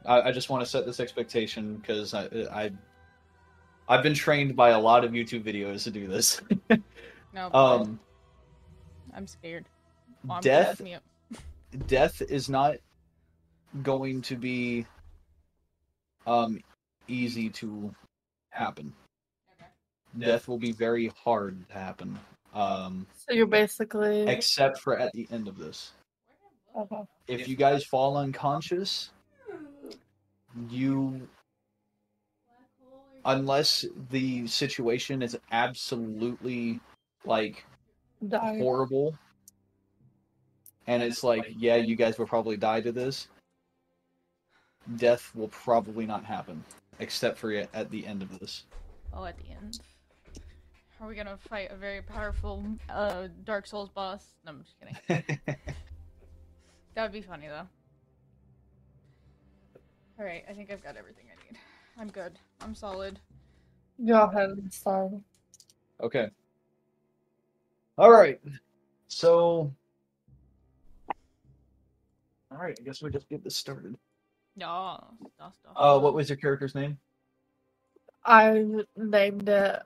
I just want to set this expectation because I've been trained by a lot of YouTube videos to do this. No, I'm scared. Mom, death me up. death is not going to be easy to happen. Okay. Death will be very hard to happen. So you're basically... Except for at the end of this. Okay. If you guys fall unconscious, unless the situation is absolutely, like, horrible, and it's like, yeah, you guys will probably die to this, death will probably not happen, except for at the end of this. Oh, at the end. Are we gonna fight a very powerful Dark Souls boss? No, I'm just kidding. That would be funny, though. Alright, I think I've got everything I need. I'm good. I'm solid. Go ahead and start. Okay. Alright. So... Alright, I guess we just get this started. No. What was your character's name? I named it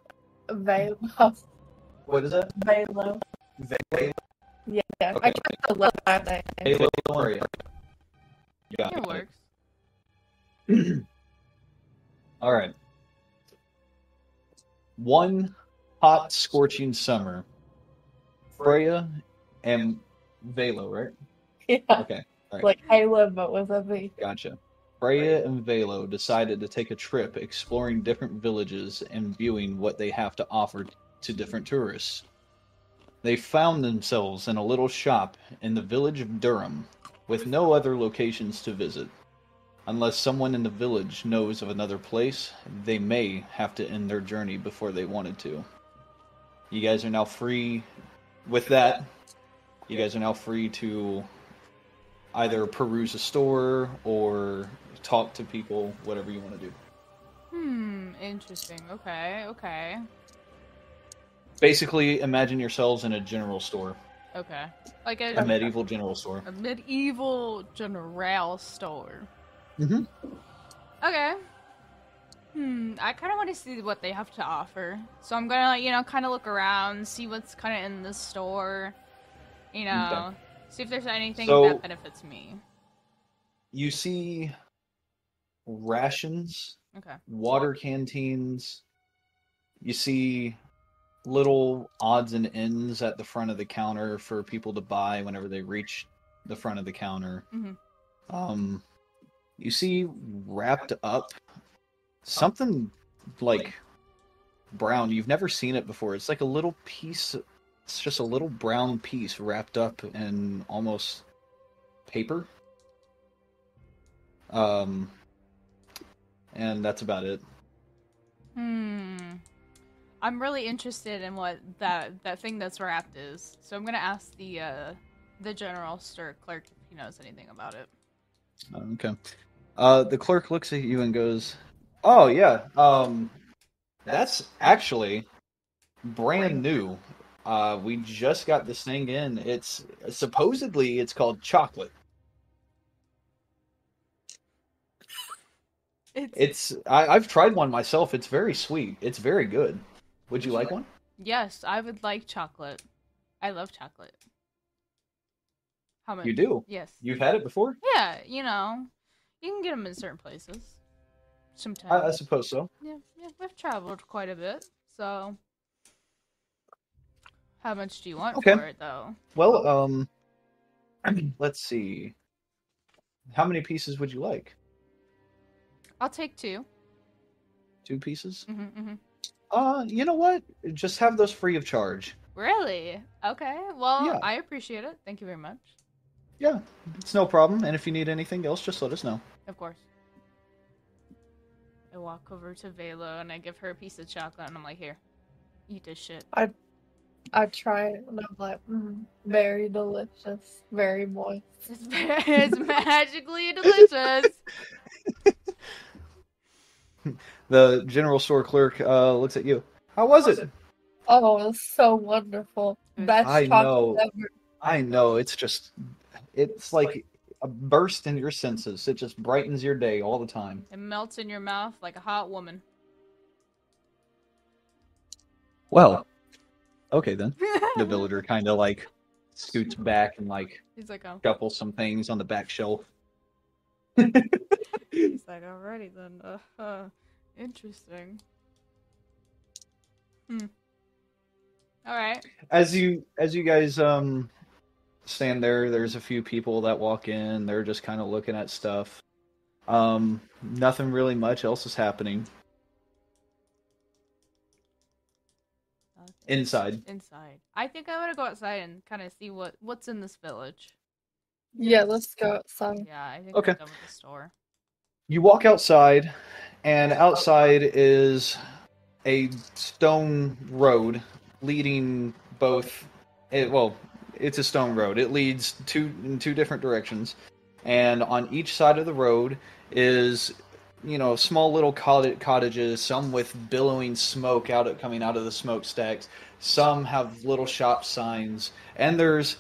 Valo. What is that? Valo. Valo? Yeah, Okay. I kept the last name. Valo Freya. Yeah, It works. Alright. One hot, scorching summer. Freya and Valo, right? Yeah, Okay. Right. like Halo, but with a V. Gotcha. Freya and Valo decided to take a trip exploring different villages and viewing what they have to offer to different tourists. They found themselves in a little shop in the village of Durham, with no other locations to visit. Unless someone in the village knows of another place, they may have to end their journey before they wanted to. You guys are now free. With that, you guys are now free to either peruse a store or talk to people, whatever you want to do. Interesting. Okay. Basically, imagine yourselves in a general store. Okay. Like a medieval general store. A medieval general store. Mm-hmm. Okay. I kind of want to see what they have to offer. So I'm gonna, kind of look around, see what's kind of in the store. Okay. See if there's anything that benefits me. You see rations, okay, water canteens. You see little odds and ends at the front of the counter for people to buy whenever they reach the front of the counter. Mm-hmm. You see wrapped up something like brown. You've never seen it before. It's like a little piece. It's just a little brown piece wrapped up in almost paper. And that's about it. I'm really interested in what that thing that's wrapped is. So I'm gonna ask the general store clerk if he knows anything about it. Okay. The clerk looks at you and goes, "Oh yeah, that's actually brand new. We just got this thing in. It's supposedly it's called chocolate. I've tried one myself. It's very sweet. It's very good. Would you like one? Yes, I would like chocolate. I love chocolate. How much? You do? Yes. You've had it before? Yeah, you can get them in certain places. Sometimes. I suppose so. Yeah, we've traveled quite a bit, so. How much do you want for it, though? Well, let's see. How many pieces would you like? I'll take 2. 2 pieces? Mm-hmm. You know what? Just have those free of charge. Really? Okay. Well, yeah. I appreciate it. Thank you very much. Yeah, it's no problem. And if you need anything else, just let us know. Of course. I walk over to Valo and I give her a piece of chocolate and I'm like, here, eat this shit. I try it and I'm like, very delicious, very moist. It's magically delicious. The general store clerk looks at you. How was it? Oh, it was so wonderful. Best chocolate ever. I know. It's like a burst in your senses. It just brightens your day all the time. It melts in your mouth like a hot woman. Well, okay then. The villager kind of like scoots back and like He's like, oh. shuffles some things on the back shelf. He's like, alrighty then. Interesting. All right. As you guys stand there, there's a few people that walk in. They're just kind of looking at stuff. Nothing really much else is happening. Okay. Inside. I think I'm gonna go outside and kind of see what's in this village. Yeah, let's go outside. Yeah, I think Okay. we're done with the store. You walk outside, and outside is a stone road leading both. It's a stone road. It leads in two different directions, and on each side of the road is, small little cottages. Some with billowing smoke coming out of the smokestacks. Some have little shop signs, and there's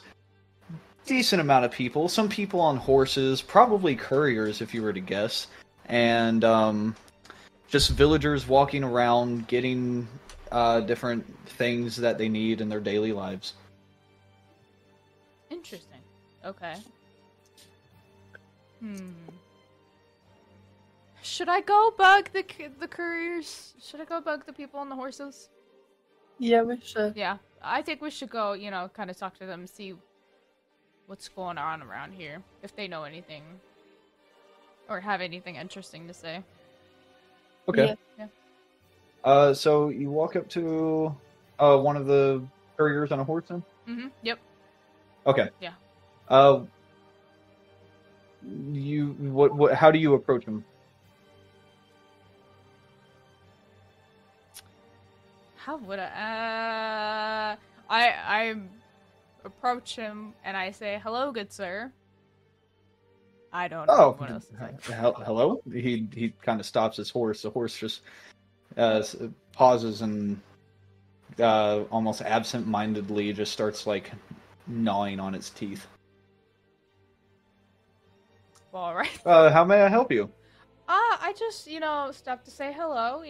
decent amount of people. Some people on horses, probably couriers if you were to guess, and just villagers walking around getting different things that they need in their daily lives. Interesting. Okay. Should I go bug the couriers? Should I go bug the people on the horses? Yeah, we should. Yeah, I think we should go, kind of talk to them, see what's going on around here, if they know anything or have anything interesting to say. Okay. Yeah. So you walk up to one of the couriers on a horse then? Mm-hmm. Yep. Okay. Yeah. How do you approach him? How would I approach him and I say, "Hello, good sir." I don't know what else to say. Hello? He kind of stops his horse. The horse just pauses and almost absent-mindedly just starts like gnawing on its teeth. Well, all right. How may I help you? I just, stopped to say hello,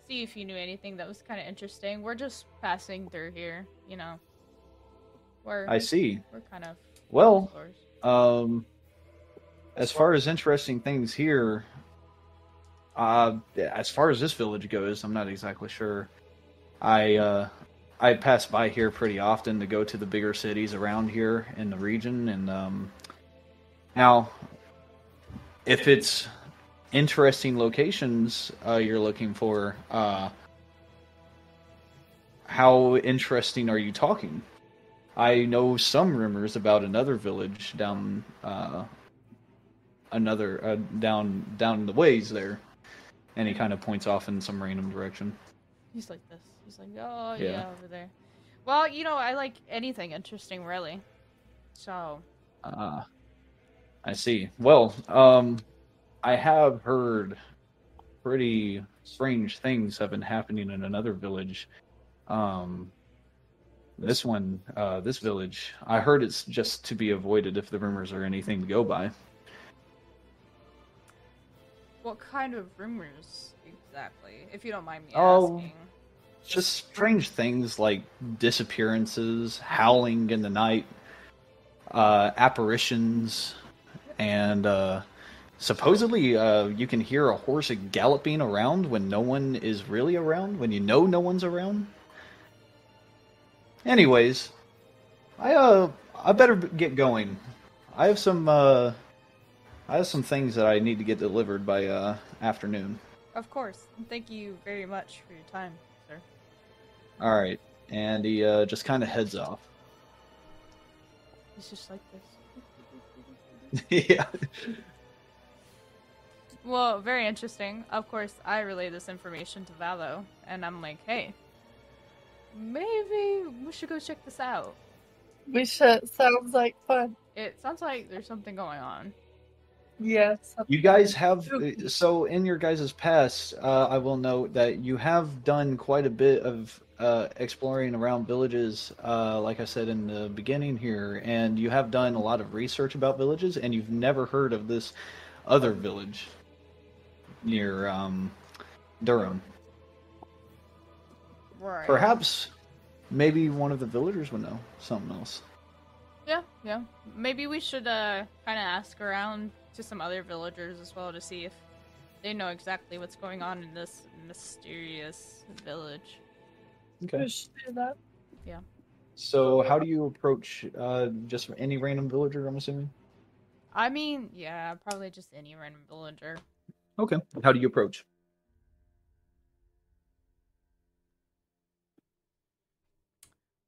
see if you knew anything that was kind of interesting. We're just passing through here, I see. We're kind of... Well, as far as interesting things here, as far as this village goes, I'm not exactly sure. I pass by here pretty often to go to the bigger cities around here in the region, and now, if it's interesting locations you're looking for, how interesting are you talking? I know some rumors about another village down down the ways there, and he kind of points off in some random direction. He's like this. He's like, oh yeah, over there. Well, I like anything interesting, really. So. I see. Well, I have heard pretty strange things have been happening in another village. This village, I heard it's just to be avoided if the rumors are anything to go by. What kind of rumors exactly, if you don't mind me asking? Just strange things like disappearances, howling in the night, apparitions, and supposedly you can hear a horse galloping around when no one is really around, when no one's around. Anyways, I better get going. I have some things that I need to get delivered by afternoon. Of course. Thank you very much for your time, sir. All right, and he just kind of heads off. He's just like this. Yeah. Well, very interesting. Of course, I relay this information to Valo, and I'm like, hey, maybe we should go check this out. We should. Sounds like fun. It sounds like there's something going on. Yes. You guys have, so in your guys' past, I will note that you have done quite a bit of exploring around villages, like I said in the beginning here, and you have done a lot of research about villages, and you've never heard of this other village near Durham. Right. Perhaps, maybe one of the villagers would know something else. Yeah. Maybe we should kind of ask around to some other villagers as well to see if they know exactly what's going on in this mysterious village. Okay. We should do that. Yeah. So, how do you approach just any random villager? I'm assuming. I mean, yeah, probably just any random villager. Okay. How do you approach?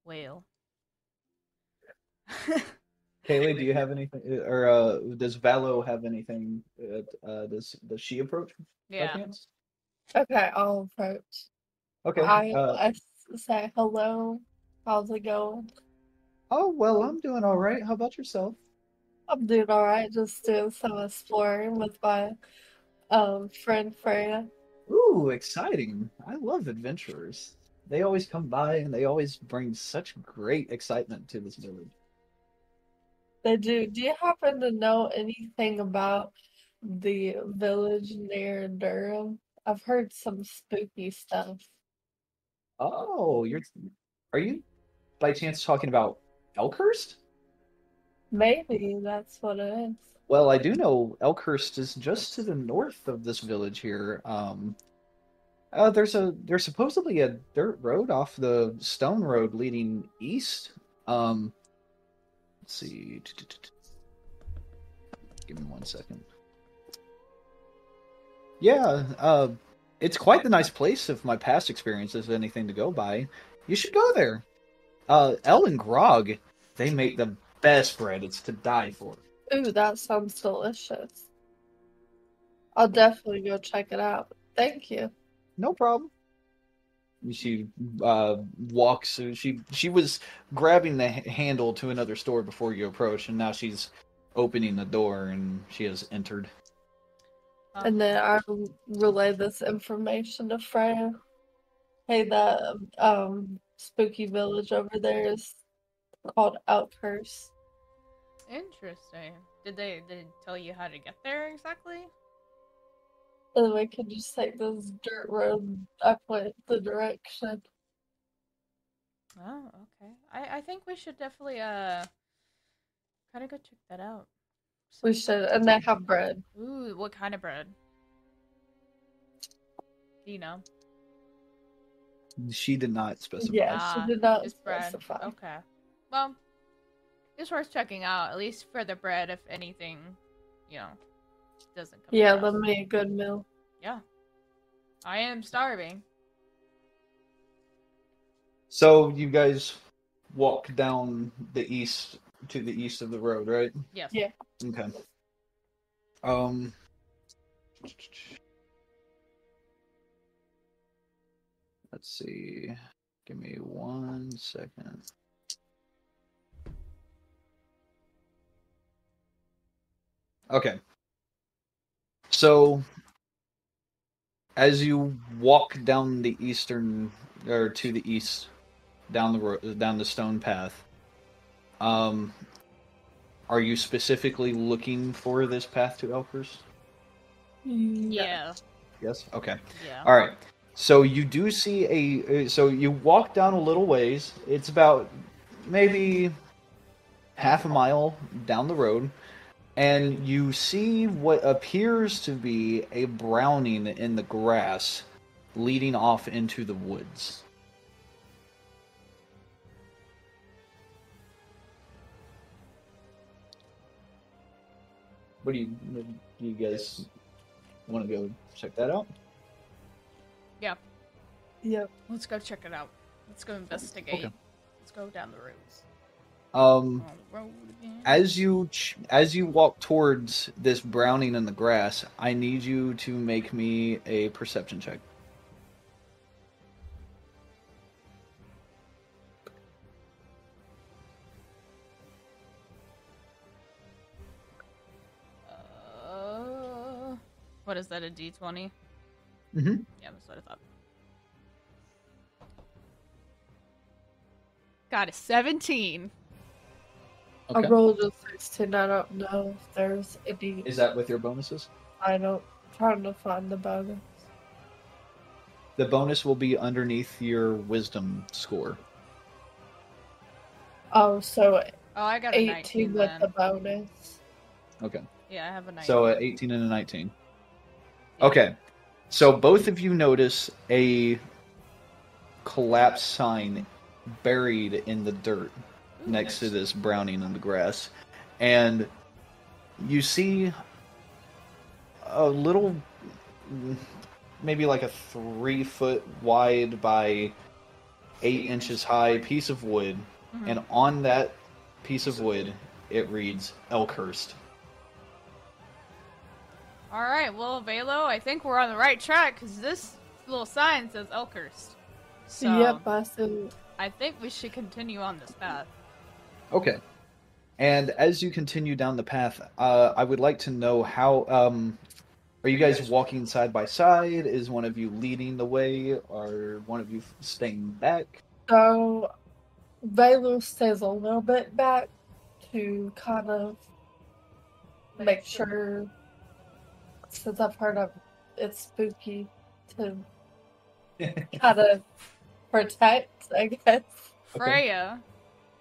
Whale. Kaelie, do you have anything, or does Valo have anything? Does she approach by Yeah. chance? Okay, I'll approach. Okay. I say hello. How's it going? Oh well, I'm doing all right. How about yourself? I'm doing alright, just doing some exploring with my friend Freya. Ooh, exciting! I love adventurers. They always come by and they always bring such great excitement to this village. They do. Do you happen to know anything about the village near Durham? I've heard some spooky stuff. Oh, are you by chance talking about Elkhurst? Maybe that's what it is. Well, I do know Elkhurst is just to the north of this village here. There's supposedly a dirt road off the stone road leading east. Let's see. Give me 1 second. Yeah, it's quite the nice place if my past experience is anything to go by. You should go there. Ellen Grog, they make the best bread. It's to die for. Ooh, that sounds delicious. I'll definitely go check it out. Thank you. No problem. She walks. She was grabbing the handle to another store before you approach, and now she's opening the door, and she has entered. And then I relay this information to Freya. Hey, that spooky village over there is called Elkhurst. Interesting. Did they tell you how to get there exactly? And we could just take this dirt road. I went the direction. Oh, okay. I think we should definitely kind of go check that out. We should, and they have bread. Ooh, what kind of bread? Do you know? She did not specify. Yeah, she did not just bread. specify. Okay. Well, it's worth checking out, at least for the bread, if anything, doesn't come Yeah, across. let me a good meal. Yeah. I am starving. So you guys walk down to the east of the road, right? Yes. Yeah. Okay. Let's see. Give me 1 second. Okay. So as you walk down the eastern or to the east down the road, down the stone path, are you specifically looking for this path to Elkhurst? Yeah. Yes. Okay. Yeah. All right. So you do see so you walk down a little ways. It's about maybe half a mile down the road, and you see what appears to be a browning in the grass leading off into the woods. Do you guys want to go check that out? Yeah. Yep. Let's go check it out. Let's go investigate. Okay. Let's go down the roads. Um, On the road again. as you walk towards this browning in the grass, I need you to make me a perception check. What is that, a D20? Mm-hmm. Yeah, that's what I thought. Got a 17. Okay. I rolled a 16. I don't know if there's any. Is that with your bonuses? Trying to find the bonus. The bonus will be underneath your wisdom score. Oh, so I got a 18 19 with then. the bonus. Okay. Yeah, I have a 19. So 18 and a 19. Yeah. Okay. So both of you notice a collapsed sign buried in the dirt next to this browning in the grass. And you see a little, maybe like a 3 foot wide by 8 inches high piece of wood. Mhm. And on that piece of wood, it reads Elkhurst. Alright, well, Valo, I think we're on the right track, because this little sign says Elkhurst. So, Yep, I see. I think we should continue on this path. Okay. And as you continue down the path, I would like to know how, are you guys walking side by side? Is one of you leading the way? Or one of you staying back? So, Valo stays a little bit back to kind of make sure, since I've heard of it's spooky, to kind of protect, I guess. Freya,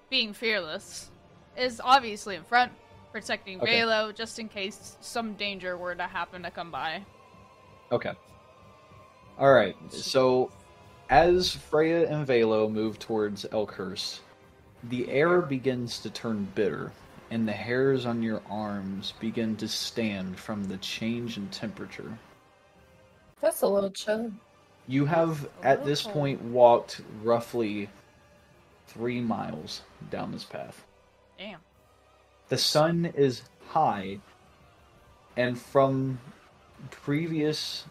being fearless, is obviously in front, protecting Okay. Valo, just in case some danger were to happen to come by. Okay. Alright, so as Freya and Valo move towards Elkhurst, the air begins to turn bitter, and the hairs on your arms begin to stand from the change in temperature. That's a little chill. You have, at this point, walked roughly 3 miles down this path. Damn. The sun is high, and from previously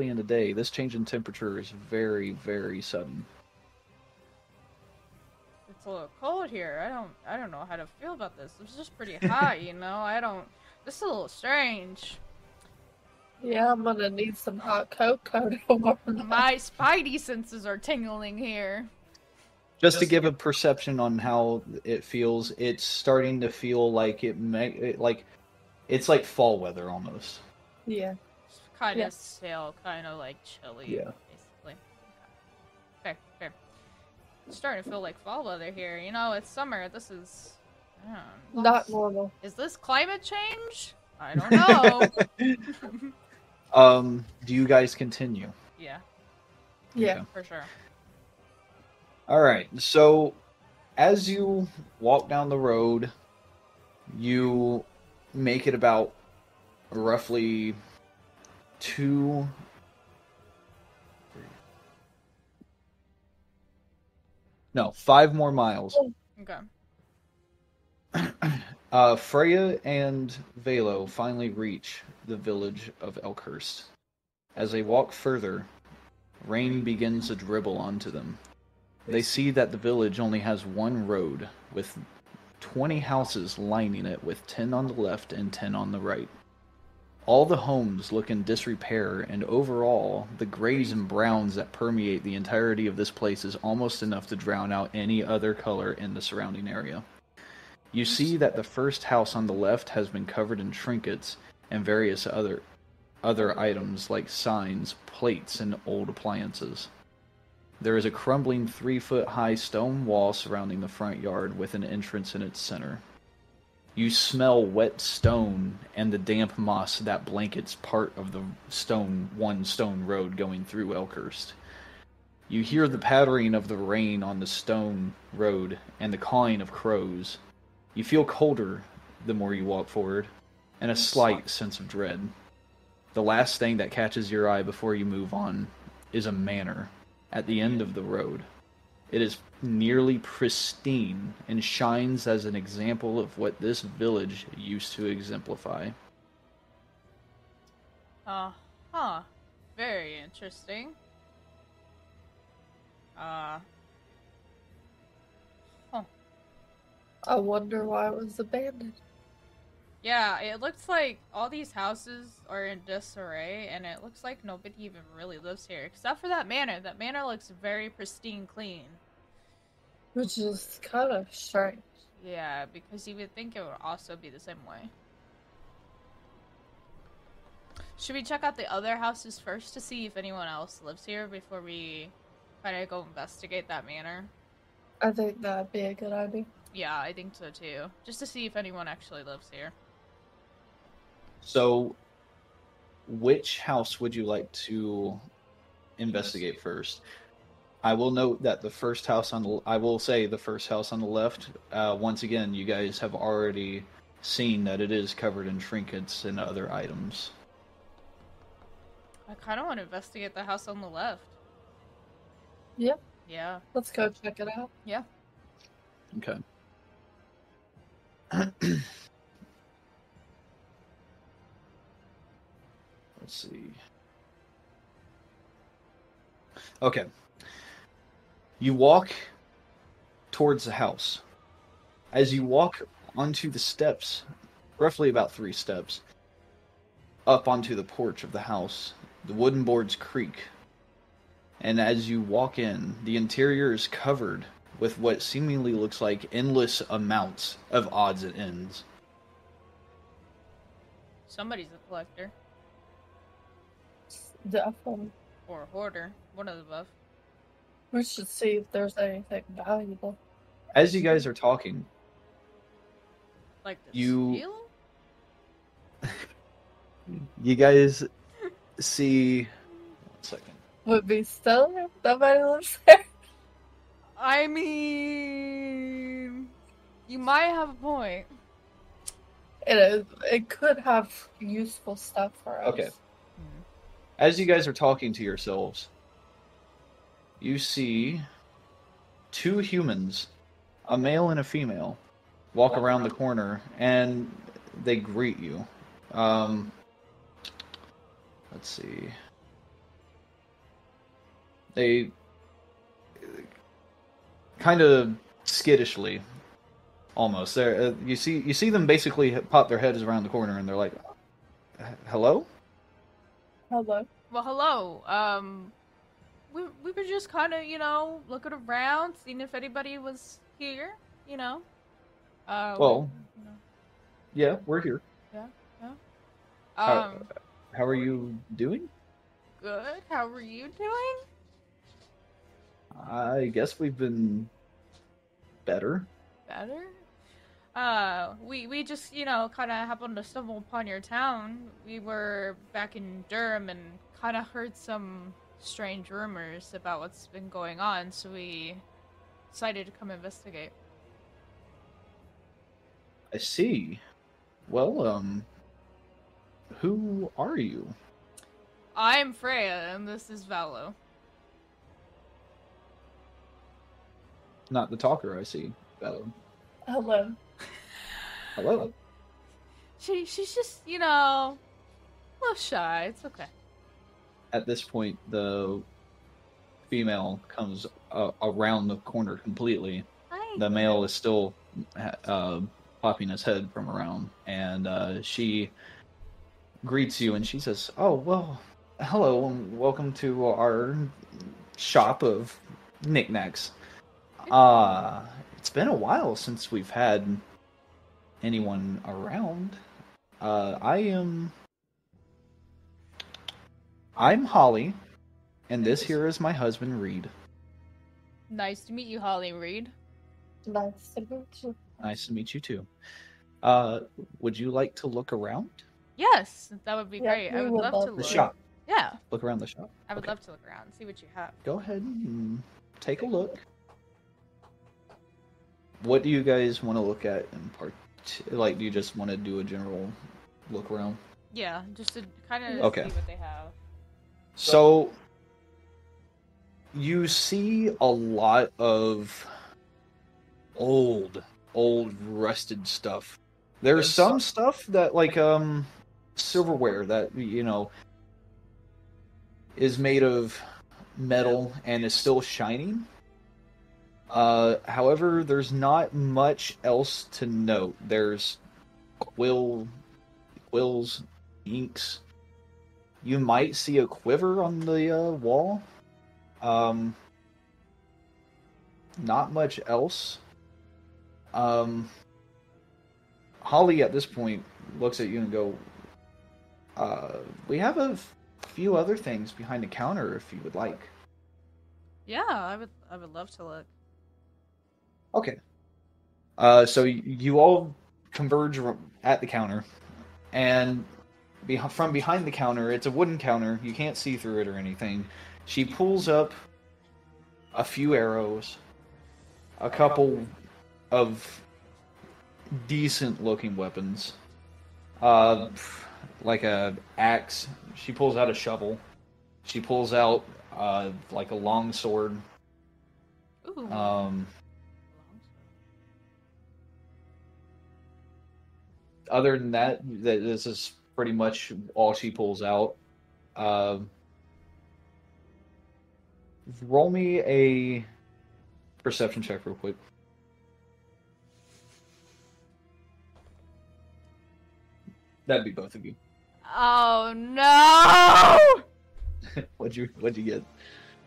in the day, this change in temperature is very, very sudden. It's a little cold here. I don't know how to feel about this. It's just pretty hot, you know? This is a little strange. Yeah, I'm gonna need some hot cocoa to warm up. My spidey senses are tingling here. Just to give a perception on how it feels, it's starting to feel like it's like fall weather almost. Yeah. Kind Yeah. of stale, kind of like chilly, Yeah. basically. Fair, fair. It's starting to feel like fall weather here. You know, it's summer. This is... Not normal. Is this climate change? I don't know. Do you guys continue? Yeah, Yeah. Okay. for sure. Alright, so as you walk down the road, you make it about roughly 5 more miles. Okay. Freya and Valo finally reach the village of Elkhurst. As they walk further, rain begins to dribble onto them. They see that the village only has one road, with 20 houses lining it, with 10 on the left and 10 on the right. All the homes look in disrepair, and overall, the grays and browns that permeate the entirety of this place is almost enough to drown out any other color in the surrounding area. You see that the first house on the left has been covered in trinkets and various other items like signs, plates, and old appliances. There is a crumbling 3-foot-high stone wall surrounding the front yard with an entrance in its center. You smell wet stone and the damp moss that blankets part of the one stone road going through Elkhurst. You hear the pattering of the rain on the stone road and the cawing of crows. You feel colder the more you walk forward, and a slight sense of dread. The last thing that catches your eye before you move on is a manor at the end of the road. It is nearly pristine and shines as an example of what this village used to exemplify. Very interesting. I wonder why it was abandoned. Yeah, it looks like all these houses are in disarray, and it looks like nobody even really lives here, except for that manor. That manor looks very pristine clean. Which is kind of strange. Yeah, because you would think it would also be the same way. Should we check out the other houses first to see if anyone else lives here before we try to go investigate that manor? I think that'd be a good idea. Yeah, I think so too. Just to see if anyone actually lives here. So, which house would you like to investigate first? I will note that the first house on the... I will say the first house on the left, once again, you guys have already seen that it is covered in trinkets and other items. I kind of want to investigate the house on the left. Yep. Yeah. Let's go check it out. Yeah. Okay. Let's see. Okay. You walk towards the house. As you walk onto the steps, roughly about 3 steps, up onto the porch of the house, the wooden boards creak. And as you walk in, the interior is covered with what seemingly looks like endless amounts of odds and ends. Somebody's a collector. Definitely. Or a hoarder. One of the above. We should see if there's anything valuable. As you guys are talking, Like the You- steel? you guys see... 1 second. Would be stellar if nobody lives there. I mean... You might have a point. It could have useful stuff for us. Okay. As you guys are talking to yourselves, you see 2 humans, a male and a female, walk around the corner, and they greet you. Let's see. They kind of skittishly, almost. There, you see them basically pop their heads around the corner, and they're like, "Hello." Hello. Well, hello. We were just kind of, looking around, seeing if anybody was here, Well, yeah, we're here. Yeah. How are you doing? Good. How are you doing? I guess we've been better. Better? We just, kind of happened to stumble upon your town. We were back in Durham and kind of heard some strange rumors about what's been going on, so we decided to come investigate. I see. Well, who are you? I'm Freya, and this is Valo. Not the talker, I see. Hello. Hello. She's just, a little shy. It's okay. At this point, the female comes around the corner completely. Hi. The male is still popping his head from around, and she greets you, and she says, "Oh, well, hello, and welcome to our shop of knickknacks. It's been a while since we've had anyone around. I'm Holly, and this here is my husband, Reed." Nice to meet you, Holly Reed. Nice to meet you. Nice to meet you too. Would you like to look around Yes, that would be Yeah, great. we I would would love love to the look. shop? Yeah, Look around the shop. I would Okay. love to look around, see what you have. Go ahead and take a look. What do you guys want to look at in part? Like, do you just want to do a general look around? Yeah, just to kind of Okay. see what they have. So, you see a lot of old rusted stuff. There's some stuff that, like, silverware that, is made of metal and is still shining. However, there's not much else to note. There's quills, inks. You might see a quiver on the wall. not much else. Holly at this point looks at you and go, we have a few other things behind the counter if you would like. Yeah, I would love to look. Okay. So you all converge at the counter, and from behind the counter, it's a wooden counter. You can't see through it or anything. She pulls up a few arrows, a couple of decent-looking weapons, like a axe. She pulls out a shovel. She pulls out like a long sword. Ooh. Other than that, this is pretty much all she pulls out. Roll me a perception check real quick. That'd be both of you. Oh no! What'd you get?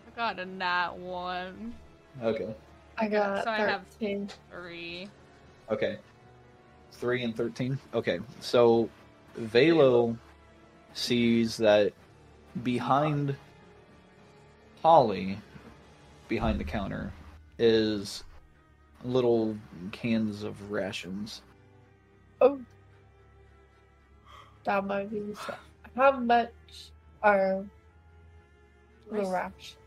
I got a nat 1. Okay. I got So I have 13. 3. Okay. 3 and 13. Okay. So Valo sees that behind Holly, behind the counter, is little cans of rations. Oh. That might be so. How much are the rations?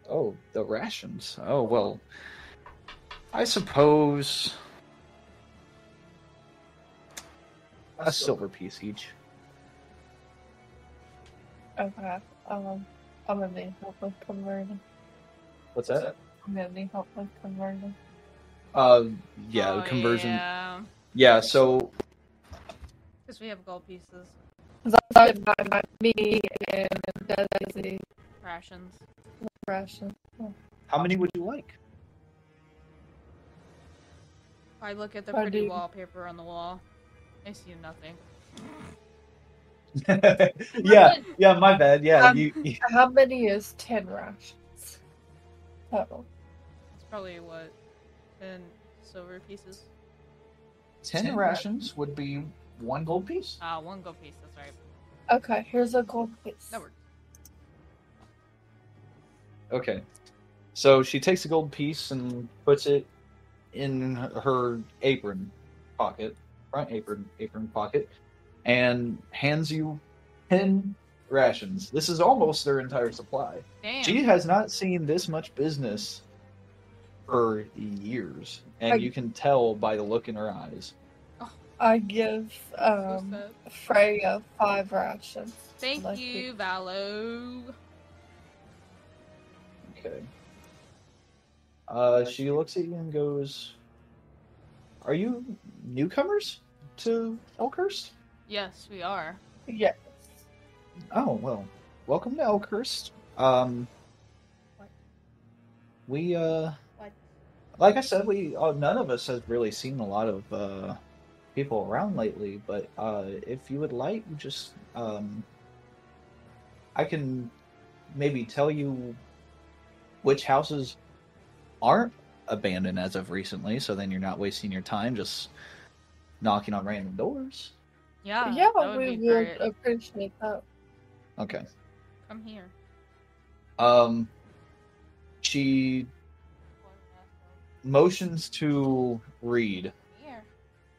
Oh, the rations. Oh, well, I suppose a silver piece each. Okay. I'm gonna need help with converting. What's that? I'm gonna need help with converting. Yeah, Oh, conversion. Yeah. Yeah, so Because we have gold pieces. By me and Desi Rations. ration. how many would you like? I look at the I pretty do. wallpaper on the wall. I see nothing. yeah, my bad. Yeah, Um, you How many is 10 rations total? It's probably what? 10 silver pieces? 10 rations would be 1 gold piece. 1 gold piece, that's right. Okay, here's a gold piece. That works. Okay. So she takes a gold piece and puts it in her apron pocket, front apron pocket, and hands you 10 rations. This is almost their entire supply. Damn. She has not seen this much business for years, and you can tell by the look in her eyes. I give Freya 5 rations. Thank you, Valo. Okay. She looks at you and goes, "Are you newcomers to Elkhurst?" Yes, we are. Yes. Oh, well, welcome to Elkhurst. We, like I said, none of us has really seen a lot of, people around lately, but, if you would like, just, I can maybe tell you which houses aren't abandoned as of recently, so then you're not wasting your time just knocking on random doors. Yeah, Yeah, that would we be would great. appreciate that. Okay. Come here. She motions to Reed Here.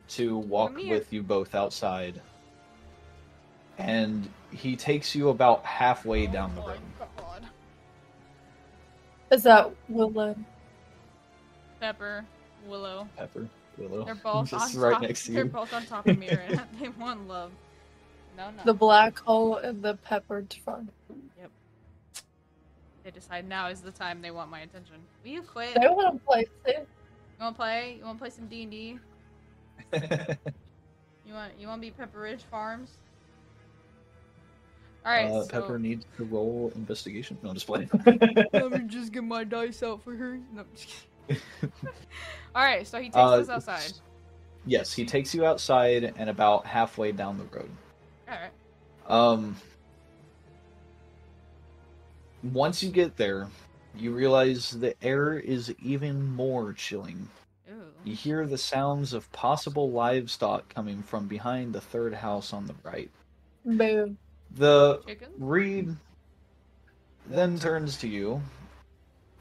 to walk Come here. with you both outside, and he takes you about halfway down the road. God. Is that Willow? Pepper, Willow. Pepper, Willow, They're both just on right top. next to They're you. both on top of me right now. They want love. No. The black hole and the peppered front. Yep. They decide now is the time they want my attention. Will you quit? They want to play too. You want to play? You want to play some D&D? You want to be Pepper Ridge Farms? All right. So... Pepper needs to roll investigation. No, just playing. Let me just get my dice out for her. No, I'm just kidding. All right. So he takes us outside. Yes, he takes you outside and about halfway down the road. All right. Once you get there, you realize the air is even more chilling. Ooh. You hear the sounds of possible livestock coming from behind the third house on the right. Boom. The Chicken? reed then turns to you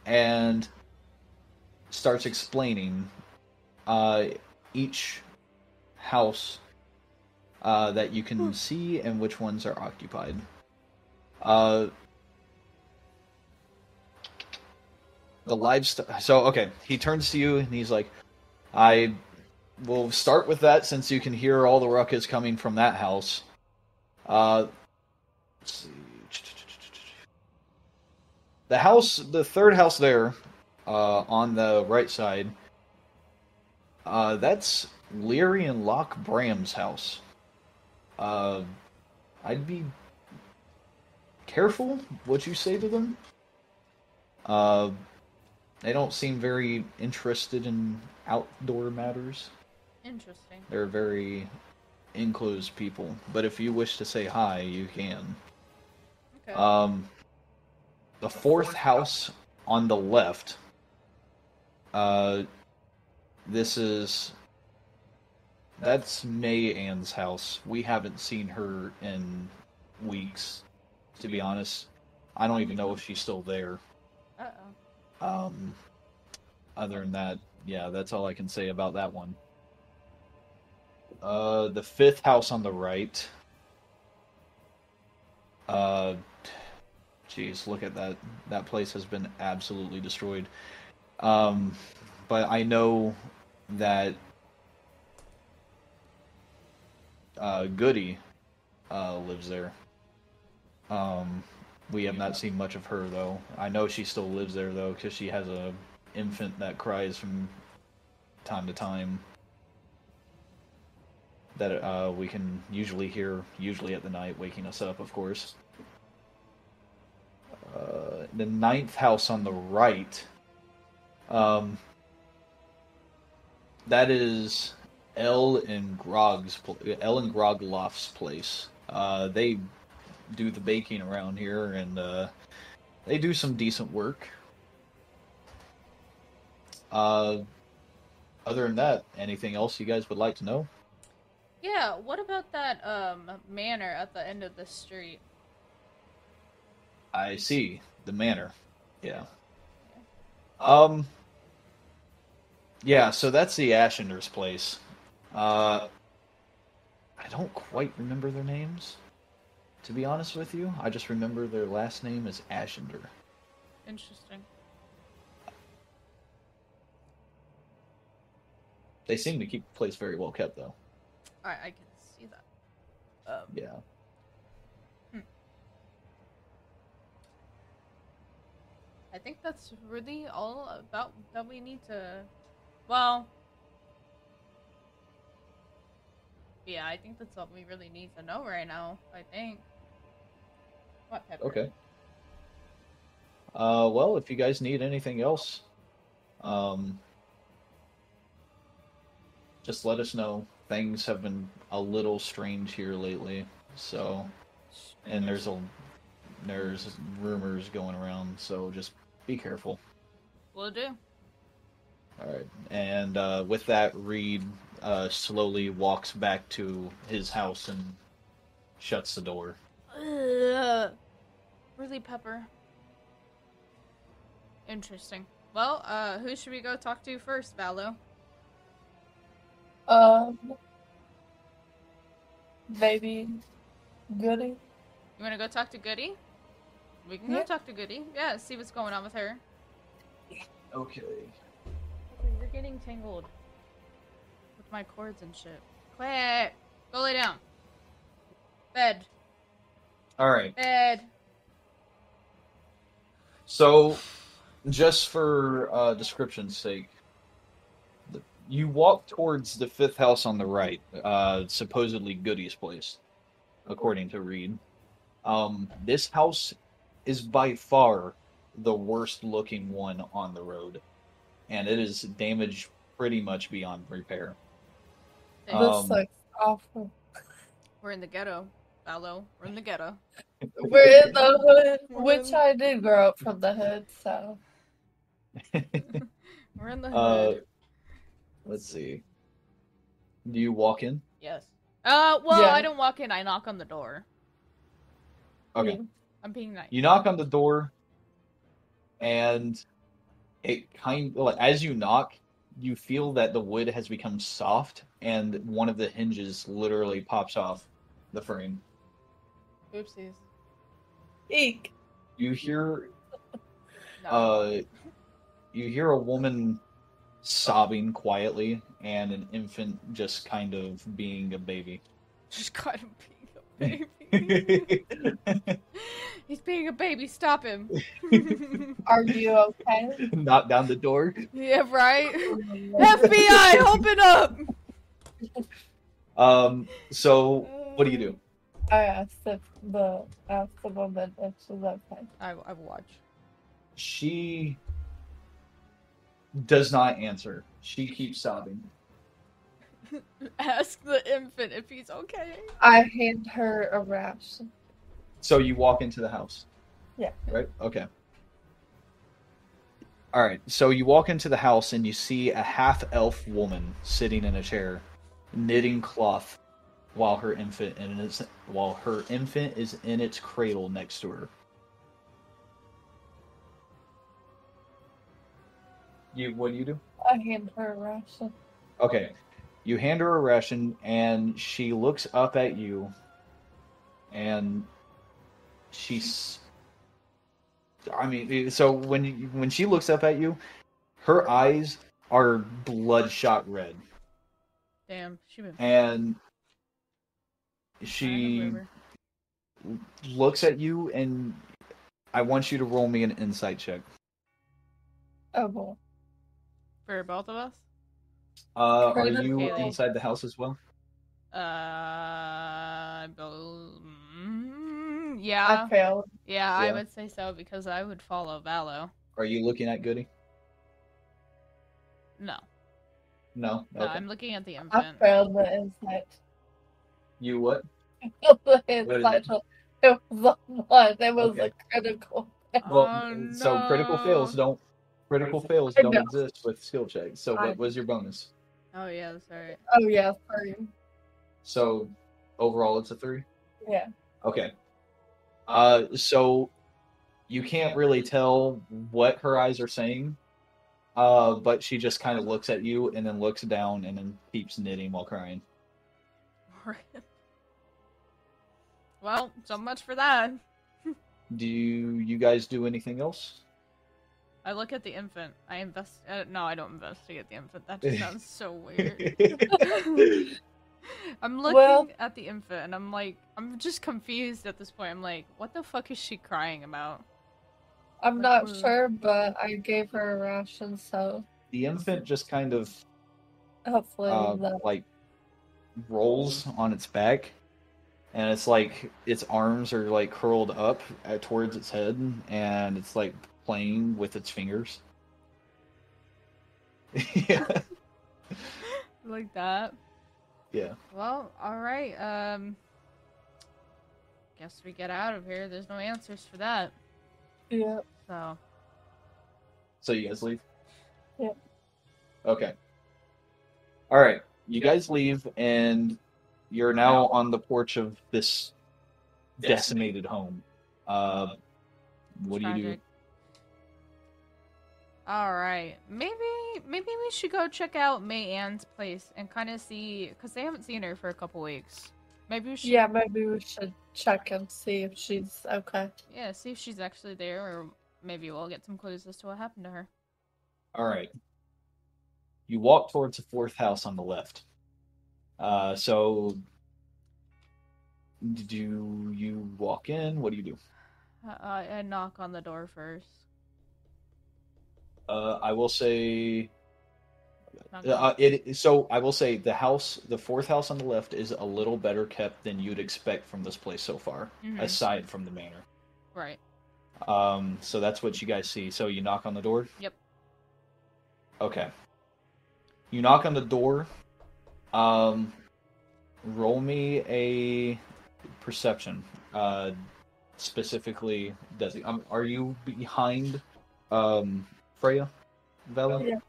and starts explaining each house that you can see and which ones are occupied. The livestock. So, okay, he turns to you and he's like, I will start with that since you can hear all the ruckus coming from that house. Let's see. The third house there, on the right side, that's Leary and Locke Bram's house. I'd be careful what you say to them. They don't seem very interested in outdoor matters. Interesting. They're very enclosed people. But if you wish to say hi, you can. Okay. The fourth house on the left. That's May Ann's house. We haven't seen her in weeks, to be honest. I don't even know if she's still there. Uh-oh. Other than that, yeah, that's all I can say about that one. The fifth house on the right. Jeez, look at that. That place has been absolutely destroyed. But I know that Goody lives there. We have not seen much of her, though. I know she still lives there, though, because she has a infant that cries from time to time that we can usually hear, usually at the night, waking us up, of course. The ninth house on the right, that is Elle and Grogloff's place. They do the baking around here, and they do some decent work. Other than that, anything else you guys would like to know? Yeah, what about that manor at the end of the street? I see. The manor. Yeah. Yeah, so that's the Ashender's place. I don't quite remember their names, to be honest with you. I just remember their last name is Ashender. Interesting. They seem to keep the place very well kept, though. I can see that. Yeah. I think that's really all about that we need to. Well, yeah, I think that's all we really need to know right now. I think. What, Pepper? Okay. Well, if you guys need anything else, just let us know. Things have been a little strange here lately, so, and there's rumors going around, so just be careful. Will do. All right, and with that, Reed slowly walks back to his house and shuts the door. Really, Pepper. Interesting. Well, who should we go talk to first, Valo? Maybe Goody. You want to go talk to Goody? We can go talk to Goody. Yeah, see what's going on with her. Okay. You're getting tangled with my cords and shit. Quick! Go lay down. Bed. All right. Bed. So, just for description's sake, you walk towards the fifth house on the right, supposedly Goody's place, according to Reed. This house is by far the worst looking one on the road, and it is damaged pretty much beyond repair. This looks awful. We're in the ghetto, Valo. We're in the ghetto. We're in the hood, which I did grow up from the hood, so. We're in the Uh, hood. let's see. Do you walk in? Yes. Well, Yeah. I don't walk in. I knock on the door. Okay. I'm being nice. You knock on the door, and it like as you knock, you feel that the wood has become soft, and one of the hinges literally pops off the frame. Oopsies. Eek. You hear, No. you hear a woman sobbing quietly, and an infant just kind of being a baby. Just kind of being a baby. He's being a baby. Stop him. Are you okay? Knock down the door. Yeah, right. FBI, open up. So what do you do? I asked the woman if she's okay. I watch. She does not answer. She keeps sobbing. Ask the infant if he's okay. I hand her a ration. So you walk into the house. Yeah. Right? Okay. Alright, so you walk into the house and you see a half-elf woman sitting in a chair, knitting cloth while her infant is in its cradle next to her. What do you do? I hand her a ration. Okay. You hand her a ration and she looks up at you and so when she looks up at you, her eyes are bloodshot red. Damn, she moved. And she looks at you, and I want you to roll me an insight check. Oh boy. For both of us? Are you Kaelie. inside the house as well? Yeah. I failed. Yeah, I would say so because I would follow Valo. Are you looking at Goody? No. No? No, Okay. I'm looking at the I infant. failed the insight. You what? The insight. It was a 1. It was Okay. a critical. Well, so critical fails don't know. exist with skill checks. So what was your bonus? Oh yeah, that's right. Oh yeah, 3. So overall it's a 3? Yeah. Okay. So you can't really tell what her eyes are saying. But she just kind of looks at you and then looks down and then keeps knitting while crying. Well, so much for that. Do you guys do anything else? I look at the infant. I invest. No, I don't investigate the infant. That just sounds so weird. I'm looking at the infant and I'm like, I'm just confused at this point. I'm like, what the fuck is she crying about? I'm not sure, but I gave her a ration, so The infant just kind of hopefully like rolls on its back, and it's like its arms are like curled up towards its head, and it's like playing with its fingers. Yeah. Like that. Yeah. Well, alright, guess we get out of here. There's no answers for that. Yeah. So you guys leave? Yeah. Okay. Alright. You guys leave, and you're now on the porch of this decimated home. What do you do? Alright. Maybe we should go check out May Ann's place and kind of see, because they haven't seen her for a couple weeks. Maybe we should... Yeah, maybe we should check and see if she's okay. Yeah, see if she's actually there, or maybe we'll get some clues as to what happened to her. Alright. You walk towards the 4th house on the left. So do you walk in? What do you do? I knock on the door first. I will say so I will say the 4th house on the left is a little better kept than you'd expect from this place so far, aside from the manor. Right. So that's what you guys see. So you knock on the door? Yep. Okay. You knock on the door. Roll me a perception. Specifically, Desi. Are you behind Freya? Valo? Yeah.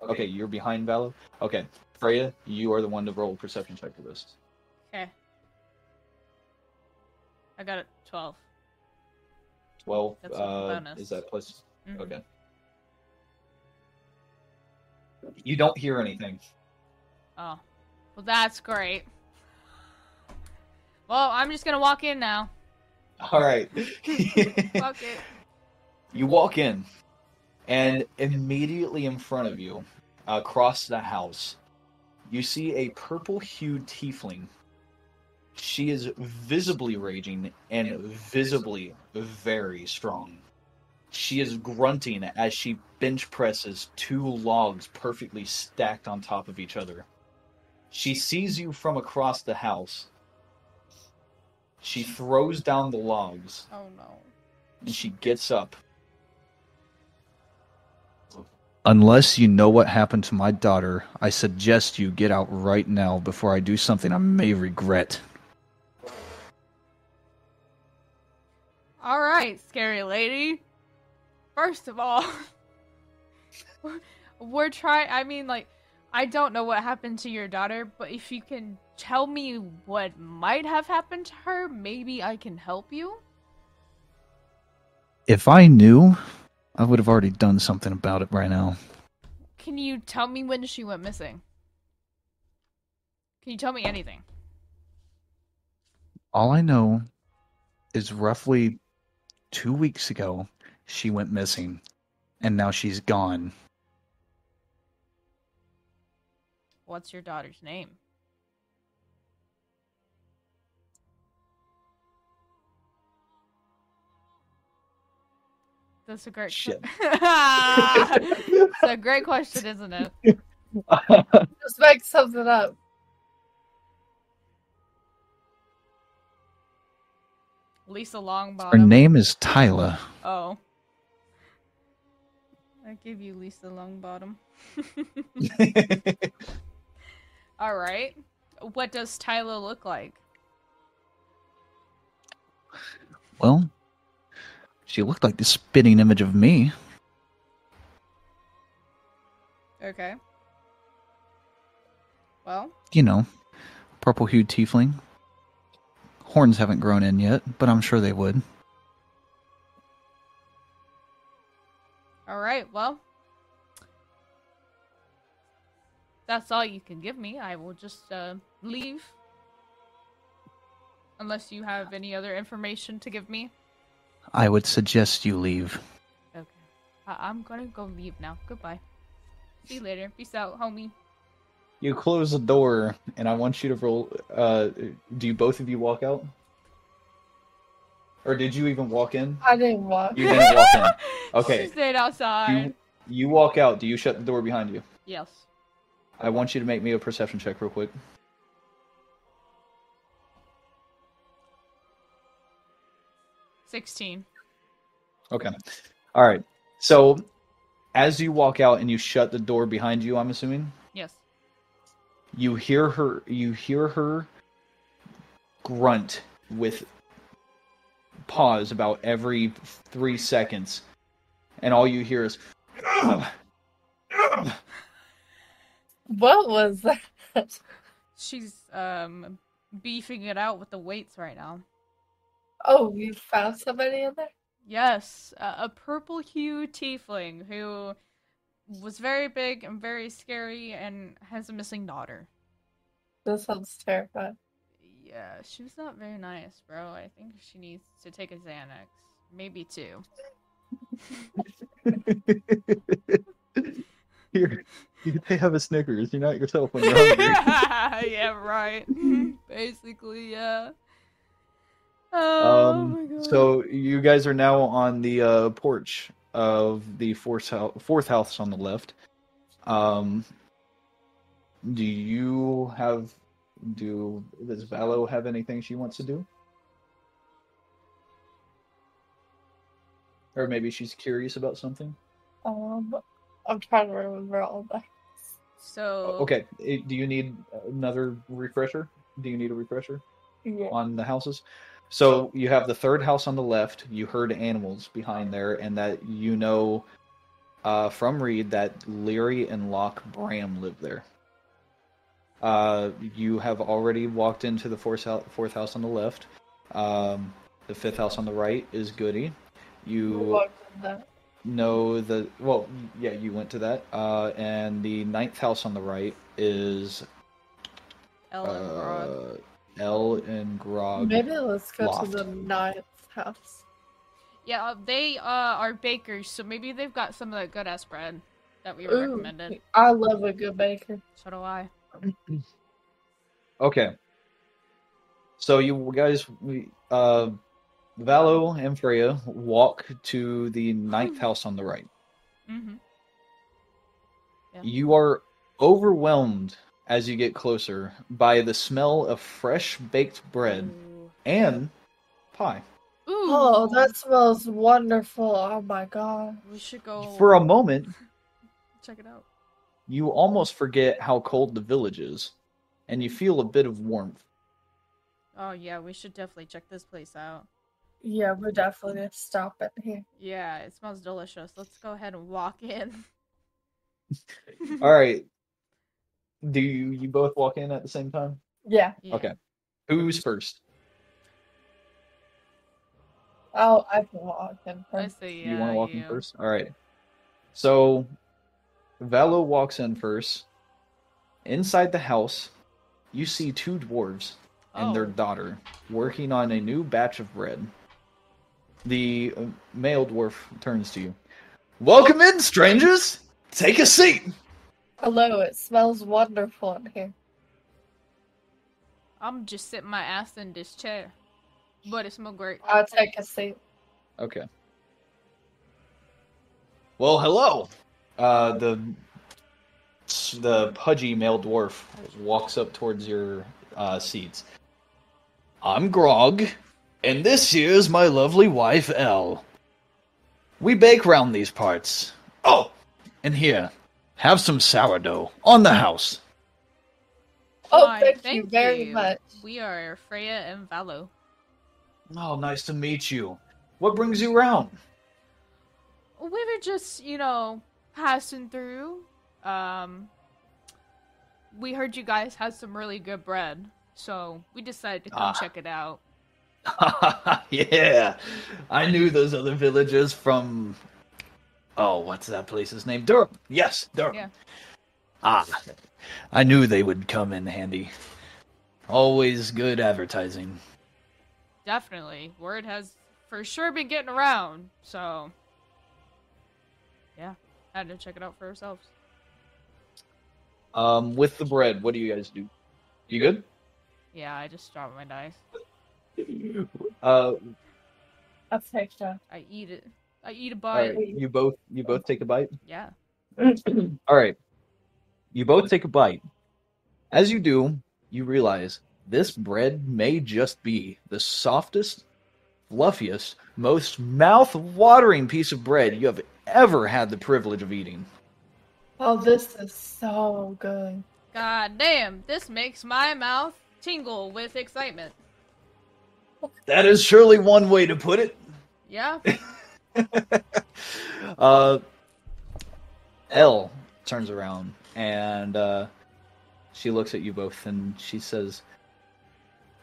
Okay, you're behind Valo? Okay. Freya, you are the one to roll a perception check for this. Okay. I got it. 12. 12. That's a bonus. Is that plus? Mhm. Okay. You don't hear anything. Oh. Well, that's great. Well, I'm just gonna walk in now. All right. Fuck it. You walk in, and immediately in front of you, across the house, you see a purple-hued tiefling. She is visibly raging and visibly very strong. She is grunting as she bench presses 2 logs perfectly stacked on top of each other. She sees you from across the house. She throws down the logs. Oh no. And she gets up. Unless you know what happened to my daughter, I suggest you get out right now before I do something I may regret. Alright, scary lady. First of all, I don't know what happened to your daughter, but if you can tell me what might have happened to her, maybe I can help you? If I knew, I would have already done something about it right now. Can you tell me when she went missing? Can you tell me anything? All I know is roughly 2 weeks ago, she went missing, and now she's gone. What's your daughter's name? That's a great Shit. It's a great question, isn't it? Just make something up. Lisa Longbottom. Her name is Tyla. Oh. I give you Lisa Longbottom. Alright. What does Tyla look like? Well, she looked like the spitting image of me. Okay. Well? You know, purple-hued tiefling. Horns haven't grown in yet, but I'm sure they would. Alright, well. That's all you can give me. I will just leave. Unless you have any other information to give me. I would suggest you leave. Okay. I'm gonna go leave now. Goodbye. See you later. Peace out, homie. You close the door, and I want you to roll... do both of you walk out? Or did you even walk in? I didn't walk. You didn't walk in. Okay. She stayed outside. You walk out. Do you shut the door behind you? Yes. I want you to make me a perception check real quick. 16. Okay. All right. So, as you walk out and you shut the door behind you, I'm assuming? Yes. You hear her grunt with pause about every 3 seconds. And all you hear is What was that? She's beefing it out with the weights right now. Oh, you found somebody in there? Yes, a purple-hued tiefling who was very big and very scary and has a missing daughter. That sounds terrifying. Yeah, she was not very nice, bro. I think she needs to take a Xanax. Maybe 2. Here, they have a Snickers. You're not yourself when you're hungry. Yeah, right. Basically, yeah. Oh my god. So you guys are now on the porch of the fourth house on the left. Does Valo have anything she wants to do? Or maybe she's curious about something? I'm trying to remember all that. So Okay, do you need another refresher? Do you need a refresher Yeah. on the houses? So you have the third house on the left. You heard animals behind there, and that from Reed that Leary and Locke Bram live there. You have already walked into the fourth house on the left. The fifth house on the right is Goody. You know you went to that. And the ninth house on the right is Elle and Grog. Maybe let's go Loft. to the ninth house. Yeah, they are bakers, so maybe they've got some of that good ass bread that we were recommended. I love a good baker. So do I. Okay. So you guys, Valo and Freya walk to the ninth house on the right. Mm-hmm. Yeah. You are overwhelmed as you get closer by the smell of fresh baked bread and pie. Ooh. Oh, that smells wonderful. Oh my god. We should go. For a moment, check it out. You almost forget how cold the village is, and you feel a bit of warmth. Oh yeah, we should definitely check this place out. Yeah, we're definitely gonna stop it here. Yeah, it smells delicious. Let's go ahead and walk in. All right. Do you both walk in at the same time? Yeah. Okay. Who's first? Oh, I can walk in first. I see, You want to walk in first? All right. So, Valo walks in first. Inside the house, you see two dwarves and their daughter working on a new batch of bread. The male dwarf turns to you. Welcome in, strangers! Take a seat! Hello, it smells wonderful in here. I'm just sitting my ass in this chair. But it smells great. I'll take a seat. Okay. Well, hello! The pudgy male dwarf walks up towards your seats. I'm Grog, and this here's my lovely wife, Elle. We bake round these parts. Oh, and here, have some sourdough on the house. Oh, Hi, thank you very much. We are Freya and Valo. Oh, nice to meet you. What brings you around? We were just, passing through. We heard you guys had some really good bread, so we decided to come check it out. Yeah, I knew those other villagers from... Oh, what's that place's name? Durham. Yes, Durham. Yeah. I knew they would come in handy. Always good advertising. Definitely. Word has for sure been getting around, so... Yeah, had to check it out for ourselves. With the bread, what do you guys do? You good? Yeah, I just dropped my dice. I'll take that. I eat it. I eat a bite. Right. You both take a bite? Yeah. Alright. You both take a bite. As you do, you realize this bread may just be the softest, fluffiest, most mouth-watering piece of bread you have ever had the privilege of eating. Oh, this is so good. God damn, this makes my mouth tingle with excitement. That is surely one way to put it. Yeah. Elle turns around and she looks at you both and she says,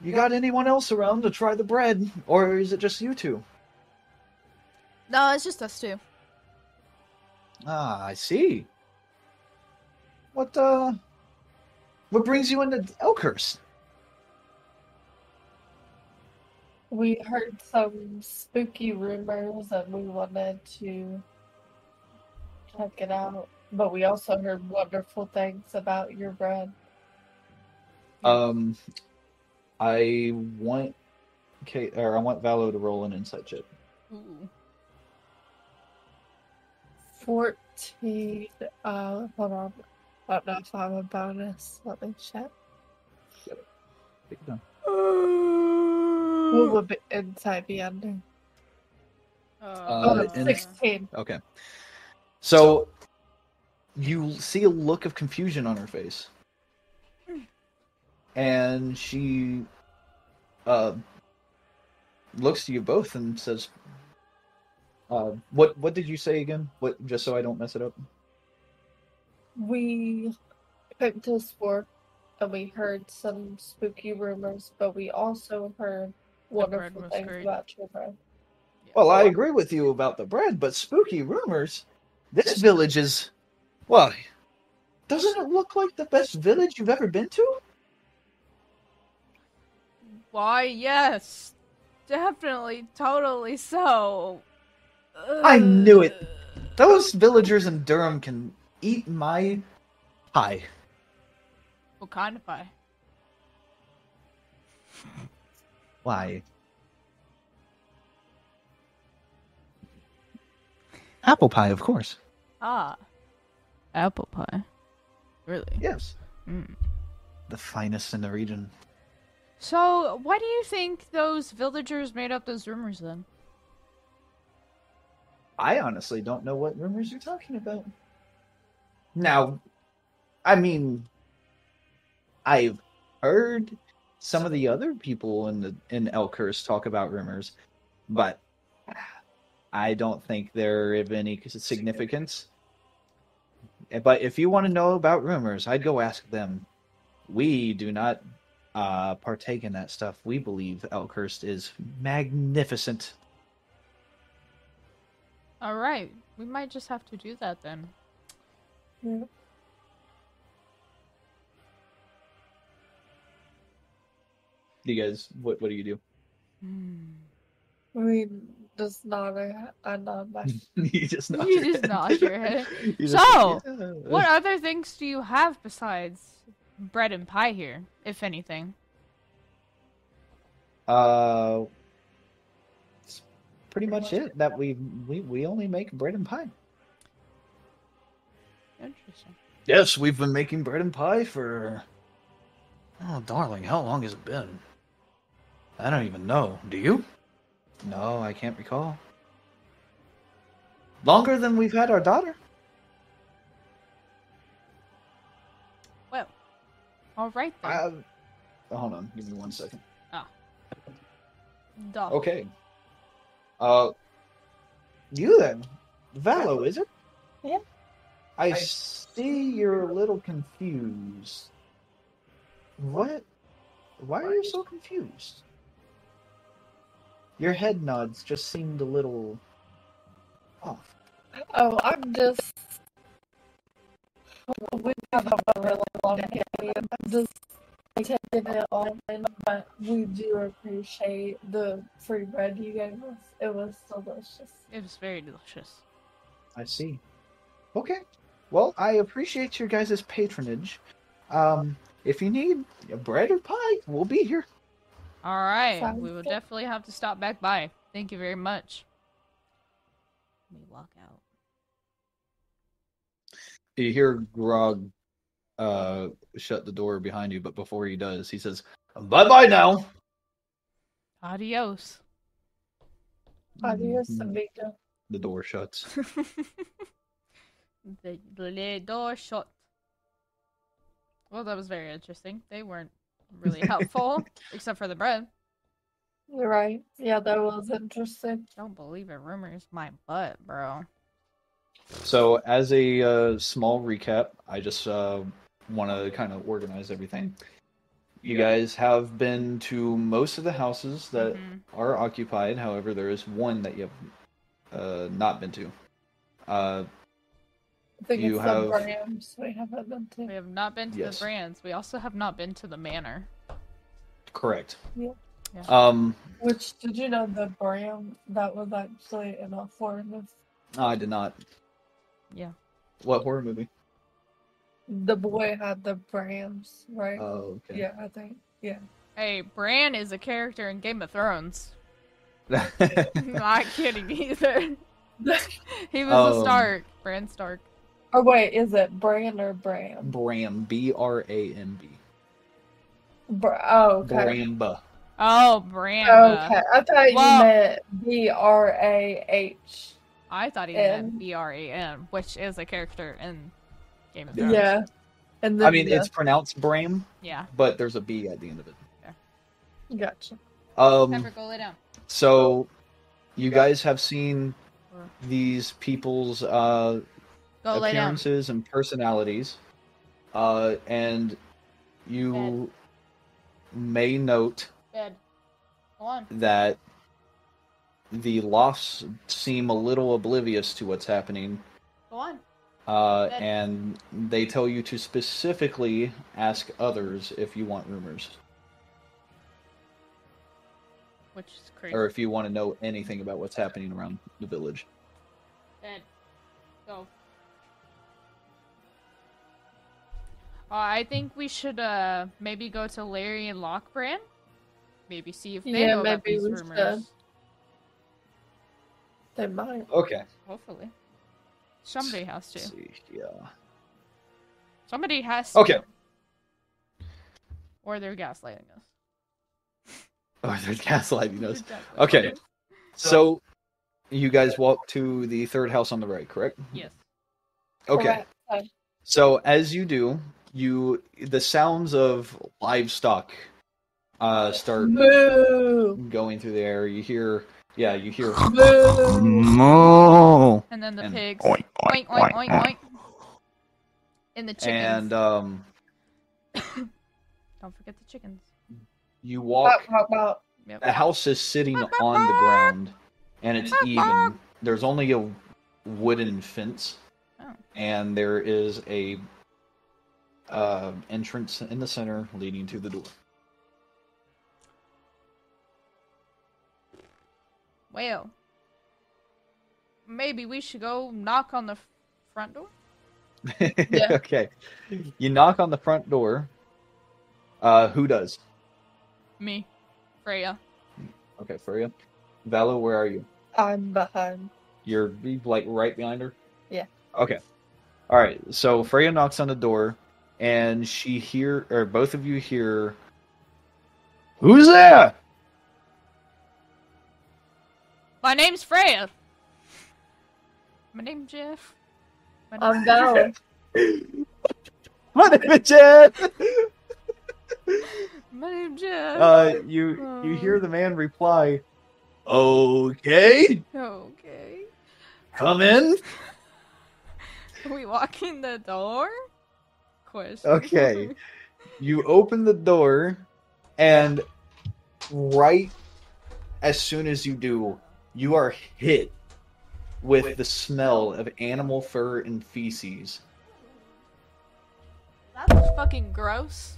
"You got anyone else around to try the bread, or is it just you two?" No, it's just us two. Ah, I see. What brings you into Elkhurst? We heard some spooky rumors and we wanted to check it out. But we also heard wonderful things about your bread. I want Valo to roll an insight check. Ooh. 14. Hold on. I don't know if I have a bonus. Let me check. Take it down. What would the insight be under? It's 16. Okay. So you see a look of confusion on her face. And she looks to you both and says, What did you say again? What, just so I don't mess it up? We picked his fork and we heard some spooky rumors, but we also heard wonderful things about your bread. Well, I agree with you about the bread, but spooky rumors? This village is... Well, doesn't it look like the best village you've ever been to? Why, yes. Definitely, totally so. I knew it! Those villagers in Durham can eat my pie. What kind of pie? Why? Apple pie, of course. Ah. Apple pie. Really? Yes. Mm. The finest in the region. So, why do you think those villagers made up those rumors then? I honestly don't know what rumors you're talking about. Now, I mean, I've heard some of the other people in Elkhurst talk about rumors, but I don't think they're of any significance. But if you want to know about rumors, I'd go ask them. We do not partake in that stuff. We believe Elkhurst is magnificent. Alright, we might just have to do that then. Yeah. Do you guys, what do you do? I mean, just nod. I nod my. You just nod You your just head. nod your head. You So, just, yeah. what other things do you have besides bread and pie here, if anything? It's pretty much it. That we only make bread and pie. Interesting. Yes, we've been making bread and pie for... Oh, darling, how long has it been? I don't even know. Do you? No, I can't recall. Longer than we've had our daughter. Well, alright then. Hold on, give me 1 second. Duh. Okay. You then? Valo, is it? Yeah. I see you're a little confused. What? Why are you so confused? Your head nods just seemed a little off. Oh, I'm just. We have a really long day. I'm just taking it all in, but we do appreciate the free bread you gave us. It was delicious. It was very delicious. I see. Okay. Well, I appreciate your guys' patronage. If you need a bread or pie, we'll be here. Alright, Sounds we will good. definitely have to stop back by. Thank you very much. Let me walk out. You hear Grog shut the door behind you, but before he does, he says, "Bye-bye now." Adios. Adios, amigo. The door shuts. The door shut. Well, that was very interesting. They weren't really helpful, except for the bread. You're right. Yeah, that was interesting. Don't believe it. Rumors my butt, bro. So, as a small recap, I just want to kind of organize everything. You guys have been to most of the houses that are occupied. However, there is one that you have not been to. I think You it's have- the Brams we haven't been We to. have not been to Yes. the brands. We also have not been to the manor. Correct. Yeah. Yeah. Which, did you know the Bram, that was actually in a horror movie? I did not. Yeah. What horror movie? The boy had the Brams, right? Oh, okay. Yeah, I think. Yeah. Hey, Bran is a character in Game of Thrones. Not kidding either. He was a Stark. Bran Stark. Or wait, is it Bran or Bram? Bram, B-R-A-M-B. Oh, okay. Bramba. Oh, Bran. Okay, I thought you Well- meant B-R-A-H. I thought he And- meant B-R-A-N, which is a character in Game of Thrones. Yeah. And then I mean, it's pronounced Bram, Yeah. but there's a B at the end of it. Gotcha. Pepper, go lay down. So, you guys have seen these people's Go lay down. appearances and personalities, and you may note Bed. Go on. that the lofts seem a little oblivious to what's happening. Go on. And they tell you to specifically ask others if you want rumors. Which is crazy. Or if you want to know anything about what's happening around the village. Bed. Go. I think we should maybe go to Larry and Lockbrand. Maybe see if they know about these rumors. They might. Okay. Hopefully. Somebody has to. Let's see. Yeah. Somebody has to. Okay. Or they're gaslighting us. Oh, they're gaslighting us. Okay. So, you guys walk to the third house on the right, correct? Yes. Okay. Correct. So, as you do, the sounds of livestock start going through the air. You hear moo. And then the pigs. Oink, Oink, oink, oink, oink. And the chickens. And don't forget the chickens. you walk. Yep. The house is sitting on the ground, and it's even. There's only a wooden fence, and there is a entrance in the center leading to the door. Well, maybe we should go knock on the front door? Yeah. Okay. You knock on the front door. Who does? Me. Freya. Okay, Freya. Valo, where are you? I'm behind. You're like right behind her? Yeah. Okay. Alright, so Freya knocks on the door, and both of you hear, "Who's there?" My name's Freya. My name's Jeff. I'm Valo. My name is Jeff. My name's Jeff. You hear the man reply, "Okay, Okay. come in." Are we walking the door? Question. Okay. You open the door, and right as soon as you do, you are hit with the smell of animal fur and feces. That's fucking gross.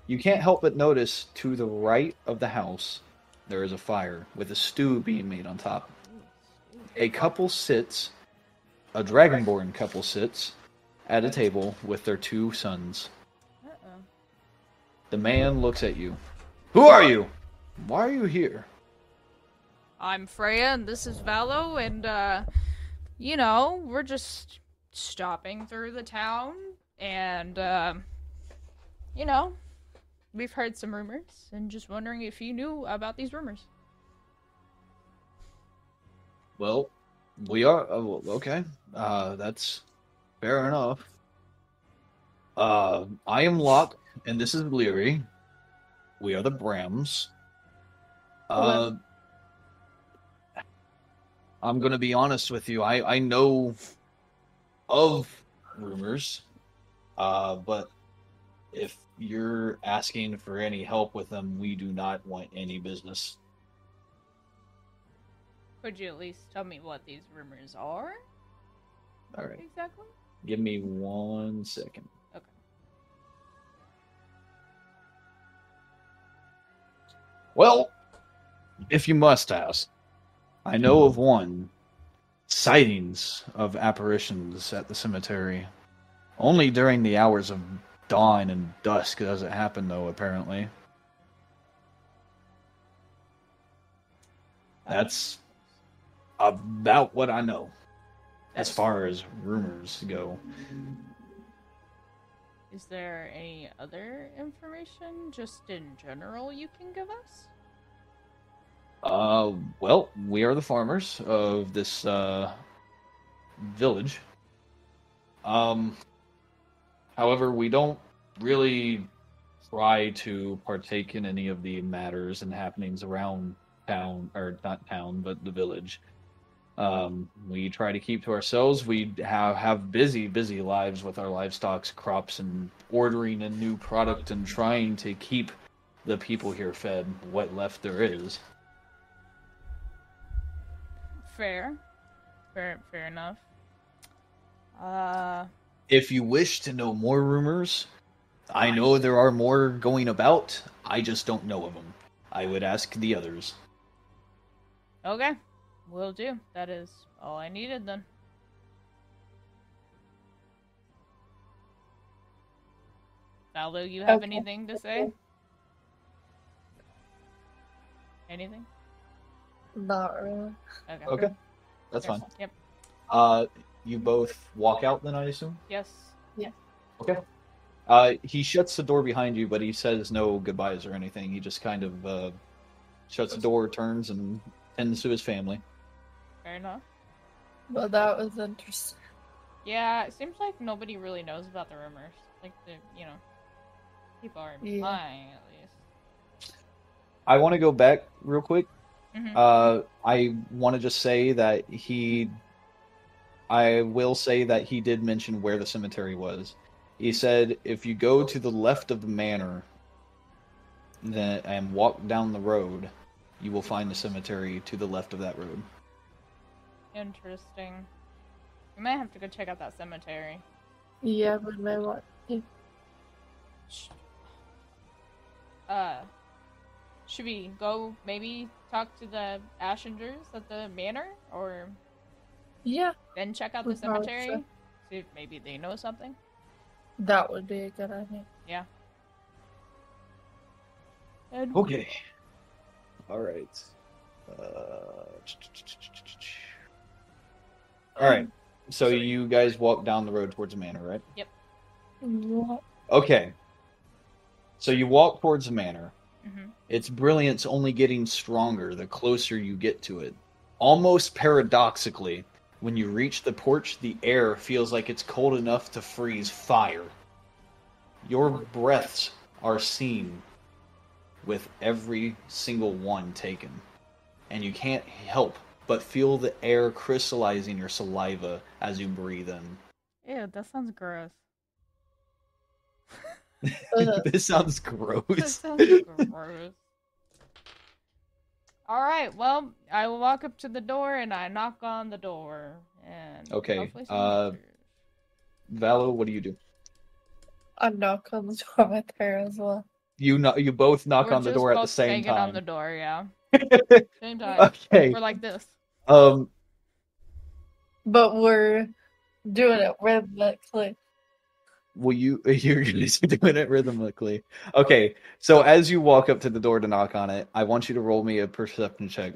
You can't help but notice to the right of the house, there is a fire with a stew being made on top. A dragonborn couple sits at a table with their 2 sons. The man looks at you. "Who are you? Why are you here?" I'm Freya, and this is Valo, and, we're just stopping through the town, and, we've heard some rumors, and just wondering if you knew about these rumors. Well, we are... okay. That's fair enough. I am Locke, and this is Leary. We are the Brams. I'm gonna be honest with you. I know of rumors, but if you're asking for any help with them, we do not want any business. Could you at least tell me what these rumors are? All right. Exactly. Give me 1 second. Okay. Well, if you must ask, I know of one. Sightings of apparitions at the cemetery. Only during the hours of dawn and dusk does it happen, though, apparently. That's about what I know, as far as rumors go. Is there any other information, just in general, you can give us? Well, we are the farmers of this, village. However, we don't really try to partake in any of the matters and happenings around town, or not town, but the village. We try to keep to ourselves. We have busy lives with our livestock, crops, and ordering a new product and trying to keep the people here fed what left there is. Fair enough. If you wish to know more rumors, I know there are more going about. I just don't know of them. I would ask the others. Okay, will do. That is all I needed then. Valo, you have anything to say? Anything? Not really. Okay. That's fine. Yep. You both walk out then, I assume? Yes. Yeah. Okay. He shuts the door behind you, but he says no goodbyes or anything. He just kind of shuts the door, turns, and tends to his family. Fair enough. Well, that was interesting. Yeah, it seems like nobody really knows about the rumors. Like, people are implying, at least. I want to go back real quick. Mm-hmm. I want to just say that I will say that he did mention where the cemetery was. He said if you go to the left of the manor and walk down the road, you will find the cemetery to the left of that road. Interesting. We might have to go check out that cemetery. Yeah, we may want to. Should we go maybe talk to the Ashingers at the manor, or then check out the cemetery? So. See if maybe they know something. That would be a good idea. Yeah. Okay. All right. All right. So you guys walk down the road towards the manor, right? Yep. Yeah. Okay. So you walk towards the manor. Mm-hmm. Its brilliance only getting stronger the closer you get to it. Almost paradoxically, when you reach the porch, the air feels like it's cold enough to freeze fire. Your breaths are seen with every single one taken, and you can't help but feel the air crystallizing your saliva as you breathe in. Ew, that sounds gross. This sounds gross. That sounds gross. Alright, well, I will walk up to the door and I knock on the door. And okay, Valo, what do you do? I knock on the door with her as well. You both knock on the door at the both same time. on the door, yeah. Same time. Okay. We're like this. But we're doing it rhythmically. Well, you're doing it rhythmically. Okay, so as you walk up to the door to knock on it, I want you to roll me a perception check.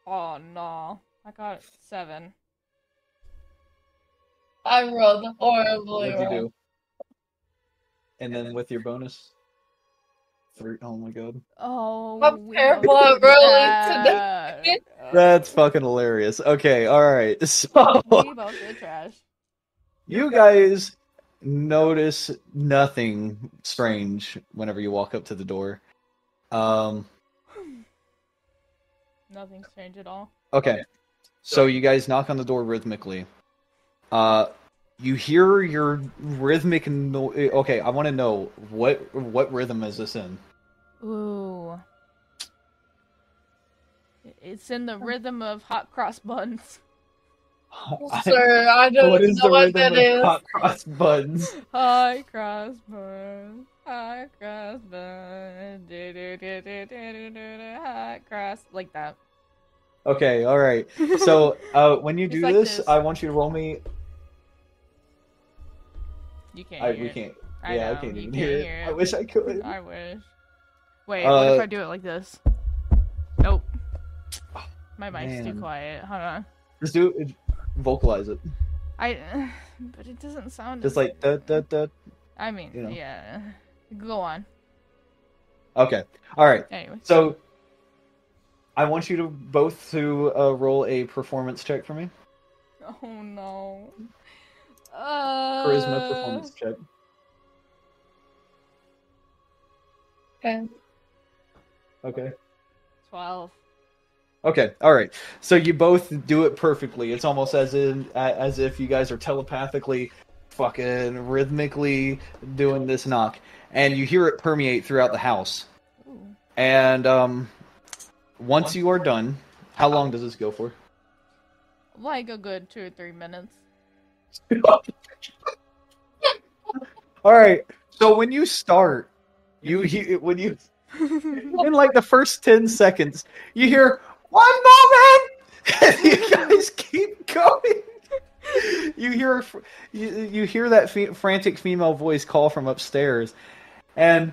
Oh no, I got 7. I rolled horribly. What'd you do? And then with your bonus? 3. Oh my god. Oh, I'm terrible at rolling today. That's fucking hilarious. Okay, alright. So We both did trash. you guys notice nothing strange whenever you walk up to the door. Nothing strange at all. Okay. So you guys knock on the door rhythmically. You hear your rhythmic okay, I want to know what rhythm is this in? Ooh. It's in the rhythm of hot cross buns. Sir, I don't know what that is. Hot cross buns. Hot cross buns. Hot cross buns. Hot cross. Like that. Okay, alright. So, when you do like this, I want you to roll me... You can't hear we it. can't. I Yeah, know, I can't you even can't hear it. hear I wish I could. I wish. Wait, what if I do it like this? Nope. My mic's too quiet. Hold on. Just do it. Vocalize it. But it doesn't sound. Just like da da da. I mean, you know. yeah. Go on. Okay. All right. Anyway. So, I want you to both to roll a performance check for me. Oh no. Charisma performance check. Okay. Okay. 12. Okay, all right. So you both do it perfectly. It's almost as if you guys are telepathically, fucking rhythmically doing this knock, and you hear it permeate throughout the house. Ooh. And once you are done, how long does this go for? Like a good 2 or 3 minutes. All right. So when you start, you hear when you in like the first 10 seconds, you hear 1 moment, and you guys keep going. You hear that frantic female voice call from upstairs, and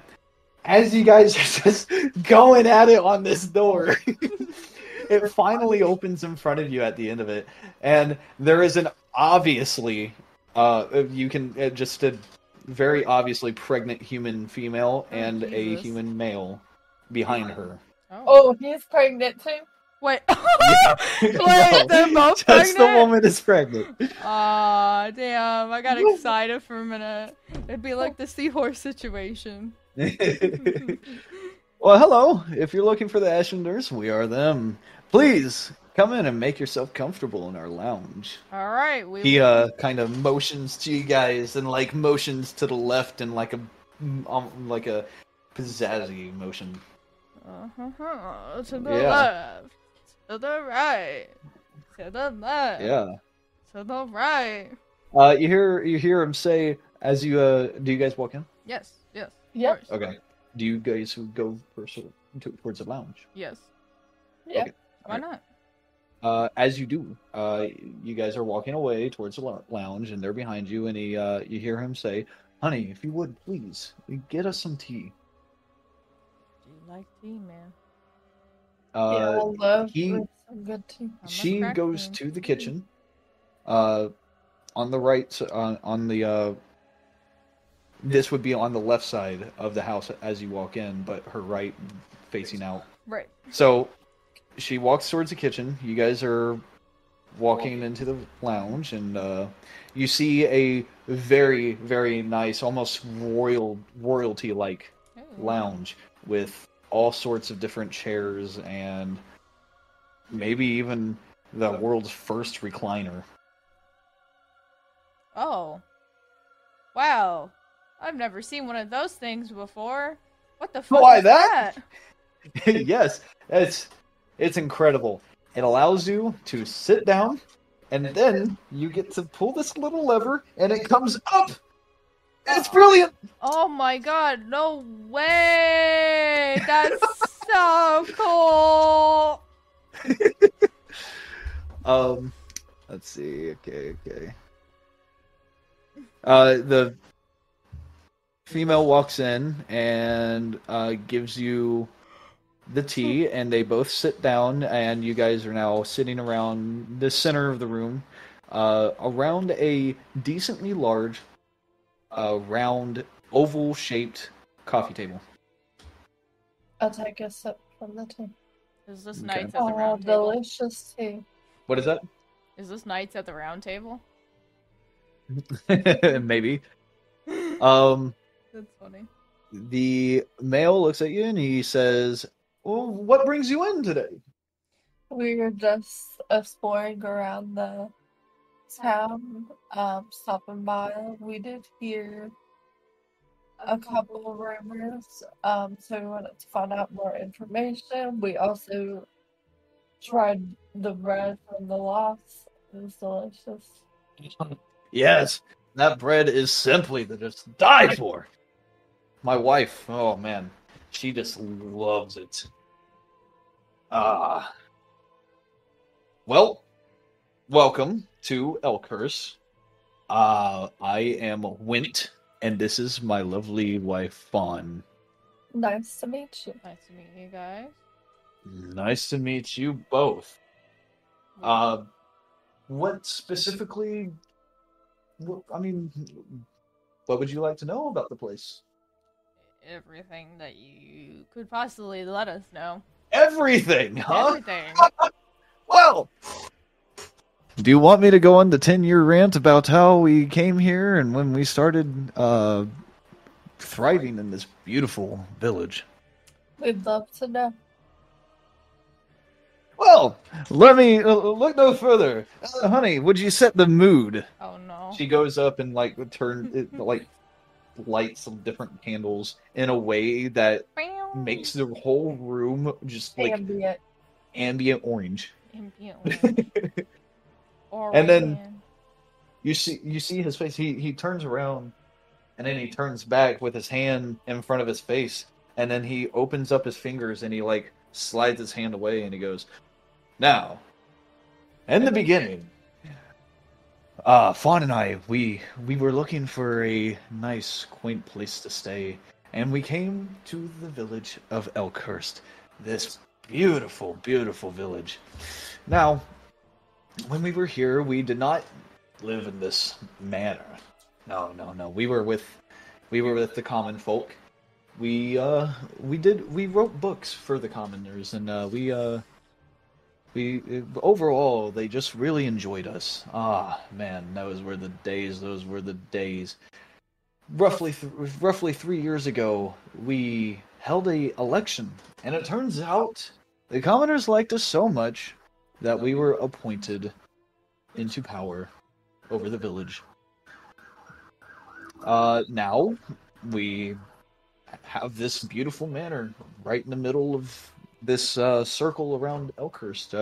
as you guys are just going at it on this door, it finally opens in front of you at the end of it, and there is an obviously, you can just a very obviously pregnant human female and a Jesus. human male behind her. Oh, he's pregnant too? Wait. Wait, they're both just pregnant? the woman is pregnant. Aw, damn. I got excited for a minute. It'd be like the seahorse situation. Well, hello. If you're looking for the Ashenders, we are them. Please come in and make yourself comfortable in our lounge. All right. He kind of motions to you guys and like motions to the left and like a pizzazzy motion. To the Yeah. left. To the right. To the left. Yeah. To the right. You hear him say as you do you guys walk in? Yes. Yes. Yep. Of course. Okay. Do you guys go first towards the lounge? Yes. Yeah. Okay. Why not? As you do, you guys are walking away towards the lounge, and they're behind you, and you hear him say, "Honey, if you would please get us some tea." Do you like tea, man? Yeah, I love he- some good tea. She crack goes queen. to the kitchen. On the right, on the this would be on the left side of the house as you walk in, but her right facing out. Right. So she walks towards the kitchen. You guys are walking into the lounge, and you see a very, very nice, almost royalty-like lounge with all sorts of different chairs and maybe even the world's first recliner. Oh. Wow. I've never seen one of those things before. What the fuck Why is that? that? Yes, it's incredible. It allows you to sit down, and then you get to pull this little lever, and it comes up. It's brilliant. Oh my god, no way! That's so cool! Let's see. Okay. The female walks in and gives you the tea, and they both sit down, and you guys are now sitting around the center of the room, around a decently large, round, oval-shaped coffee table. I'll take a sip from the tea. Is this Okay. Knights at the Oh, Round Table? delicious tea. What is that? Is this Knights at the Round Table? Maybe. That's funny. The male looks at you and he says, "Well, what brings you in today?" We were just exploring around the town, stopping by. We did hear a couple of rumors, so we wanted to find out more information. We also tried the bread from the loft. It was delicious. Yes, that bread is simply to just die for. My wife, oh man, she just loves it. Well, welcome to Elkhurst. I am Wint, and this is my lovely wife, Fawn. Nice to meet you. Nice to meet you guys. Nice to meet you both. What specifically? I mean, what would you like to know about the place? Everything that you could possibly let us know. Everything, huh? Everything. Well, do you want me to go on the 10-year rant about how we came here and when we started thriving in this beautiful village? We'd love to know. Well, let me look no further. Honey, would you set the mood? Oh no. She goes up and like lights some different candles in a way that makes the whole room just like ambient orange. Ambient orange. And then you see his face. He turns around and then he turns back with his hand in front of his face, and then he opens up his fingers and he like slides his hand away and he goes, "Now, in the beginning, Fawn and I, we were looking for a nice, quaint place to stay, and we came to the village of Elkhurst. This beautiful, beautiful village. Now, when we were here, we did not live in this manor. No. We were with the common folk. We wrote books for the commoners, and we overall, they just really enjoyed us. Ah, man, those were the days. Those were the days. Roughly 3 years ago, we held a election, and it turns out the commoners liked us so much that we were appointed into power over the village. Now we have this beautiful manor right in the middle of this circle around Elkhurst.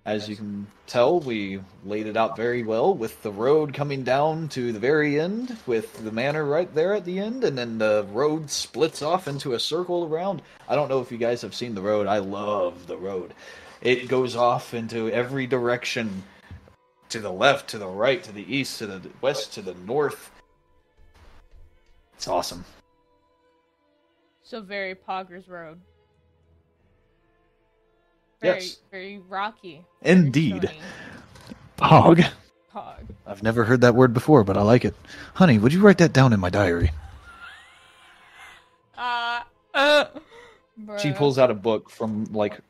As you can tell, we laid it out very well with the road coming down to the very end, with the manor right there at the end, and then the road splits off into a circle around. I don't know if you guys have seen the road. I love the road. It goes off into every direction, to the left, to the right, to the east, to the west, to the north. It's awesome. So very Poggers Road. Yes. Very rocky. Indeed. Pog. Pog. I've never heard that word before, but I like it. Honey, would you write that down in my diary? She pulls out a book from, like,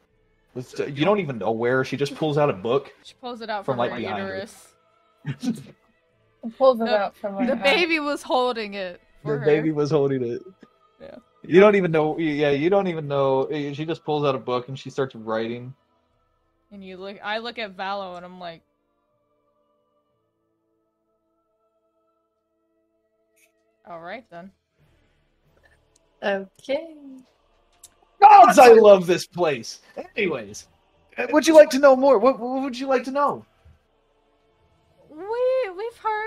you don't even know where. She just pulls out a book. She pulls it out from her uterus. Pulls it out from her The baby was holding it for her. Baby was holding it. Yeah. You don't even know. Yeah, you don't even know. She just pulls out a book and she starts writing. And I look at Valo and I'm like, all right then. Okay. Gods, I love this place. Anyways, would you like to know more? What would you like to know? We've heard,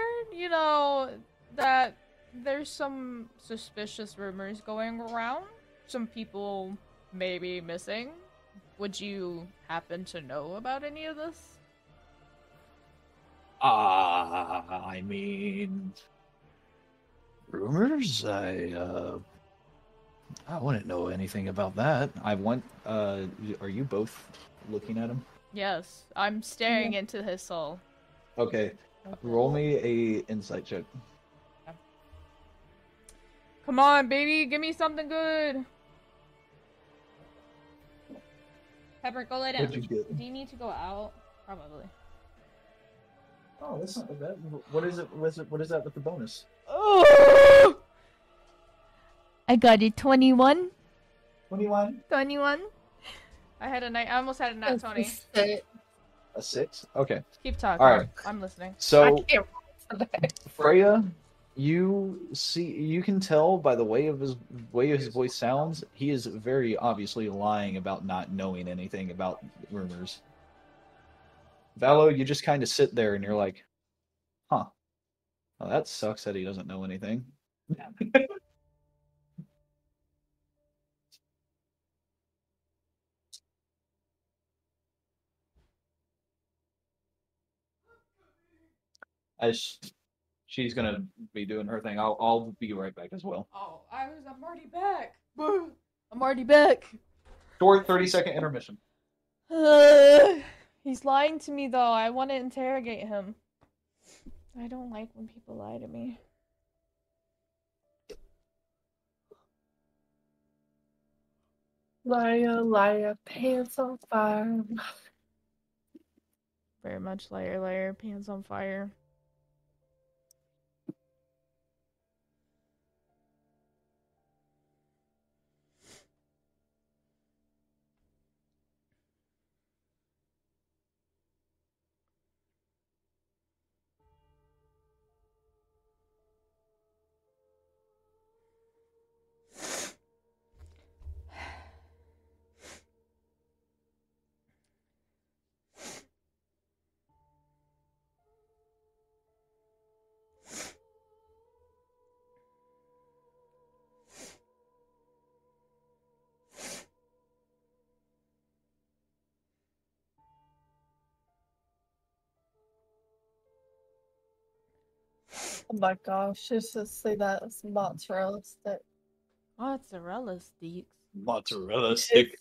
that there's some suspicious rumors going around. Some people may be missing. Would you happen to know about any of this? I mean, rumors? I wouldn't know anything about that. Are you both looking at him? Yes, I'm staring into his soul. Okay. Roll me a insight check. Come on, baby, give me something good. Pepper, go lay down. What'd you get? Do you need to go out? Probably. Oh, that's not bad. What is it? What is that with the bonus? Oh! I got it. 21. 21. 21. I almost had a nat 20. A 6? Okay. Keep talking. All right. I'm listening. So, Freya, you can tell by the way his voice sounds, he is very obviously lying about not knowing anything about rumors. Valo, you just kind of sit there and you're like, huh. Well, that sucks that he doesn't know anything. As she's gonna be doing her thing, I'll be right back as well. Oh, I'm already back. I'm already back. Short 30-second intermission. He's lying to me though. I want to interrogate him. I don't like when people lie to me. Liar, liar, pants on fire. Very much liar, liar, pants on fire. Oh my gosh, just to see that as mozzarella stick. Mozzarella sticks. Mozzarella stick.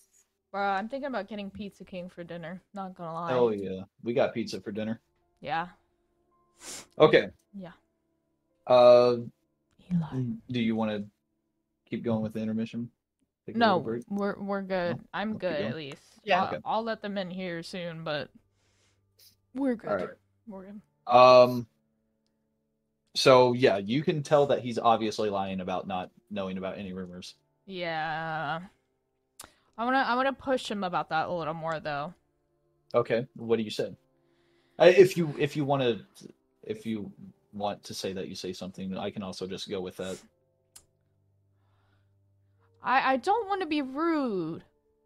Bro, I'm thinking about getting Pizza King for dinner. Not gonna lie. Oh yeah, we got pizza for dinner. Yeah. Okay. Yeah. Eli. Do you want to keep going with the intermission? No, we're good. No? I'm good at least. Yeah. Okay. I'll let them in here soon, but we're good. All right. We're good. So yeah, you can tell that he's obviously lying about not knowing about any rumors. Yeah. I'm gonna push him about that a little more though. Okay. What do you say? If you want to say that, you say something. I can also just go with that. I don't want to be rude,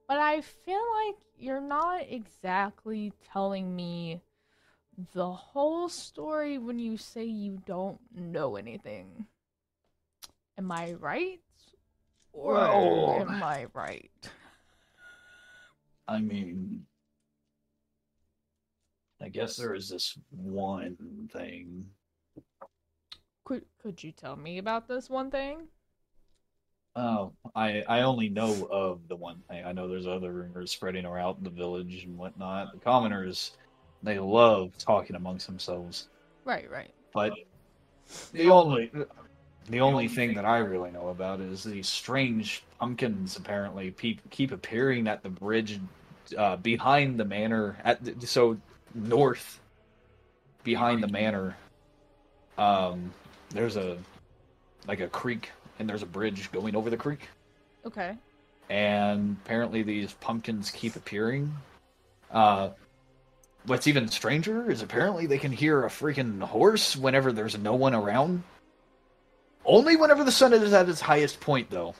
but I feel like you're not exactly telling me the whole story when you say you don't know anything. Am I right? Or am I right? I mean, I guess there is this one thing. Could you tell me about this one thing? Oh, I only know of the one thing. I know there's other rumors spreading around the village and whatnot. The commoners, they love talking amongst themselves. Right. But the only thing that I really know about is these strange pumpkins apparently keep appearing at the bridge behind the manor, north behind the manor. There's a creek, and there's a bridge going over the creek. Okay. And apparently these pumpkins keep appearing. What's even stranger is apparently they can hear a freaking horse whenever there's no one around. Only whenever the sun is at its highest point, though.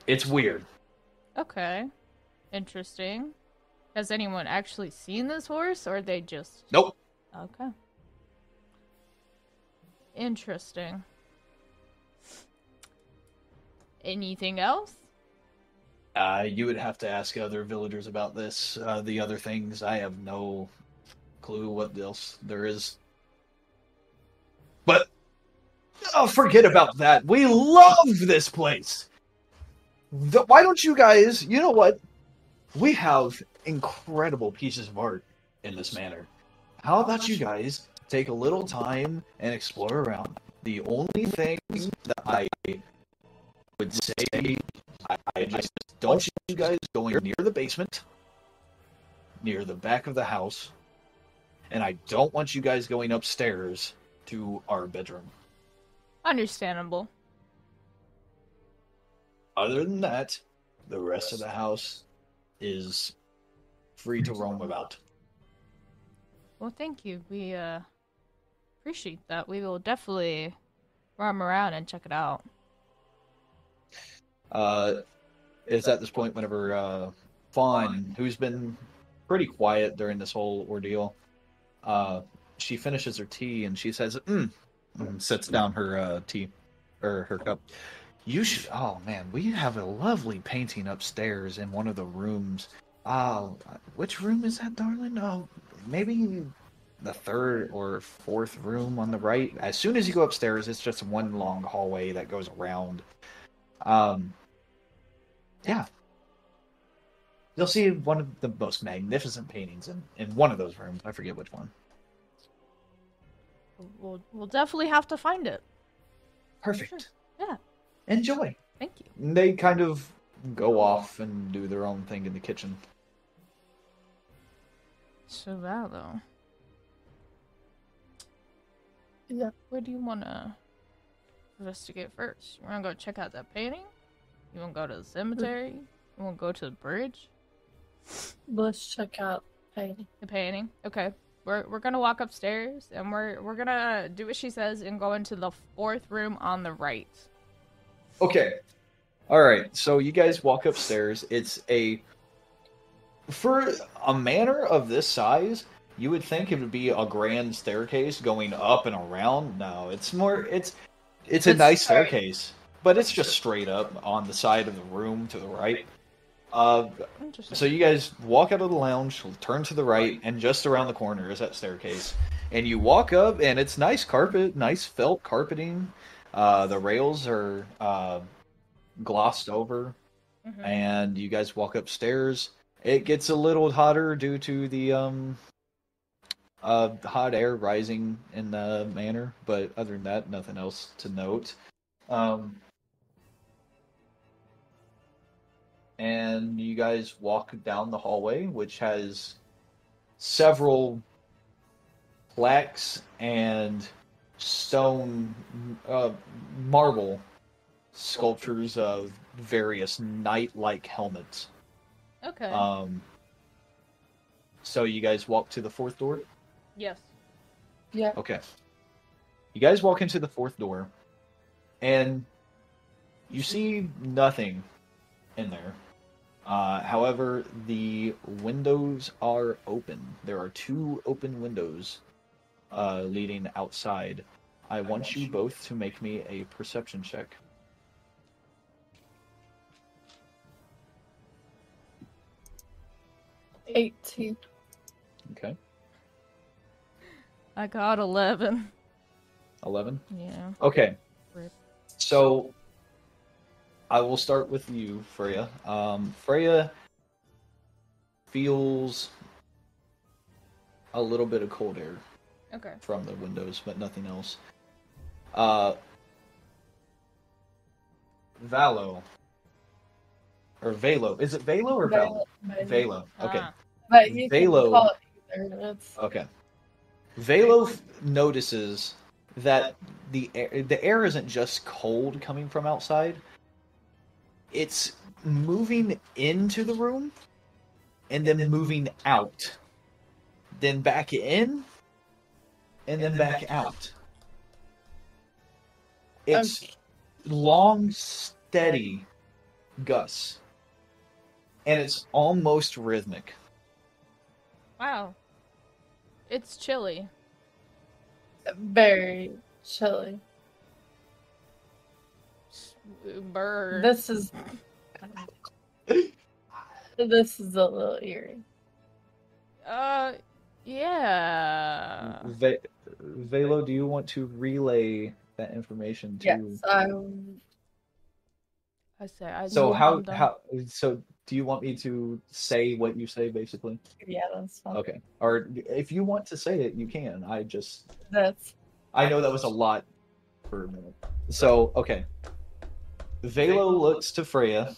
It's weird. Okay. Interesting. Has anyone actually seen this horse, or they just... Nope. Okay. Interesting. Anything else? You would have to ask other villagers about this. The other things, I have no clue what else there is. But, forget about that. We love this place. Why don't you guys, you know what? We have incredible pieces of art in this manor. How about you guys take a little time and explore around? The only thing that I would say, I just don't want you guys going near the basement, near the back of the house, and I don't want you guys going upstairs to our bedroom. Understandable. Other than that, the rest of the house is free to roam about. Well, thank you. We appreciate that. We will definitely roam around and check it out. It's at this point whenever Fawn, who's been pretty quiet during this whole ordeal, she finishes her tea and she says, and sets down her tea, or her cup. You should, oh man, we have a lovely painting upstairs in one of the rooms. Which room is that, darling? Oh, maybe the third or fourth room on the right. As soon as you go upstairs, it's just one long hallway that goes around. Yeah. You'll see one of the most magnificent paintings in one of those rooms. I forget which one. We'll definitely have to find it. Perfect. Sure. Yeah. Enjoy. Thank you. They kind of go off and do their own thing in the kitchen. So Valo. Yeah. Where do you want to investigate first? You want to go check out that painting? You want to go to the cemetery? You want to go to the bridge? Let's check out painting. The painting? Okay. We're gonna walk upstairs and we're gonna do what she says and go into the fourth room on the right. Okay. Alright, so you guys walk upstairs. For a manor of this size, you would think it would be a grand staircase going up and around. No, it's a nice staircase, but it's just straight up on the side of the room to the right. So you guys walk out of the lounge, turn to the right, and just around the corner is that staircase. And you walk up, and it's nice carpet, nice felt carpeting. The rails are glossed over, and you guys walk upstairs. It gets a little hotter due to the hot air rising in the manor, but other than that, nothing else to note. And you guys walk down the hallway, which has several plaques and stone marble sculptures of various knight-like helmets. Okay. So you guys walk to the fourth door? Yes. Yeah. Okay. You guys walk into the fourth door, and you see nothing in there. However, the windows are open. There are 2 open windows leading outside. I want you both to make me a perception check. 18. Okay. I got 11. 11? Yeah. Okay. Rip. So, I will start with you, Freya. Freya feels a little bit of cold air Okay. from the windows, but nothing else. Valo. Or Valo. Is it Valo or Valo? Valo. Okay. But you can Valo. call it either. It's... Okay. Valo notices that the air isn't just cold coming from outside. It's moving into the room and then moving out. Then back in and then back out. It's long, steady gusts. And it's almost rhythmic. Wow. It's chilly. Very chilly. Burr. This is a little eerie. Yeah. Valo, do you want to relay that information to? Yes, So do you want me to say what you say, basically? Yeah, that's fine. Okay. Or if you want to say it, you can. That's... I know that was a lot for a minute. So, okay. Valo looks to Freya,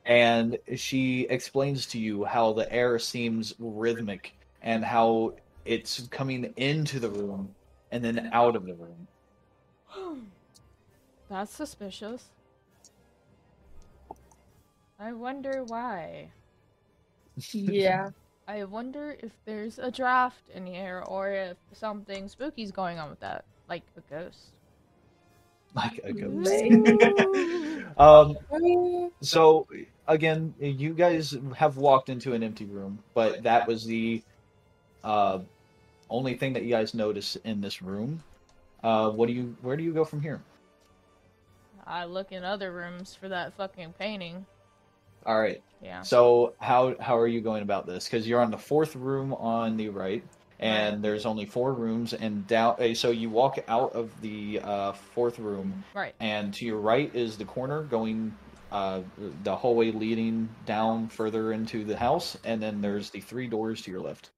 and she explains to you how the air seems rhythmic and how it's coming into the room and then out of the room. That's suspicious. I wonder why. Yeah. I wonder if there's a draft in here or if something spooky's going on with that. Like a ghost. Like a ghost. Maybe. So, again, you guys have walked into an empty room, but that was the only thing that you guys notice in this room. Where do you go from here? I look in other rooms for that fucking painting. All right. Yeah. So how are you going about this? Because you're on the 4th room on the right, and there's only 4 rooms, and down. So you walk out of the 4th room, Right. and to your right is the corner going the hallway leading down further into the house, and then there's the 3 doors to your left.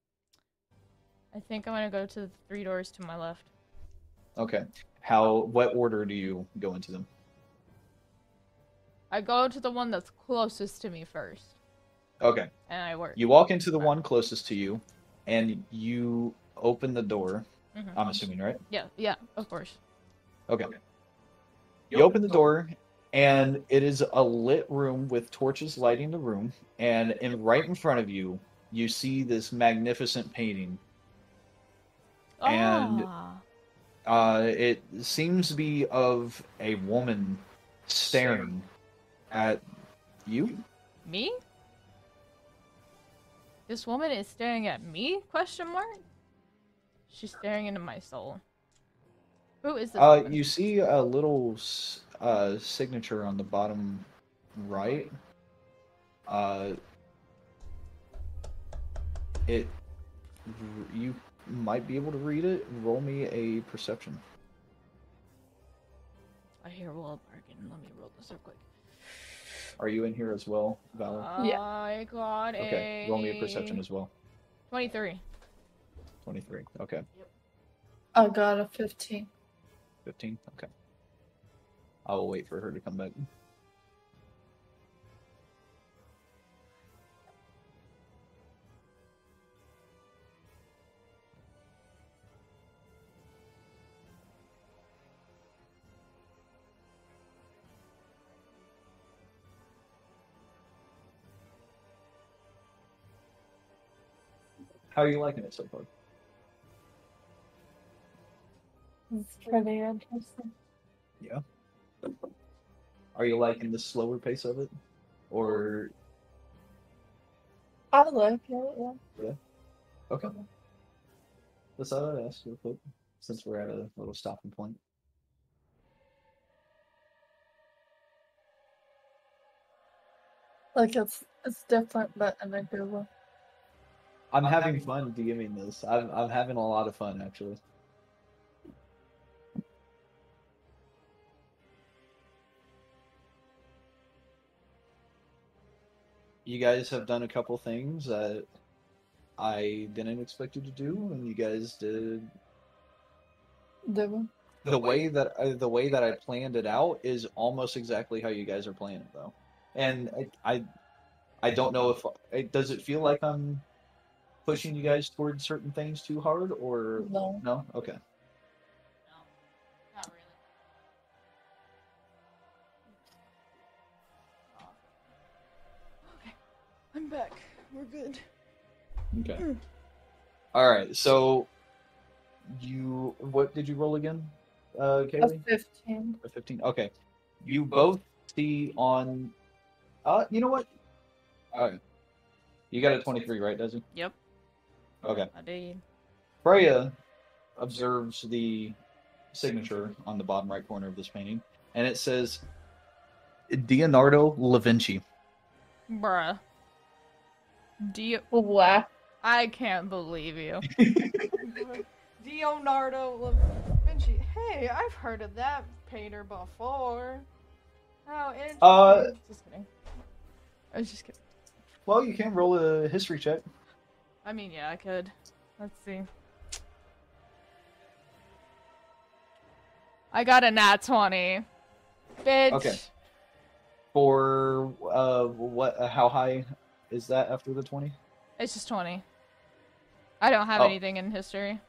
I think I'm gonna go to the 3 doors to my left. Okay. What order do you go into them? I go to the one that's closest to me first. Okay. And I work. You walk into the one closest to you, and you open the door. Mm-hmm. I'm assuming, right? Yeah, of course. Okay. You open the door, and it is a lit room with torches lighting the room, and right in front of you, you see this magnificent painting. And it seems to be of a woman staring at you. Me? This woman is staring at me? Question mark? She's staring into my soul. Who is this woman? You see a little signature on the bottom right. might be able to read it. Roll me a perception. I hear wall bargain. Let me roll this real quick. Are you in here as well, Valo? Yeah. I got Okay, roll me a perception as well. 23. 23, okay. I got a 15. 15, okay. I will wait for her to come back. How are you liking it so far? It's pretty interesting. Yeah. Are you liking the slower pace of it? Or... I like it, yeah. Yeah? Okay. Let's ask real quick, since we're at a little stopping point. Like it's different, but in a good way. I'm having fun DMing this. I'm having a lot of fun, actually. You guys have done a couple things that I didn't expect you to do, and you guys did. Different. The way that I planned it out is almost exactly how you guys are playing it, though. And I don't know if does it feel like I'm pushing you guys towards certain things too hard, or No. no? Okay. No, not really. Okay, I'm back. We're good. Okay. All right. So what did you roll again, A Kaelie? 15. A 15. Okay. You both see on. You know what? Okay. You got a 23, right, Desi? Yep, Okay. I did. Freya observes the signature on the bottom right corner of this painting, and it says Leonardo da Vinci. Bruh. Wow. I can't believe you. Leonardo da Vinci. Hey, I've heard of that painter before. How interesting. Just kidding. I was just kidding. Well, you can roll a history check. I mean, yeah, I could. Let's see. I got a nat 20. Bitch. Okay. For what? How high is that after the 20? It's just 20. I don't have Oh. anything in history.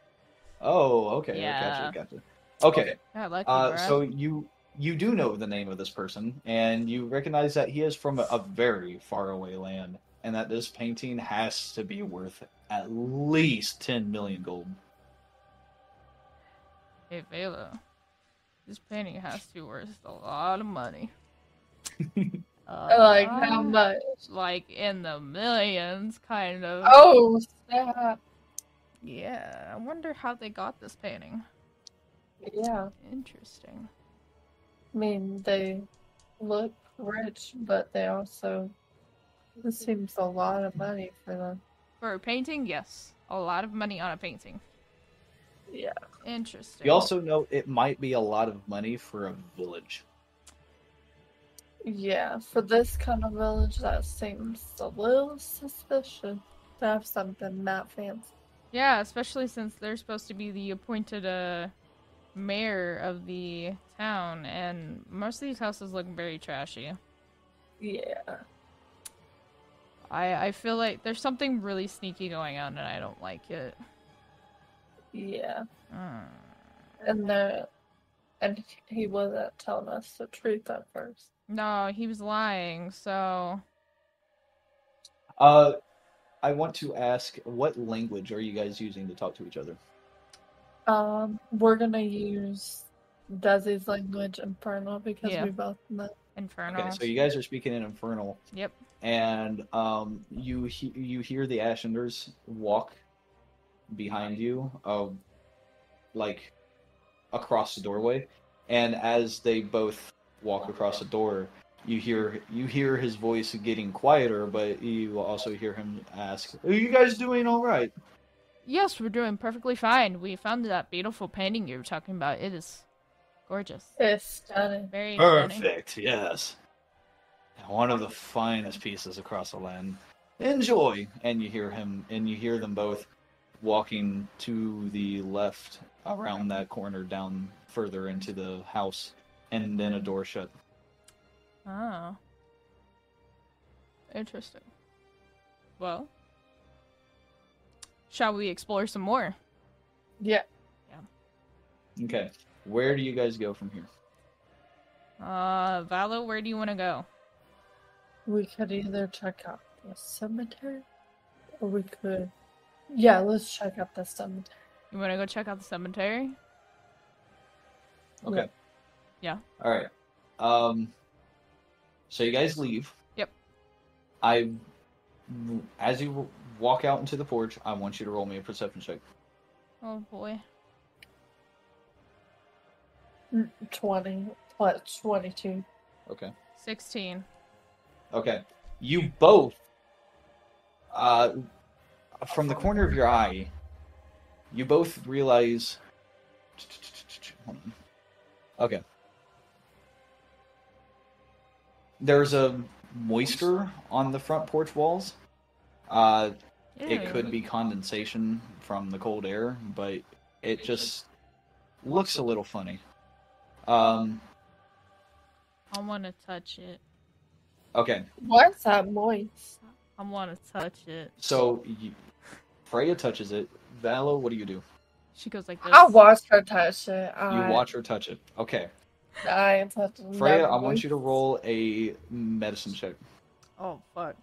Oh, okay. Yeah. Gotcha. Okay. Yeah, lucky, bruh. So you do know the name of this person, and you recognize that he is from a very far away land, and that this painting has to be worth at least 10 million gold. Hey, Valo. This painting has to be worth a lot of money. Like how much? Like in the millions, kind of. Oh, snap. Yeah, I wonder how they got this painting. Yeah. Interesting. I mean, they look rich, but they also. This seems a lot of money for them. For a painting, yes. A lot of money on a painting. Yeah. Interesting. You also know it might be a lot of money for a village. Yeah, for this kind of village, that seems a little suspicious to have something that fancy. Yeah, especially since they're supposed to be the appointed mayor of the town, and most of these houses look very trashy. Yeah. I feel like there's something really sneaky going on, and I don't like it. Yeah. Mm. And he wasn't telling us the truth at first. No, he was lying, so... I want to ask, what language are you guys using to talk to each other? We're gonna use Desi's language, Infernal, because Yeah. we both know. Infernal. Okay, so you guys are speaking in Infernal. Yep. And you hear the Ashenders walk behind you, like across the doorway, and as they both walk across the door, you hear his voice getting quieter, but you also hear him ask, "Are you guys doing all right?" Yes, we're doing perfectly fine. We found that beautiful painting you were talking about. It is gorgeous. It's stunning. Very stunning. Perfect, yes. One of the finest pieces across the land. Enjoy! And you hear them both walking to the left around that corner down further into the house, and then a door shut. Oh. Interesting. Well, shall we explore some more? Yeah. Okay. Where do you guys go from here? Valo, where do you want to go? We could either check out the cemetery, or we could... Yeah, let's check out the cemetery. You want to go check out the cemetery? Okay. Yeah. All right. So you guys leave. Yep. As you walk out into the porch, I want you to roll me a perception check. Oh boy. 20 plus 22. Okay. 16. Okay. You both, from the corner of your eye, you both realize. Okay. There's a moisture on the front porch walls. It could be condensation from the cold air, but it just looks a little funny. I want to touch it. Okay. Why's that moist? I want to touch it. So, Freya touches it. Valo, what do you do? She goes like this. I watched her touch it. You watch her touch it. Okay. I ain't touching Freya, I want you to roll a medicine check. Oh, fuck.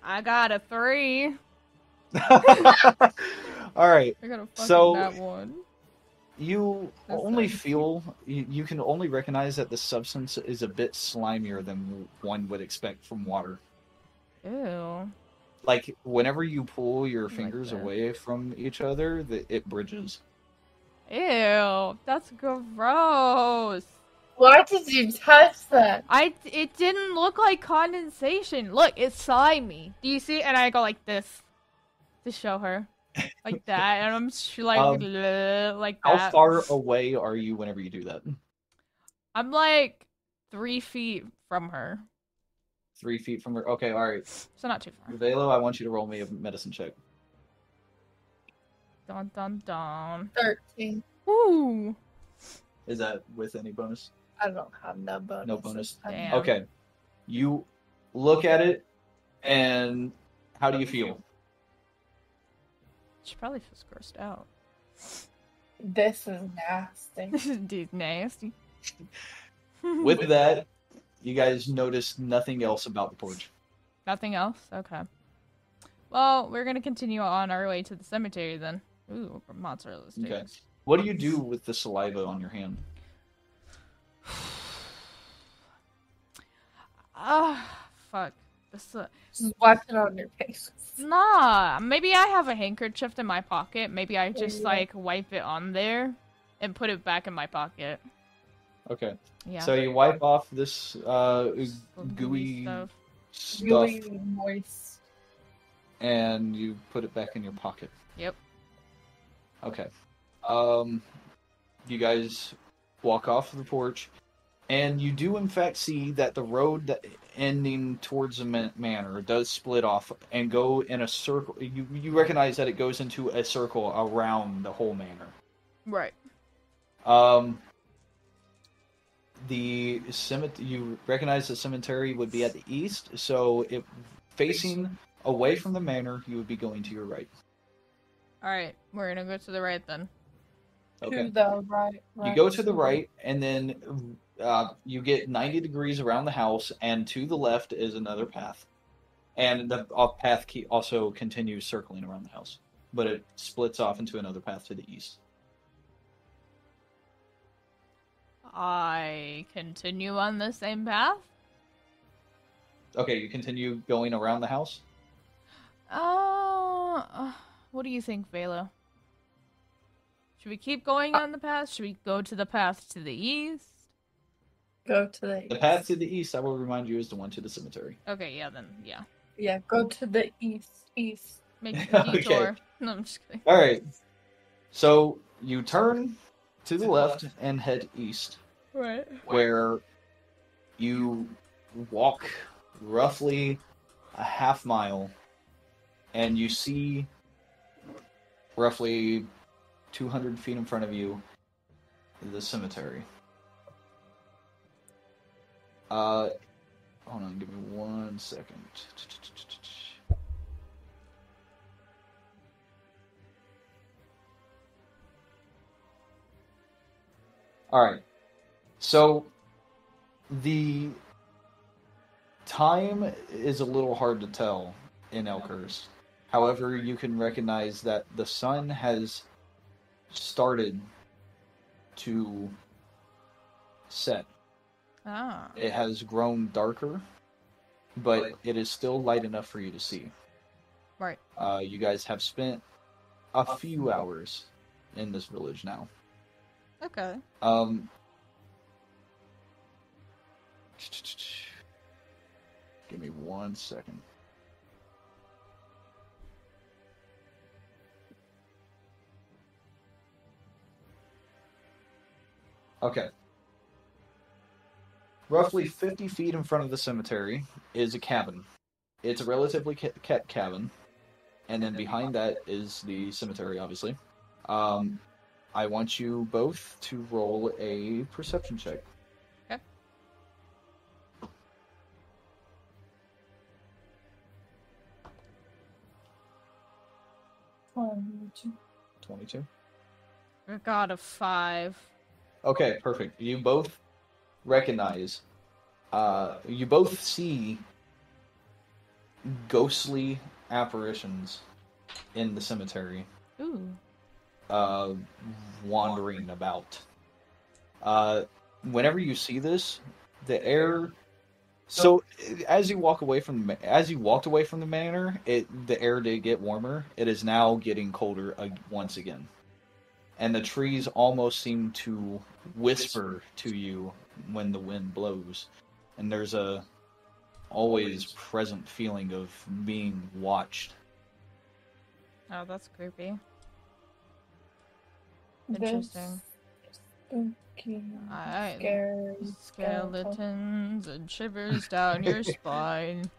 I got a 3. All right. I got a fucking So- that one. You That's only nice. feel, you can only recognize that the substance is a bit slimier than one would expect from water. Ew. Like, whenever you pull your like fingers that. away from each other, it bridges. Ew. That's gross. Why did you touch that? It didn't look like condensation. Look, it's slimy. Do you see? And I go like this to show her, like that, and I'm like, like How that. far away are you whenever you do that? I'm like 3 feet from her, 3 feet from her? Okay, alright. so not too far. Valo, I want you to roll me a medicine check. Dun dun dun. 13. Ooh. Is that with any bonus? I don't have no bonus. No bonus. Damn. Okay. You look at it, and how do you feel? She probably feels grossed out. This is nasty. This is dude nasty. With that, you guys notice nothing else about the porch. Nothing else? Okay. Well, we're gonna continue on our way to the cemetery then. Ooh, mozzarella sticks. Okay. What do you do with the saliva on your hand? Ah, fuck. This, Just wipe it on your face. nah, maybe I have a handkerchief in my pocket. Maybe I just, Yeah. like, wipe it on there and put it back in my pocket. Okay. Yeah. So you wipe off this Gooey gooey stuff. stuff, Really moist. and you put it back in your pocket. Yep. Okay. You guys walk off the porch, and you do in fact see that the road that ending towards the manor does split off and go in a circle. You recognize that it goes into a circle around the whole manor. Right. The cemetery, you recognize the cemetery would be at the east, so if facing away from the manor, you would be going to your right. Alright, we're gonna go to the right then. Okay. To the right. You go to the right, and then you get 90 degrees around the house, and to the left is another path. And the path also continues circling around the house, but it splits off into another path to the east. I continue on the same path? Okay, you continue going around the house? What do you think, Valo? Should we keep going on the path? Should we go to the path to the east? Go to the The east. path to the east, I will remind you, is the one to the cemetery. Okay, yeah, then, yeah. Yeah, go to the east. Make the detour. Okay. No, I'm just kidding. Alright. So, you turn to the left and head east, Right. where you walk roughly a half mile, and you see roughly 200 feet in front of you the cemetery. Hold on, give me 1 second. Alright. So, the time is a little hard to tell in Elkhurst. However, you can recognize that the sun has started to set. Ah. It has grown darker, but it is still light enough for you to see. Right. You guys have spent a few hours in this village now. Okay. Give me 1 second. Okay. Roughly 50 feet in front of the cemetery is a cabin. It's a relatively kept cabin, and then behind that is the cemetery, obviously. I want you both to roll a perception check. Okay. One, two. 22. I got a 5. Okay, perfect. You both recognize, you both see ghostly apparitions in the cemetery, Ooh. wandering about. Whenever you see this, the air. So as you walked away from the manor, the air did get warmer. It is now getting colder once again, and the trees almost seem to whisper to you when the wind blows, and there's a always present feeling of being watched. Oh, that's creepy. This Interesting. spooky, Alright. scary Skeletons and shivers down your spine.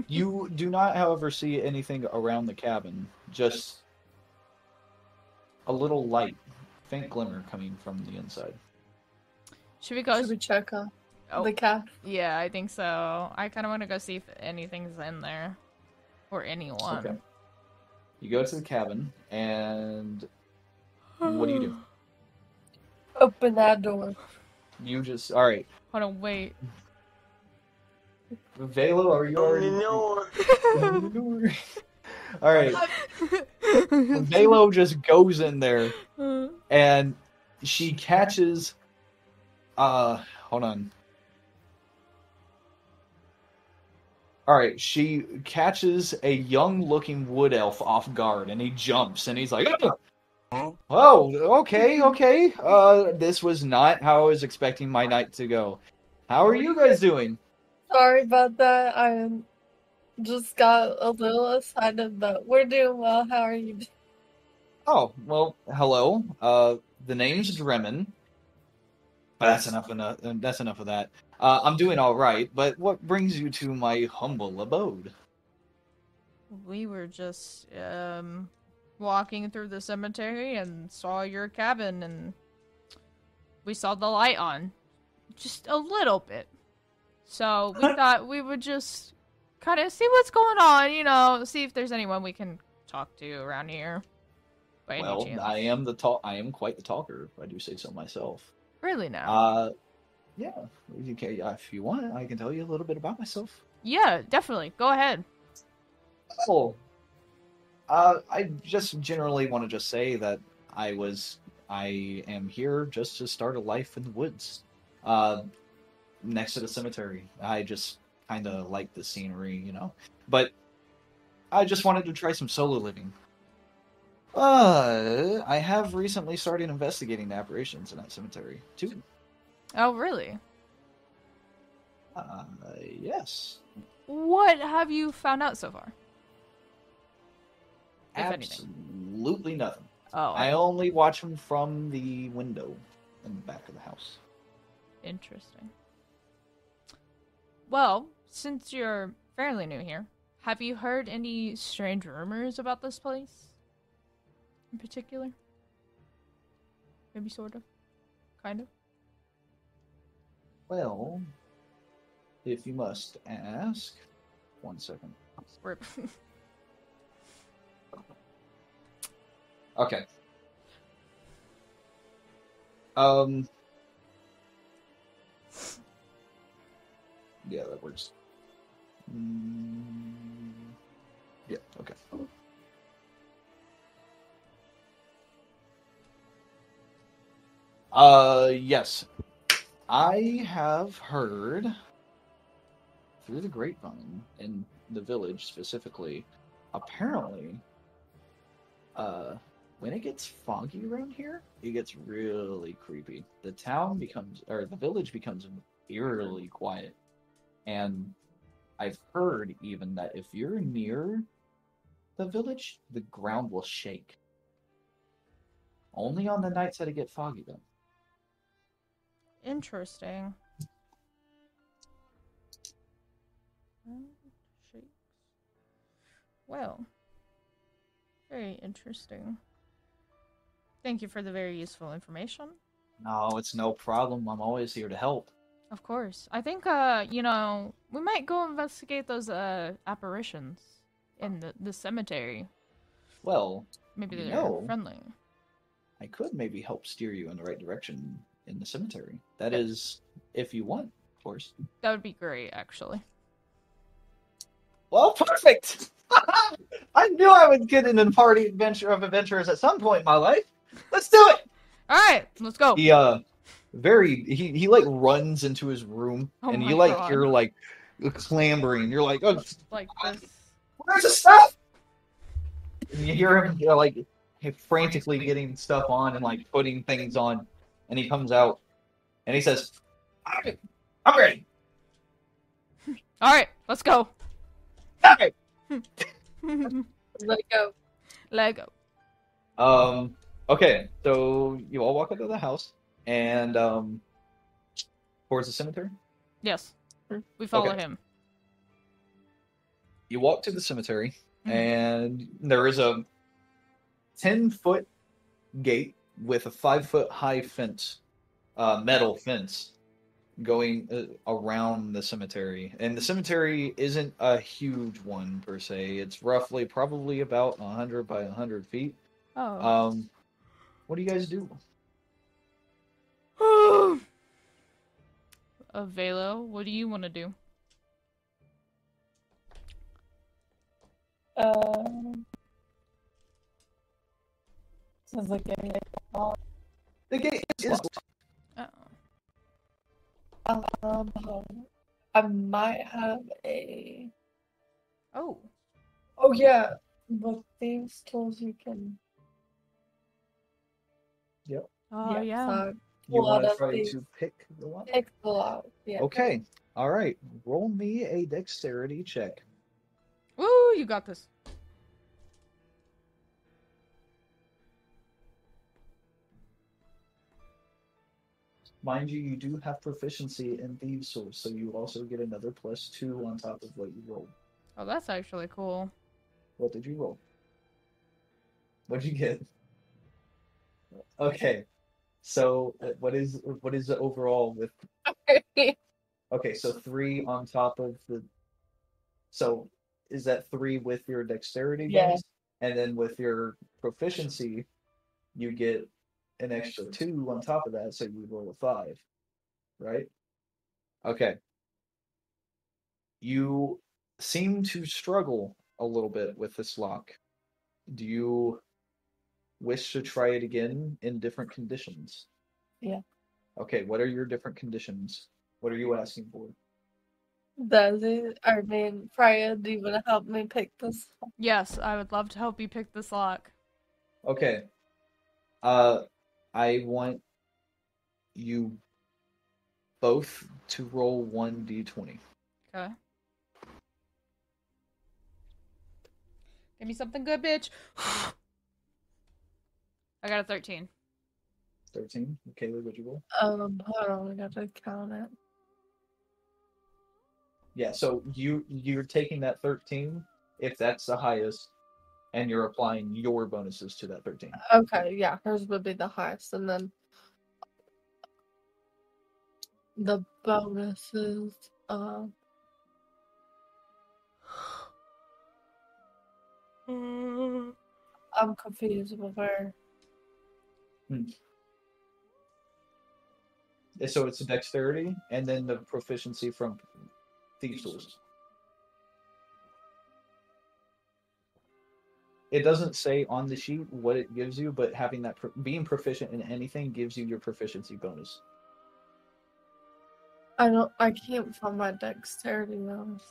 You do not, however, see anything around the cabin, just a little light, faint glimmer coming from the inside. Should we go? Should we check on Oh, the cat? yeah, I think so. I kind of want to go see if anything's in there. Or anyone. Okay. You go to the cabin, and what do you do? Open that door. You just, alright. Hold on, wait. Valo, are you already... No. Alright. Valo just goes in there, and she catches... hold on. Alright, she catches a young-looking wood elf off guard, and he jumps, and he's like, oh, okay. This was not how I was expecting my night to go. How are you guys doing? Sorry about that. I just got a little excited, but we're doing well. How are you? Oh, well, hello. The name's Dremin. That's enough of that. I'm doing all right, but what brings you to my humble abode? We were just walking through the cemetery and saw your cabin, and we saw the light on just a little bit. So we thought we would just kind of see what's going on, see if there's anyone we can talk to around here. By any Well, chance. I am quite the talker, if I do say so myself. Really now? Yeah. Okay, if you want, I can tell you a little bit about myself. Yeah, definitely. Go ahead. Oh. I just generally want to just say that I am here just to start a life in the woods. Next to the cemetery. I just kind of like the scenery, But I just wanted to try some solo living. I have recently started investigating the apparitions in that cemetery, too. Oh, really? Yes. What have you found out so far? If anything. Absolutely nothing. Oh, I only watch them from the window in the back of the house. interesting. Well, since you're fairly new here, have you heard any strange rumors about this place? In particular? Maybe sort of? Kind of? Well, if you must ask. 1 second. Rip. Okay. Yeah, that works. Yeah, okay. Yes. I have heard through the grapevine in the village specifically, apparently, when it gets foggy around here, it gets really creepy. The village becomes eerily quiet. And I've heard even that if you're near the village, the ground will shake. Only on the nights that it gets foggy, though. Interesting. Shakes. Well, very interesting. Thank you for the very useful information. No, it's no problem. I'm always here to help. Of course. I think, we might go investigate those, apparitions in the cemetery. Well, Maybe you they're know, friendly. I could maybe help steer you in the right direction in the cemetery. That is, if you want, of course. That would be great, actually. Well, perfect! I knew I would get in a party adventure of adventurers at some point in my life. Let's do it! Alright, let's go! He, he like runs into his room, and my you like God. hear like clambering. You're like, oh, Like this. where's the stuff? And you hear him like frantically getting stuff on and like putting things on, and he comes out and he says, I'm ready. Alright, let's go! Okay. Let it go. Lego. Okay, so you all walk into the house and towards the cemetery. Yes. We follow Okay. him. You walk to the cemetery, Mhm. and there is a 10-foot gate with a 5-foot high fence, metal fence, going around the cemetery. And the cemetery isn't a huge one per se. It's roughly probably about 100 by 100 feet. Oh. What do you guys do? Valo, what do you want to do? Sounds like The gate is locked. Uh-oh. I might have a. Oh. Oh yeah, with thieves' tools you can. Yep. Oh, yeah. So You pull out want to of try these. to pick the lock? Pick the lock. Yeah. Okay. All right. Roll me a dexterity check. Woo, you got this. Mind you, you do have proficiency in thieves' tools, so you also get another +2 on top of what you rolled. Oh, that's actually cool. What did you roll? What did you get? Okay. So what is the overall with? Okay, so 3 on top of the. So is that 3 with your dexterity Yeah. bonus? And then with your proficiency, you get an extra 2 on top of that, so you roll a 5, right? Okay. You seem to struggle a little bit with this lock. Do you wish to try it again in different conditions? Yeah. Okay, what are your different conditions? What are you asking for? Desi, Freya, do you want to help me pick this? Yes, I would love to help you pick this lock. Okay. I want you both to roll 1d20. Okay. Give me something good, bitch. I got a 13. 13. Kaelie, what'd you roll? Hold on, I gotta count it. Yeah, so you're taking that 13, if that's the highest, and you're applying your bonuses to that 13. Okay, yeah, hers would be the highest, and then the bonuses. I'm confused with her. So it's a dexterity, and then the proficiency from thieves' tools. It doesn't say on the sheet what it gives you, but having that being proficient in anything gives you your proficiency bonus. I can't find my dexterity bonus.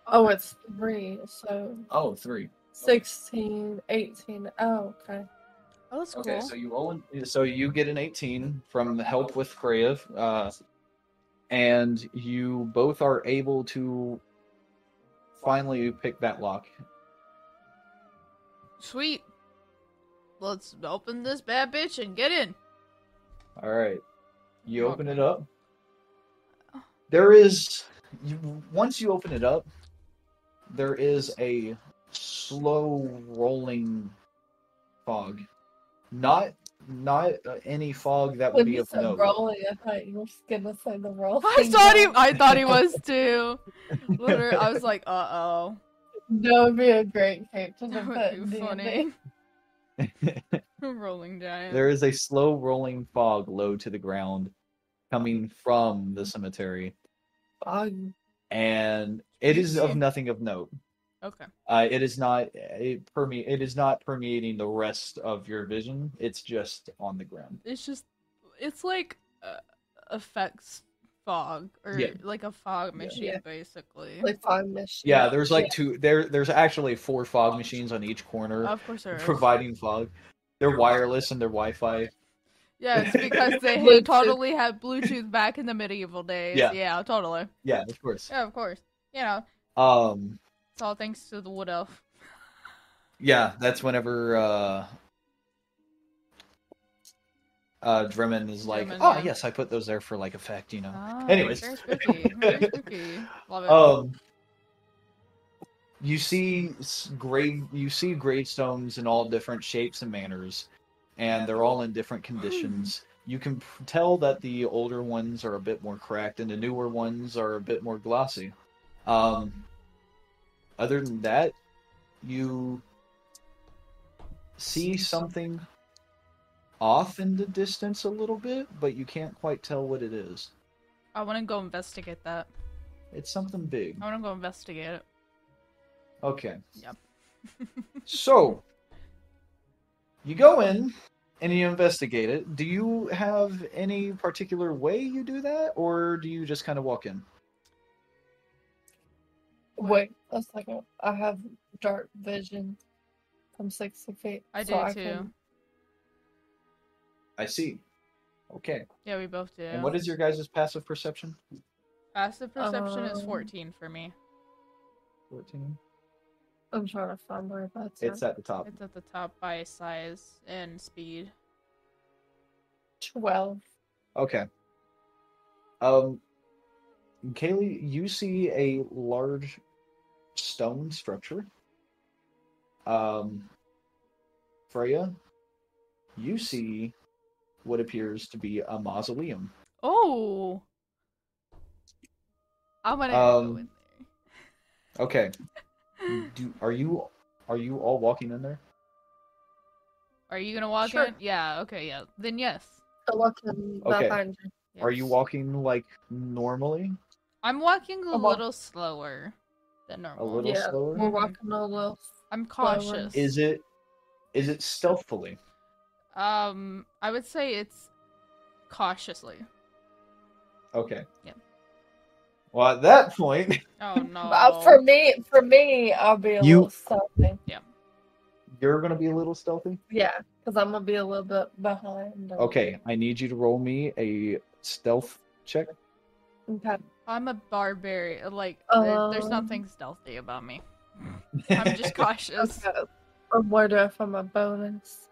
Oh, it's 3, so. Oh, 3. 16, 18. Oh, okay. Oh, that's cool. Okay, so you get an 18 from the help with Freya, and you both are able to finally pick that lock. Sweet. Let's open this bad bitch and get in. All right, you open Okay. it up. There is, once you open it up, there is a slow rolling fog. Not any fog that would When be you of said note. rolling, I thought you were gonna say the roll. I thought he was too. Literally, I was like, uh-oh. That would be a great character to That put would in be D&D. funny. Rolling giant. There is a slow rolling fog low to the ground coming from the cemetery, Fog. and it is of nothing of note. Okay. It is not permeating the rest of your vision. It's just on the ground. It's like effects fog, or Yeah. like a fog machine, Yeah. basically. Like fog machine. Yeah, there's like two. There's actually 4 fog machines on each corner Of course there is. providing fog. They're wireless and they're Wi-Fi. Yeah, it's because they Bluetooth. totally had Bluetooth back in the medieval days. Yeah. Yeah, totally. Yeah, of course. Yeah, of course. You know, Um. it's all thanks to the wood elf. Yeah, that's whenever Drimmin is like, Drimmin, oh yeah. yes, I put those there for like effect, you know. Ah, Anyways. very spooky. Very spooky. Love it. You see gravestones in all different shapes and manners, and they're all in different conditions. You can tell that the older ones are a bit more cracked, and the newer ones are a bit more glossy. Other than that, you see something off in the distance a little bit, but you can't quite tell what it is. I want to go investigate that. It's something big. I want to go investigate it. Okay. Yep. So, you go in and you investigate it. Do you have any particular way you do that, or do you just kind of walk in? Wait a second. I have dark vision from 60 feet. I do so too. I see. Okay. Yeah, we both do. And what is your guys' passive perception? Passive perception is 14 for me. 14. I'm trying to find where that's It's at the top. It's at the top by size and speed. 12. Okay. Kaelie, you see a large stone structure. Freya, you see what appears to be a mausoleum. Oh! I'm gonna go in there. Okay. Are you all walking in there? Are you gonna walk Sure. in? Yeah, okay, yeah. Then yes. I'm walking Okay. behind you. Are you Yes. walking like normally? I'm walking a I'm walk- little slower than normal. A little Yeah, slower? we're walking a little. I'm slower. cautious. Is it stealthily? I would say it's cautiously. Okay. Yep. Well, at that point, Oh no. For me, I'll be a You- little stealthy. you're gonna be a little stealthy. Yeah, because I'm gonna be a little bit behind. Okay, I need you to roll me a stealth check. Okay. I'm a barbarian. Like, there's Um, nothing stealthy about me. I'm just cautious. Okay. Or what if I'm a bonus?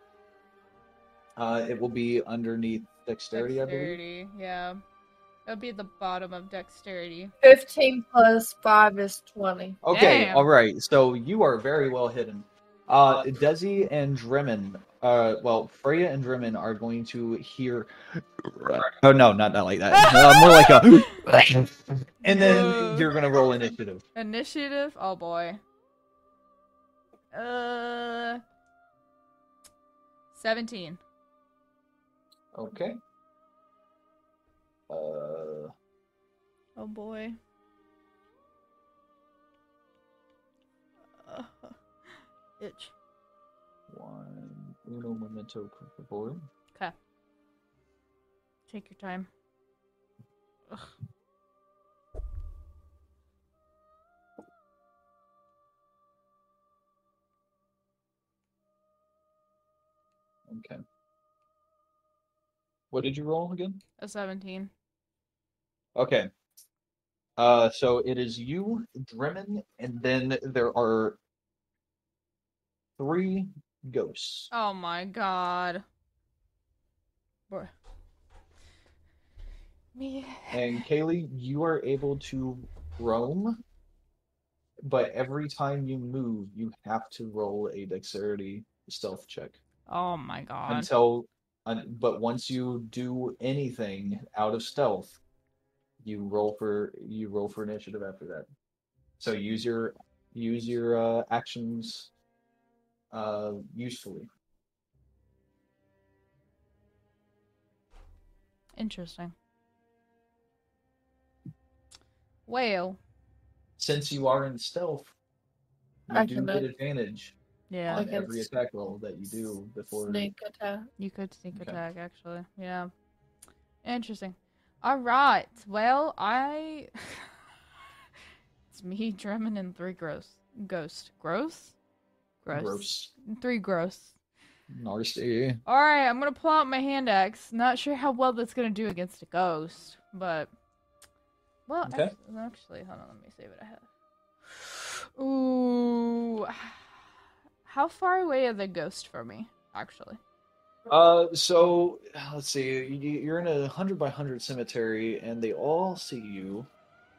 It will be underneath dexterity, I believe. Dexterity, yeah. It'll be at the bottom of dexterity. 15 plus 5 is 20. Okay, Damn. all right. So you are very well hidden. Desi and Dremin, Freya and Dremin are going to hear. Oh no, not like that. More like a. And then Whoa. you're gonna roll initiative. Initiative? Oh boy. 17. Okay. Oh boy. Itch. Uno momento, por favor. Okay. Take your time. Ugh. Okay. What did you roll again? A 17. Okay. So it is you, Dremin, and then there are 3 ghosts. Oh my god. Boy. Me. And Kaelie, you are able to roam, but every time you move, you have to roll a dexterity stealth check. Oh my god. But once you do anything out of stealth, you roll for initiative after that. So use your actions usefully. Interesting. Well. Since you are in stealth, I you do can get advantage Yeah. on I can every attack roll that you do before. Sneak attack. You could sneak Okay. attack, actually. Yeah. Interesting. Alright. Well, it's me, Drummond, and 3 ghosts. Gross? Gross. 3 gross. Nasty. Alright, I'm gonna pull out my hand axe. Not sure how well that's gonna do against a ghost, but... Well, Okay. actually, hold on, let me see what I have. Ooh... How far away are the ghosts from me, actually? So let's see. You're in a 100 by 100 cemetery, and they all see you.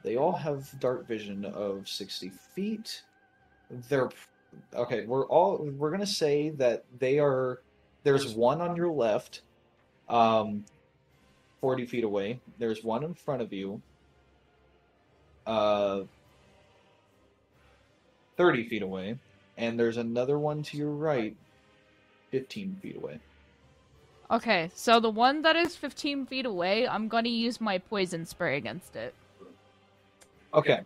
They all have dark vision of 60 feet. They're okay. We're gonna say that they are. There's one on your left, 40 feet away. There's one in front of you, 30 feet away, and there's another one to your right, 15 feet away. Okay, so the one that is 15 feet away, I'm gonna use my poison spray against it. Okay.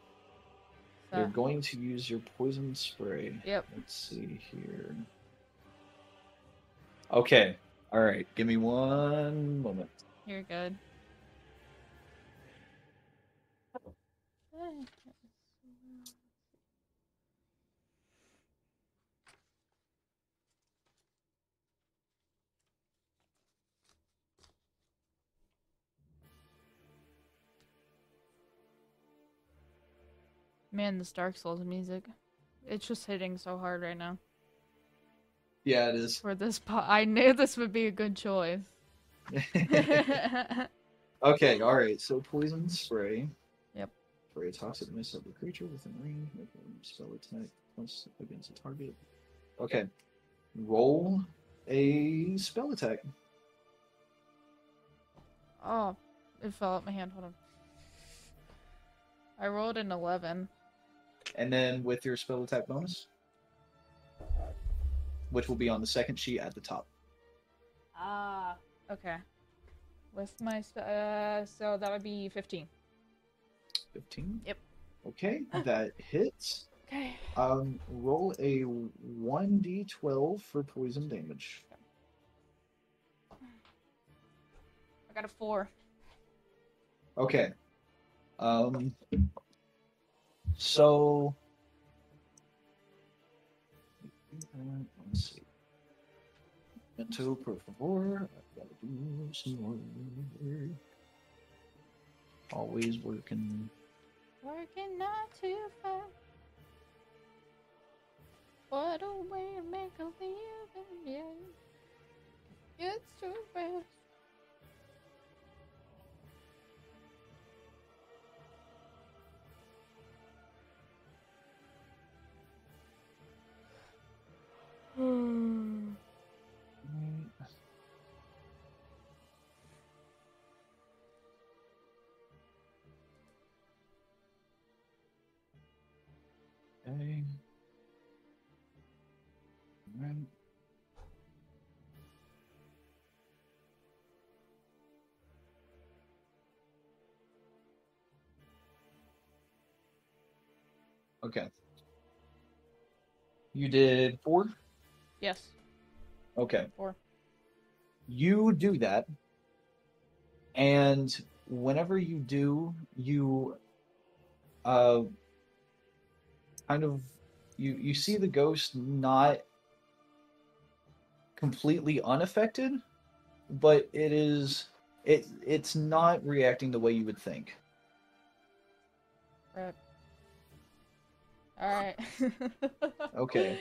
So, You're going to use your poison spray. Yep. Let's see here. Okay. All right. Give me one moment. you're good. Man, this Dark Souls music. It's just hitting so hard right now. Yeah, it is. For this I knew this would be a good choice. Okay. All right. So poison spray. Yep. For a toxic mist of a creature within range, make a spell attack plus against a target. Okay. Roll a spell attack. Oh, it fell out my hand. Hold on. I rolled an 11. And then with your spell attack bonus, which will be on the second sheet at the top. Ah. Okay. With my so that would be 15. 15? Yep. Okay, that hits. Okay. Roll a 1d12 for poison damage. I got a 4. Okay. So let's see. Momento, por favor. I've got to do some more. Always working. Working not too far. What a way to make a living, yeah. It's too fast. Okay. Right. Okay. You did 4? Yes. Okay. 4. You do that, and whenever you do, you kind of you see the ghost not completely unaffected, but it's not reacting the way you would think. Right. Alright. Okay.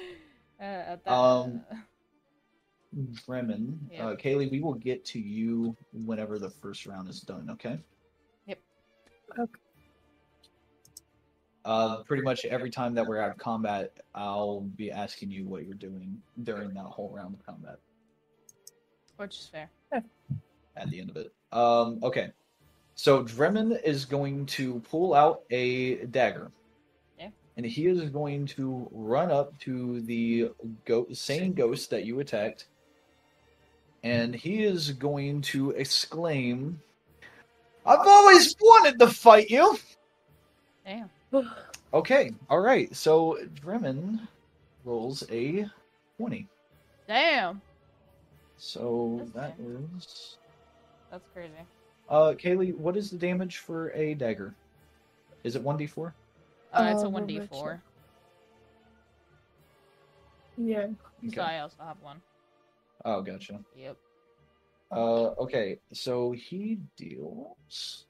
At that, Bremen, Yep. Kaelie, we will get to you whenever the first round is done, okay? Yep. Okay. Pretty much every time that we're out of combat, I'll be asking you what you're doing during that whole round of combat Which is fair. at the end of it. Okay. So Dremen is going to pull out a dagger. Yeah. And he is going to run up to the same ghost that you attacked. And he is going to exclaim, "I've always wanted to fight you!" Damn. Okay, alright. So Dremen rolls a 20. Damn. So That's that is... That's crazy. Kaelie, what is the damage for a dagger? Is it 1d4? It's a let me 1d4. check. Yeah. So I also have one. Oh, gotcha. Yep. Okay, so he deals...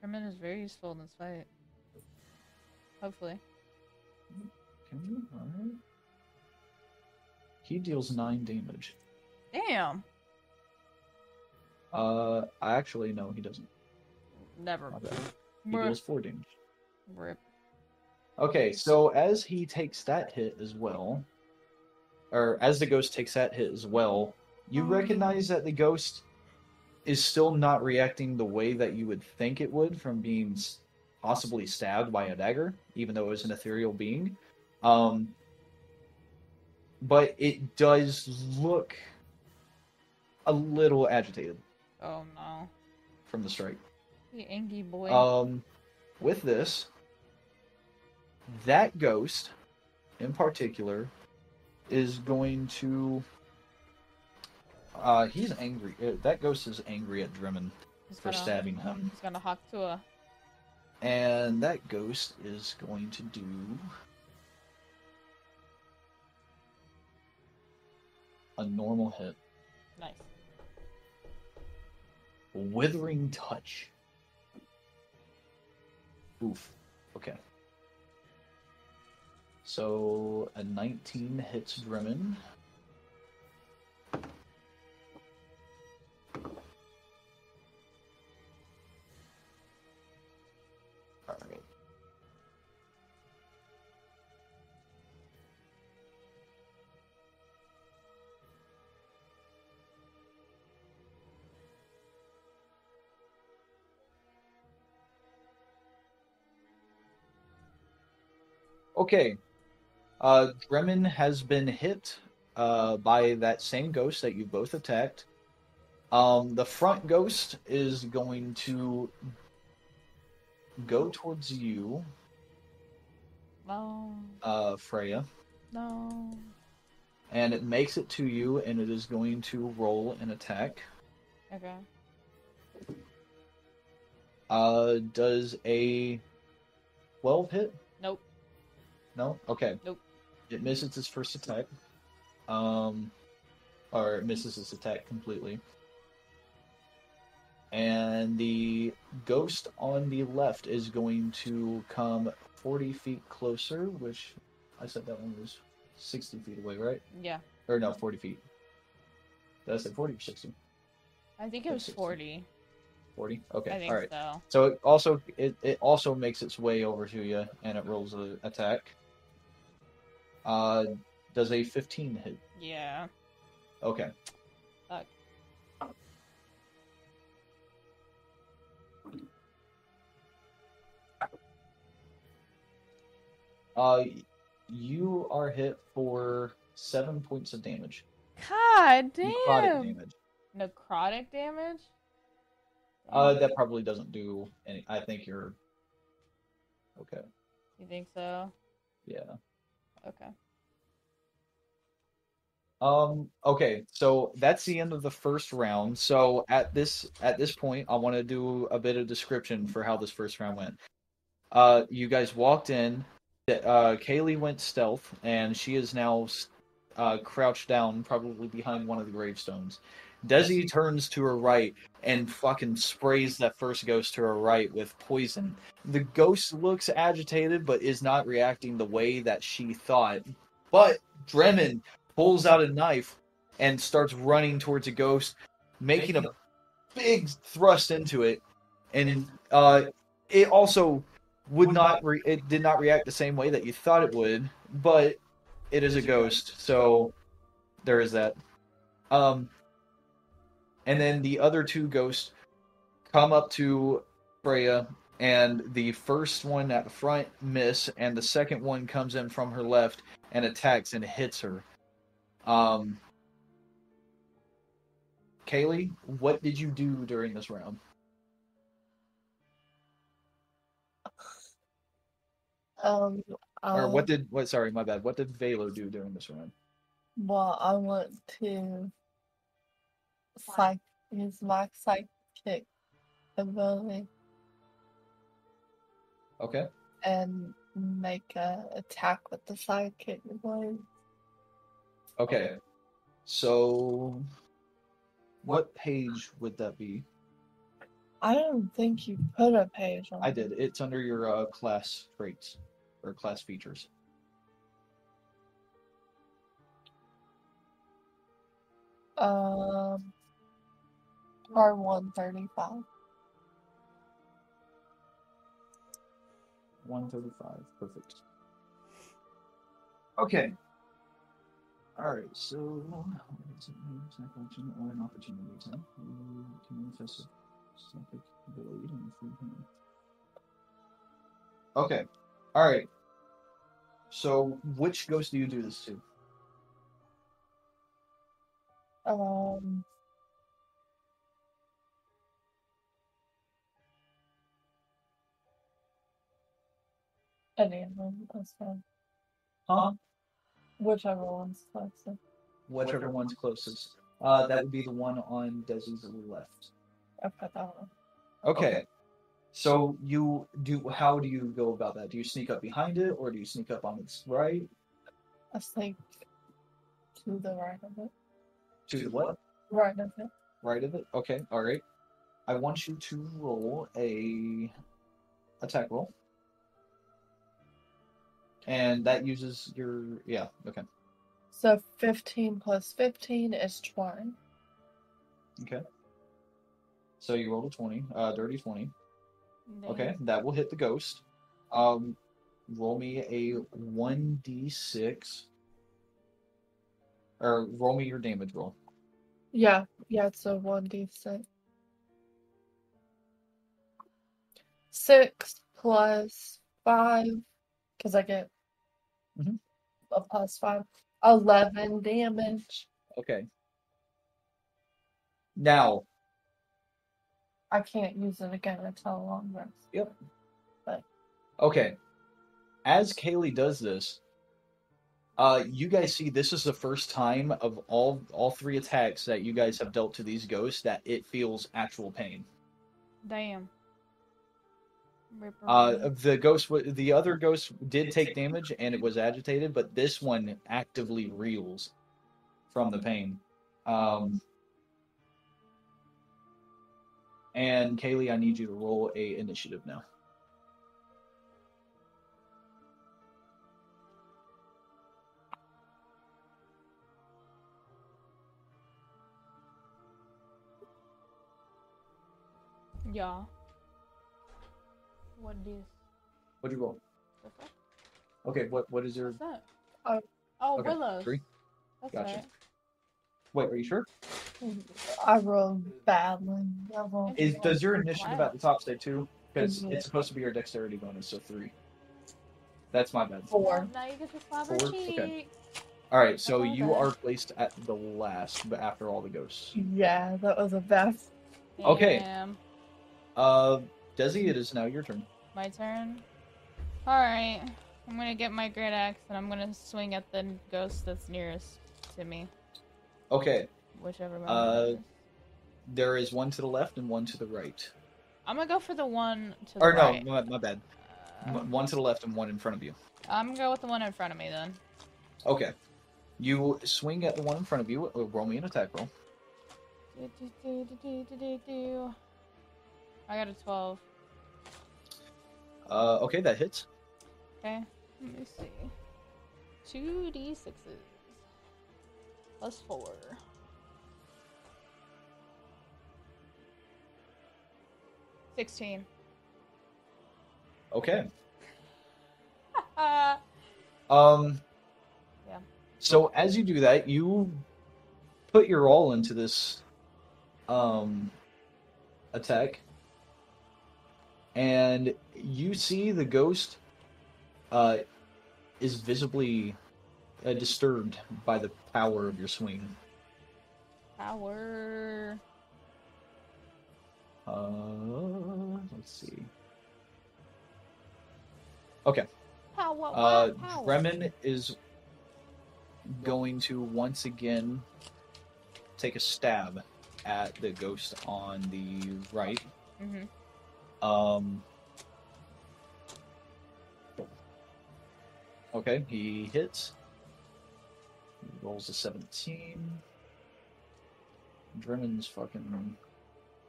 Sherman is very useful in this fight. Hopefully. He deals 9 damage. Damn. Actually, no, he doesn't. Never. My bad. He Bruh. deals 4 damage. Rip. Okay, so as he takes that hit as well, or as the ghost takes that hit as well, you recognize that the ghost is still not reacting the way that you would think it would from being possibly stabbed by a dagger, even though it was an ethereal being. But it does look a little agitated Oh no. from the strike. You angry boy. With this, that ghost in particular is going to he's angry. That ghost is angry at Dremen for stabbing him. He's gonna hawk to a... And that ghost is going to do a normal hit. Nice. Withering touch. Oof. Okay. So a 19 hits Dremen. Alright. Okay. Dremen has been hit by that same ghost that you both attacked. The front ghost is going to go towards you, No. Freya. No. And it makes it to you, and it is going to roll an attack. Okay. Does a 12 hit? Nope. No? Okay. Nope. It misses its first attack. Or it misses its attack completely. And the ghost on the left is going to come 40 feet closer, which I said that one was 60 feet away, right? Yeah. Or no, 40 feet. Did I say 40 or 60? I think it was 40. 40? Okay, I think all right. so. So it also makes its way over to you, and it rolls an attack. Does a 15 hit? Yeah. Okay. Fuck. You are hit for 7 points of damage. God Necrotic damn. damage. Necrotic damage? That probably doesn't do any. I think you're okay. You think so? Yeah. Okay. Okay, so that's the end of the first round. So at this point, I want to do a bit of description for how this first round went. You guys walked in. Kaelie went stealth, and she is now crouched down, probably behind one of the gravestones. Desi turns to her right and fucking sprays that first ghost to her right with poison. The ghost looks agitated, but is not reacting the way that she thought. But Bremen pulls out a knife and starts running towards a ghost, making a big thrust into it, and it also it did not react the same way that you thought it would, but it is a ghost, so there is that. And then the other two ghosts come up to Freya, and the first one at the front miss, and the second one comes in from her left and attacks and hits her. Kaelie, what did you do during this round? Or sorry, my bad. What did Valo do during this round? Well, I want to use my psychic ability. Okay. And make an attack with the psychic ability. Okay. So, what page would that be? I don't think you put a page on. I did. It's under your class traits or class features. Or 135. 135. Perfect. Okay. Alright, so attack action or an opportunity attack. You can manifest a psychic ability and free hand. Okay. Alright. So which ghost do you do this to? Any of them, that's fine. Huh? Whichever one's closest. Whichever one's closest. That would be the one on Desi's left. Okay, that one. Okay. So how do you go about that? Do you sneak up behind it, or do you sneak up on its right? I sneak to the right of it. To the what? Right of it. Right of it? Okay, alright. I want you to roll a attack roll. And that uses your... Yeah, okay. So 15 plus 15 is 20. Okay. So you rolled a 20, dirty 20. Nice. Okay, that will hit the ghost. Roll me a 1d6. Or roll me your damage roll. Yeah, it's a 1d6. 6 plus 5, because I get a plus 5. 11 damage. Okay. Now, I can't use it again until a long rest. Yep. But okay. As Kaelie does this, you guys see this is the first time of all three attacks that you guys have dealt to these ghosts that it feels actual pain. Damn. The other ghost did take damage and it was agitated, but this one actively reels from the pain. And Kaelie, I need you to roll a initiative now. Yeah. What is? What'd you roll? The fuck? Okay, what is your... What's that? Oh. Oh, Okay, Willows. 3? That's Gotcha. right. Wait, are you sure? I rolled badly. I rolled Does your initiative Wow. at the top say 2? Because Mhm. it's supposed to be your dexterity bonus, so 3. That's my bad. 4. Now you get to slap 4? her Okay. cheek. Alright, so That's all you bad. are placed at the last, but after all the ghosts. Yeah, that was a bad. Okay. Damn. Desi, it is now your turn. My turn. Alright. I'm gonna get my great axe and I'm gonna swing at the ghost that's nearest to me. Okay, Whichever one it is. there is one to the left and one to the right. I'm gonna go for the one to the Or right. no, my bad. One to the left and one in front of you. I'm gonna go with the one in front of me then. Okay. You swing at the one in front of you. Roll me an attack roll. I got a 12. Okay, that hits. Okay, let me see. 2d6s. Plus 4. $16. Okay. Yeah. So as you do that, you put your all into this attack, and you see the ghost is visibly disturbed by the power of your swing. Power. Let's see. Okay. Power. Bremen is going to once again take a stab at the ghost on the right. Mm-hmm. Okay, he hits. He rolls a 17. Bremen's fucking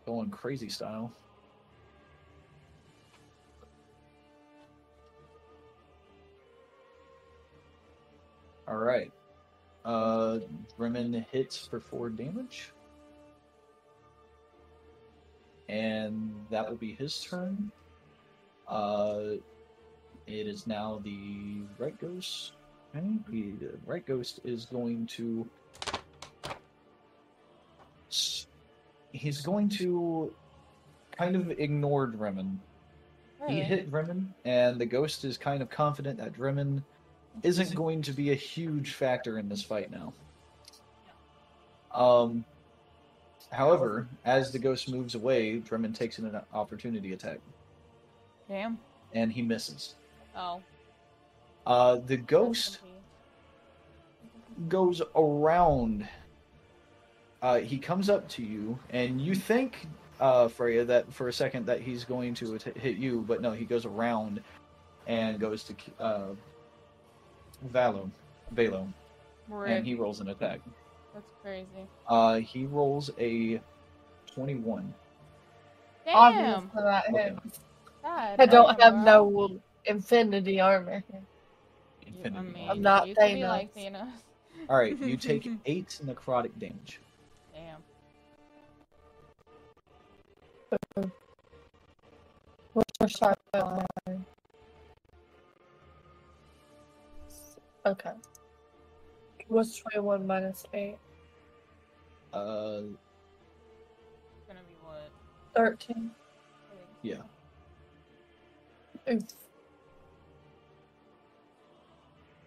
going crazy style. Alright. Bremen hits for 4 damage. And that will be his turn. It is now the right ghost. Okay. The right ghost is going to... He's going to kind of ignore Bremen. He hit Bremen, and the ghost is kind of confident that Bremen isn't going to be a huge factor in this fight now. However, as the ghost moves away, Bremen takes an opportunity attack. Damn. And he misses. Oh. The ghost goes around. He comes up to you, and you think, Freya, that for a second that he's going to hit you, but no, he goes around and goes to Valo, and he rolls an attack. That's crazy. He rolls a 21. Damn. Obviously that Okay. hits. God, I don't damn, have bro. no infinity armor here. Infinity. I'm not you could be Thanos. like Thanos. Alright, you take 8 necrotic damage. Damn. What's your sharp line? Okay. What's 21 minus 8? Uh, It's gonna be what? 13. I think yeah. so. Oof.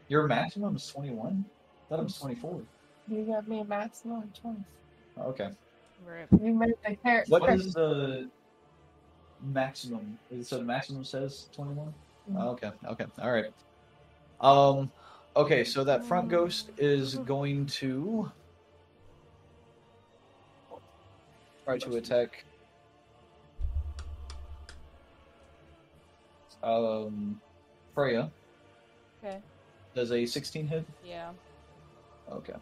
Your maximum is 21? I thought it was 24. You got me a maximum of 20. Okay. Rip. You made the hair. What is the maximum? So the maximum says 21? Oh, okay. Alright. Okay, so that front ghost is going to try to attack Freya. Okay. Does a 16 hit? Yeah. Okay.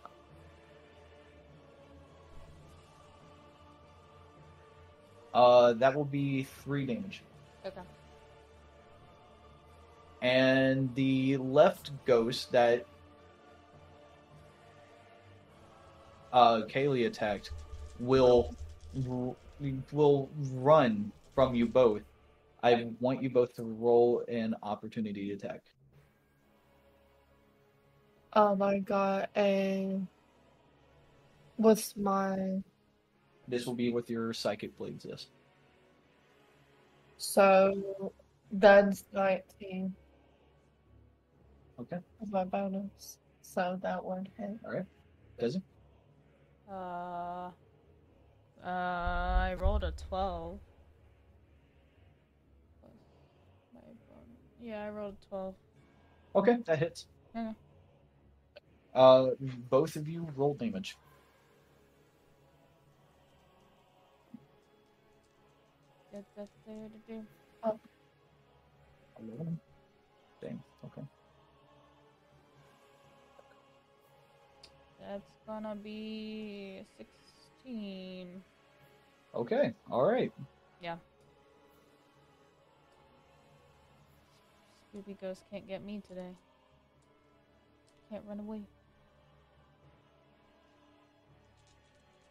That will be 3 damage. Okay. And the left ghost that Kaelie attacked will run from you both. I want you both to roll an opportunity attack. I got a. What's my? This will be with your psychic blades, yes. So that's 19. Okay. With my bonus, so that one hit. All right. Desi? I rolled a 12. Yeah, I rolled a 12. Okay, that hits. Okay. Both of you roll damage. Get that there to do. 11. Dang. Okay. That's gonna be 16. Okay. All right. Yeah. Spooky Ghost can't get me today. Can't run away.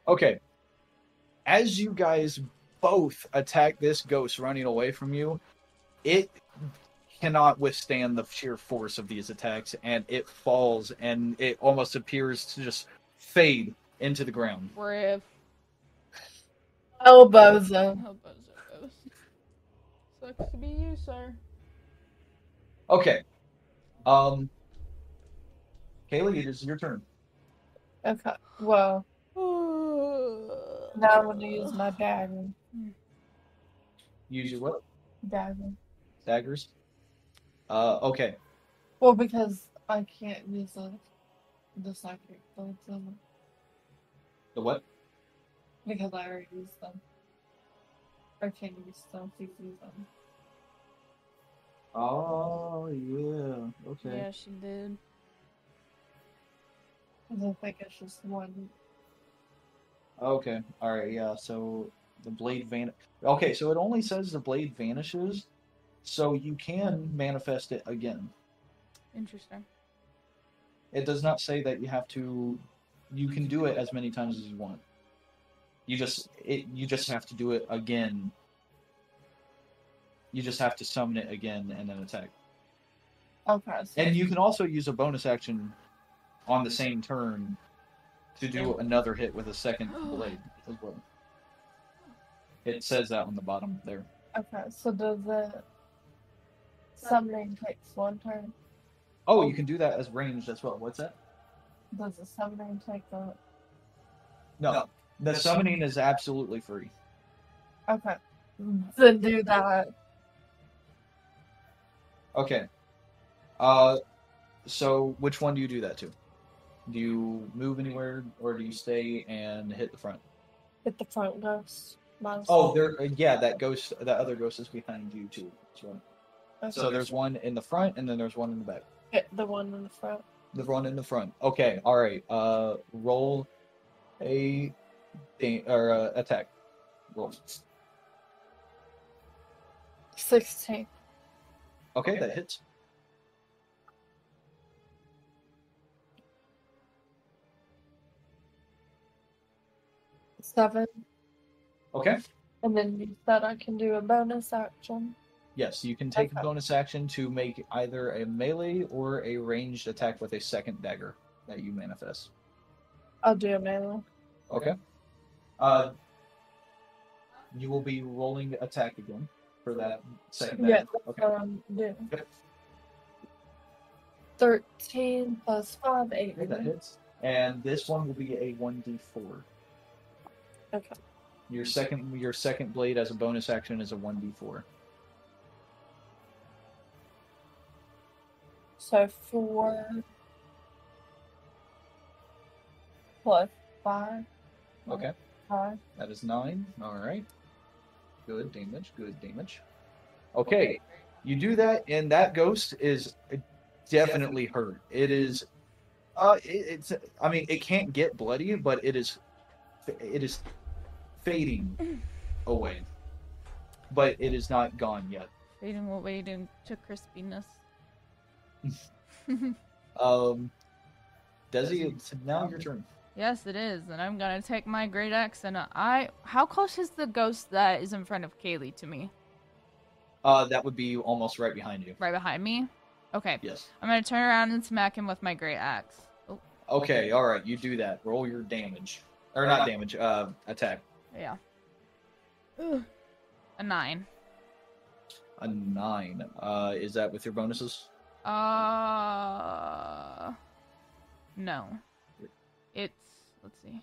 Okay. As you guys both attack this ghost running away from you, it cannot withstand the sheer force of these attacks, and it falls, and it almost appears to just fade into the ground. Rip. Elbows in. Oh, Bozo. Sucks to be you, sir. Okay. Kaelie, it is your turn. Okay. Well, now I'm gonna use my dagger. Use your what? Dagger. Daggers? Okay. Well, because I can't use the psychic blades on them. The what? Because I already used them. I can't use them to use them. Oh, yeah. Okay. Yeah, she did. I don't think it's just one. Okay. All right. Yeah. So the blade Okay. So it only says the blade vanishes, so you can manifest it again. Interesting. It does not say that you have to. You can do it as many times as you want. You just have to do it again. You just have to summon it again and then attack. Okay. So And you can also use a bonus action on the same turn to do another hit with a second blade as well. It says that on the bottom there. okay. So does it summoning takes one turn? Oh, you can do that as ranged as well. What's that? Does the summoning take a? No. The summoning is absolutely free. Okay. Then do that. Okay. So which one do you do that to? Do you move anywhere, or do you stay and hit the front? Hit the front ghost. Oh, yeah, that other ghost is behind you too. So, Okay. so there's one in the front, and then there's one in the back. Hit the one in the front. The one in the front. Okay, all right. Roll a attack. Roll. 16. Okay, that hits. Seven. Okay. And then you said I can do a bonus action. Yes, you can take a Okay. bonus action to make either a melee or a ranged attack with a second dagger that you manifest. I'll do a melee. Okay. You will be rolling attack again for that second Yeah, dagger. that's Okay. what I'm doing. Okay. 13 plus 5, Okay, that 8. hits. And this one will be a 1d4. Okay. Your second blade as a bonus action is a 1d4. So 4 plus 5. Okay. 5. That is 9. All right. Good damage. Good damage. Okay. You do that, and that ghost is definitely hurt. It is. It's. I mean, it can't get bloody, but it is fading away. but it is not gone yet. Fading will wade into crispiness. Desi, it's now your turn. Yes, it is, and I'm gonna take my great axe and How close is the ghost that is in front of Kaelie to me? That would be almost right behind you. Right behind me? Okay. Yes. I'm gonna turn around and smack him with my great axe. Oh. Okay, alright, you do that. Roll your damage. Or not damage, attack. Yeah. Ugh. A 9. A 9. Is that with your bonuses? No. It's, let's see.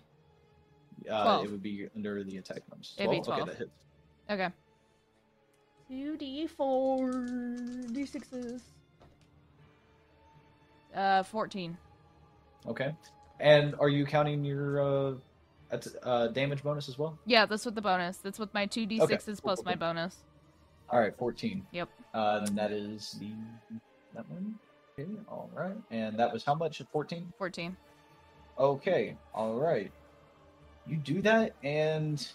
12. It would be under the attack bonus. 12? It'd be 12. Okay, that hits. Okay. 2d4 d6s. 14. Okay. And are you counting your damage bonus as well? Yeah, that's with the bonus. That's with my 2d6s Okay. plus my bonus. Alright, 14. Yep. And that is that one? Okay, alright. And that was how much at 14? 14. Okay, alright. You do that, and...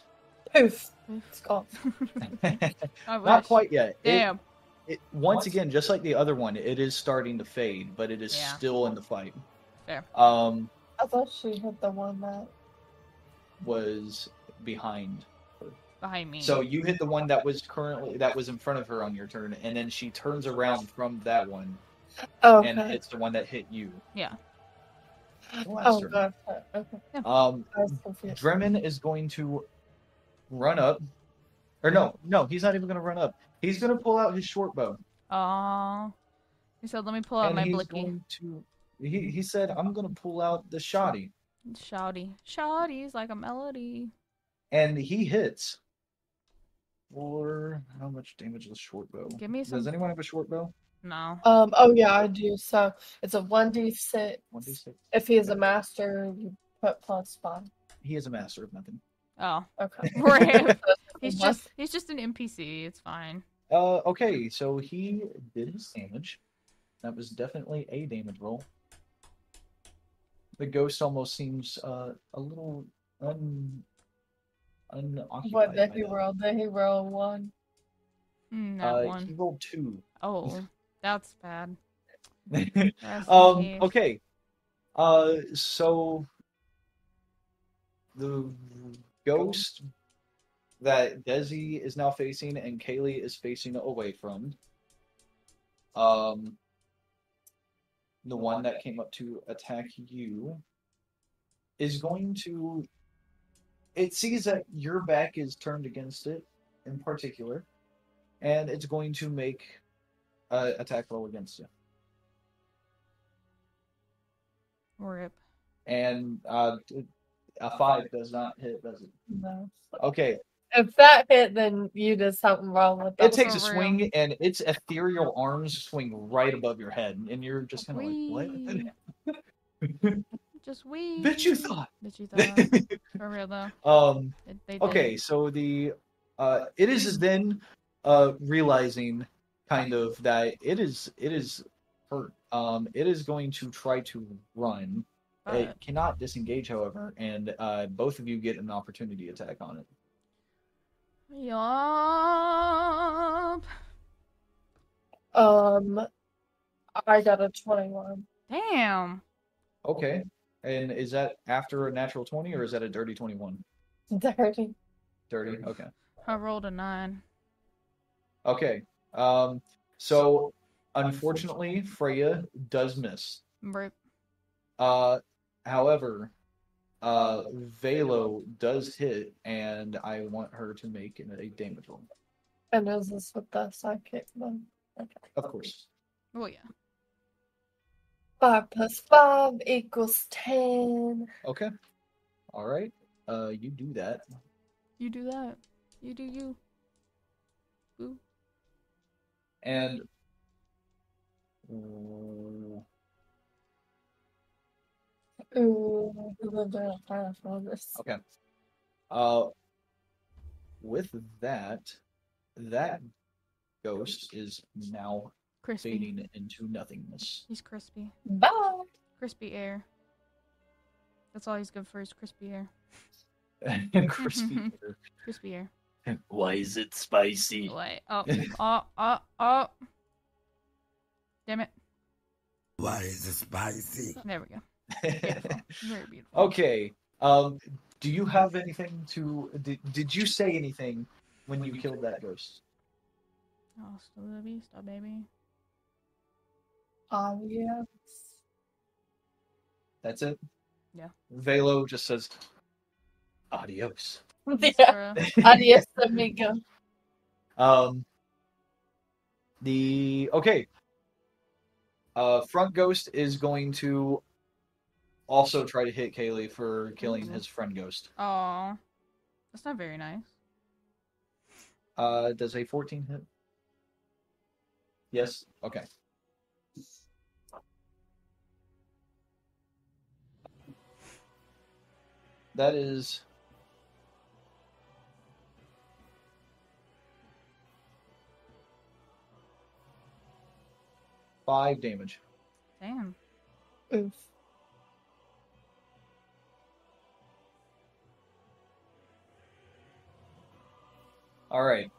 Poof. It's gone. Not quite yet. Damn. Once again, just like the other one, it is starting to fade, but it is Yeah. still in the fight. Fair. I thought she hit the one that Was behind her. Behind me. So you hit the one that was in front of her on your turn, and then she turns around from that one okay. and hits the one that hit you. Yeah. Oh god. Okay. I was confused. Dremin is going to run up. Or no, he's not even going to run up. He's going to pull out his short bow. Aww. He said, let me pull out And my he's blicky. going to... He said, I'm going to pull out the shoddy. Shouty. Shouty's like a melody. And he hits. For how much damage is a short bow? Give me some. Does anyone have a short bow? No. Oh yeah, I do. So it's a 1d6. 1d6. If he is a master, you put +5. He is a master of nothing. Oh. Okay. Rip. He's just an NPC. It's fine. Okay, so he did his damage. That was definitely a damage roll. The ghost almost seems a little unoccupied. What did by he that. roll? Did he roll 1? Not one. He rolled 2. Oh, that's bad. Rest in peace. Okay. So the ghost that Desi is now facing and Kaelie is facing away from, the one that came up to attack you is going to... It sees that your back is turned against it in particular, and it's going to make an attack roll against you. Rip. And a 5 does not hit, does it? No. Okay. If that hit, then you did something wrong with It that. takes a for swing, and its ethereal arms swing right above your head, and you're just kind of Wee. like, what? Just wee. Bitch, you thought. Bitch, you thought. For real though. They did. Okay, so the it is then realizing kind of that it is hurt. It is going to try to run. It But cannot disengage, however, and both of you get an opportunity attack on it. yup. I got a 21. Damn. Okay. And is that after a natural 20 or is that a dirty 21? Dirty. Dirty. Okay. I rolled a 9. Okay. So unfortunately, Freya does miss. Rip. However, Valo does hit, and I want her to make a damage roll. And is this with the sidekick then? Okay. Of course. Oh yeah. 5 plus 5 equals 10. Okay. All right. You do that. You do that. You do you. Boo. And Ooh, we lived in a fire for this. okay. With that ghost is now Crispy. fading into nothingness. He's crispy. Bye. Crispy air. That's all he's good for is crispy air. Crispy air. Crispy air. Why is it spicy? Wait. Oh. Damn it. Why is it spicy? There we go. Beautiful. Very beautiful. Okay. Do you have anything to? Did you say anything when you killed that ghost? Oh, still the beast, baby. Yes. That's it. Yeah. Valo just says, "Adios." Yeah. Adios, amigo. Okay. Front Ghost is going to also try to hit Kaelie for killing his friend Ghost. Oh, that's not very nice. Does a 14 hit? Yes. Okay. That is 5 damage. Damn. Oof. All right.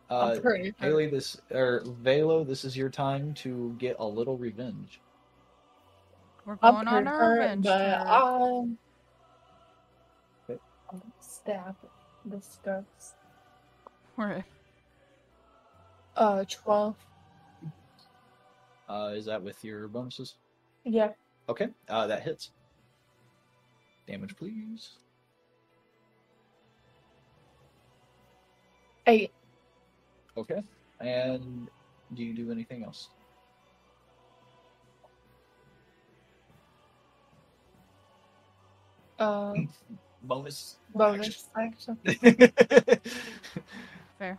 I'm pretty hurt. Haley, Valo, this is your time to get a little revenge. We're I'm going on pretty a hurt, revenge but trip. I'm Okay. stab this ghost. Right. 12. Is that with your bonuses? Yeah. Okay. That hits. Damage, please. 8. Okay. And do you do anything else? Bonus. Bonus action. Fair.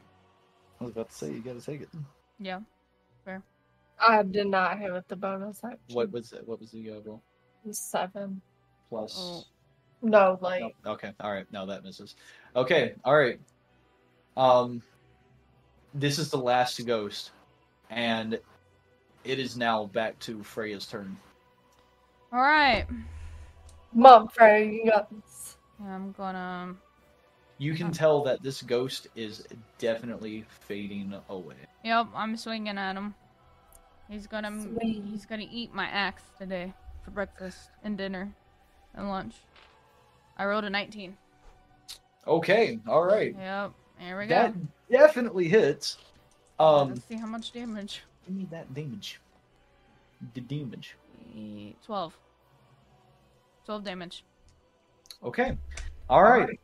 I was about to say you gotta take it. Yeah. Fair. I did not have it the bonus action. What was it? What was the roll? 7. Plus. Oh. No, like No. Okay. All right. No, that misses. Okay. All right. This is the last ghost, and it is now back to Freya's turn. All right. Mom, Freya, you got this. I'm gonna. You can tell that this ghost is definitely fading away. Yep, I'm swinging at him. He's gonna Swing. he's gonna eat my axe today for breakfast and dinner and lunch. I rolled a 19. Okay. All right. Yep. There we go. That definitely hits. Let's see how much damage. Give me that damage. The damage. 12. 12 damage. Okay. All right.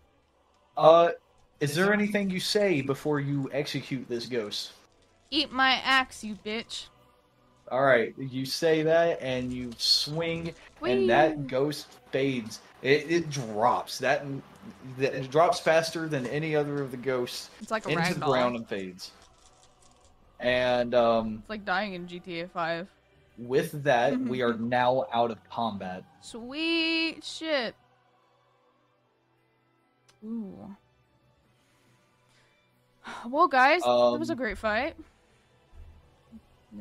Is there anything you say before you execute this ghost? Eat my axe, you bitch. All right. You say that, and you swing, and that ghost fades. It drops. It drops faster than any other of the ghosts It's like a into the ragdoll. ground and fades. And It's like dying in GTA 5. with that, we are now out of combat. Sweet shit. Ooh. Well, guys, that was a great fight.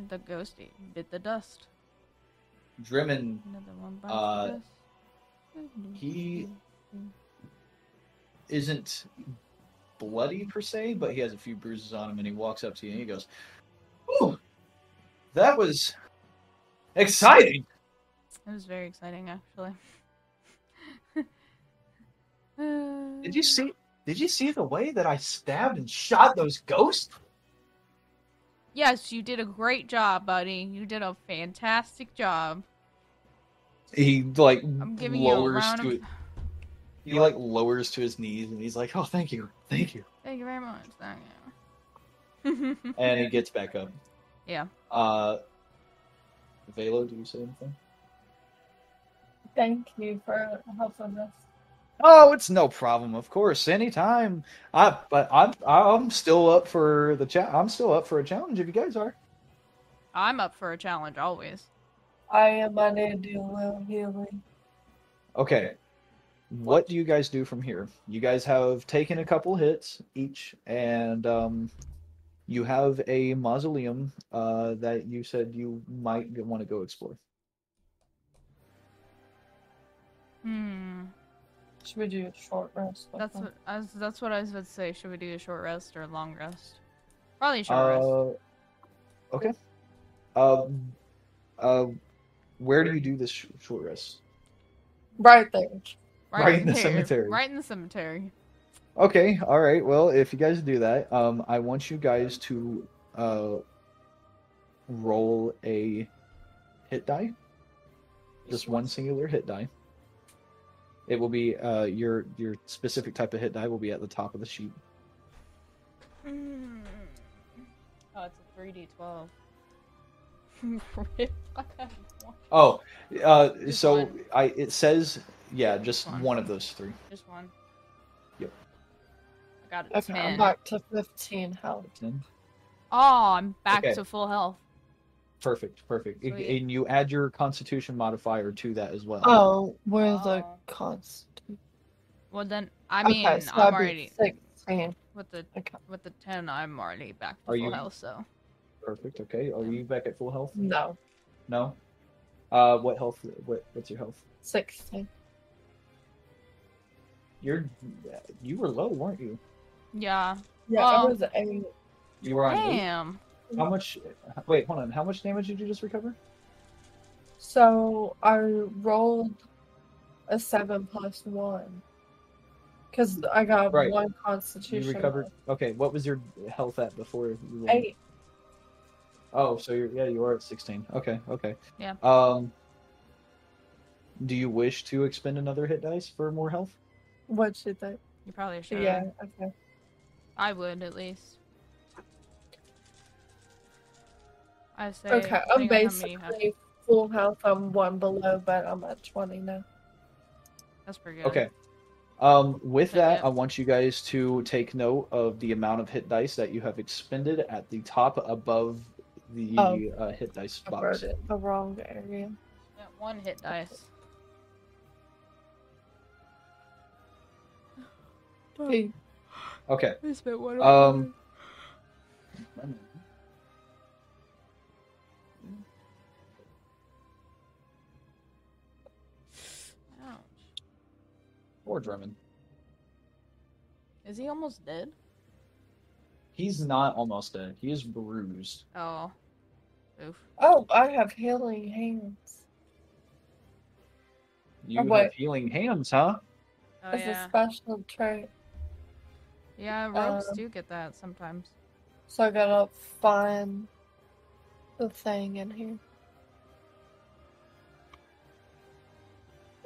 The ghost bit the dust. Drimin, Another one bites the dust. he isn't bloody per se, but he has a few bruises on him, and he walks up to you and he goes, "Ooh, that was exciting." It was very exciting, actually. Did you see the way that I stabbed and shot those ghosts? Yes, you did a great job, buddy. You did a fantastic job. He I'm giving you a lowers round to of... it. He lowers to his knees and he's like, "Oh, thank you." Thank you very much. Thank you. And he gets back up. Yeah. Valo, do you say anything? Thank you for helping us. Oh, it's no problem. Of course, anytime. I'm still up for I'm still up for a challenge if you guys are. I'm up for a challenge always. I am unable to do a little healing. Okay. What do you guys do from here? You guys have taken a couple hits each, and you have a mausoleum that you said you might want to go explore. Should we do a short rest? That's what I was about to say. Should we do a short rest or a long rest? Probably a short rest. Okay. Where do you do this short rest? Right there. Right in the cemetery. Right in the cemetery. Okay, all right. Well, if you guys do that, I want you guys to roll a hit die. Just one singular hit die. It will be your specific type of hit die will be at the top of the sheet. Oh, it's a 3d12. Oh, Just so one. it says just One. one of those three. Just one. Yep. I got it. Okay, 10. I'm back to 15 health. 10. Oh, I'm back Okay. to full health. Perfect. Sweet. And you add your Constitution modifier to that as well. Oh, where's the Oh. cost? Well then, I mean, Okay, so I'm I'd be already 16. with the Okay. 10. I'm already back to Are full you- health. So Perfect. Okay. Are you back at full health? No, No. What health? What's your health? 16. You were low, weren't you? yeah. Yeah, I Well, was 8. You were on 8? Damn. How much? Wait, hold on. How much damage did you just recover? So I rolled a 7 plus 1. Because I got Right. 1 You constitution. recovered. Okay. What was your health at before you rolled? 8. Oh, so you are at 16. Okay. Yeah. Do you wish to expend another hit dice for more health? What you think? You probably should. Yeah, okay. I would at least. I say. Okay, I'm depending on how many you have. basically full health. I'm 1 below, but I'm at 20 now. That's pretty good. Okay. With Yeah. that, I want you guys to take note of the amount of hit dice that you have expended at the top above the hit dice I box. wrote it the wrong area. Yeah, 1 hit dice. Hey, Okay. I spent 1. Ouch. Poor Drummond. Is he almost dead? He's not almost dead. He is bruised. Oh. Oof. Oh, I have healing hands. You Oh, wait. have healing hands, huh? Oh It's a yeah. special trait. Yeah, rogues Um, do get that sometimes. So I gotta find the thing in here.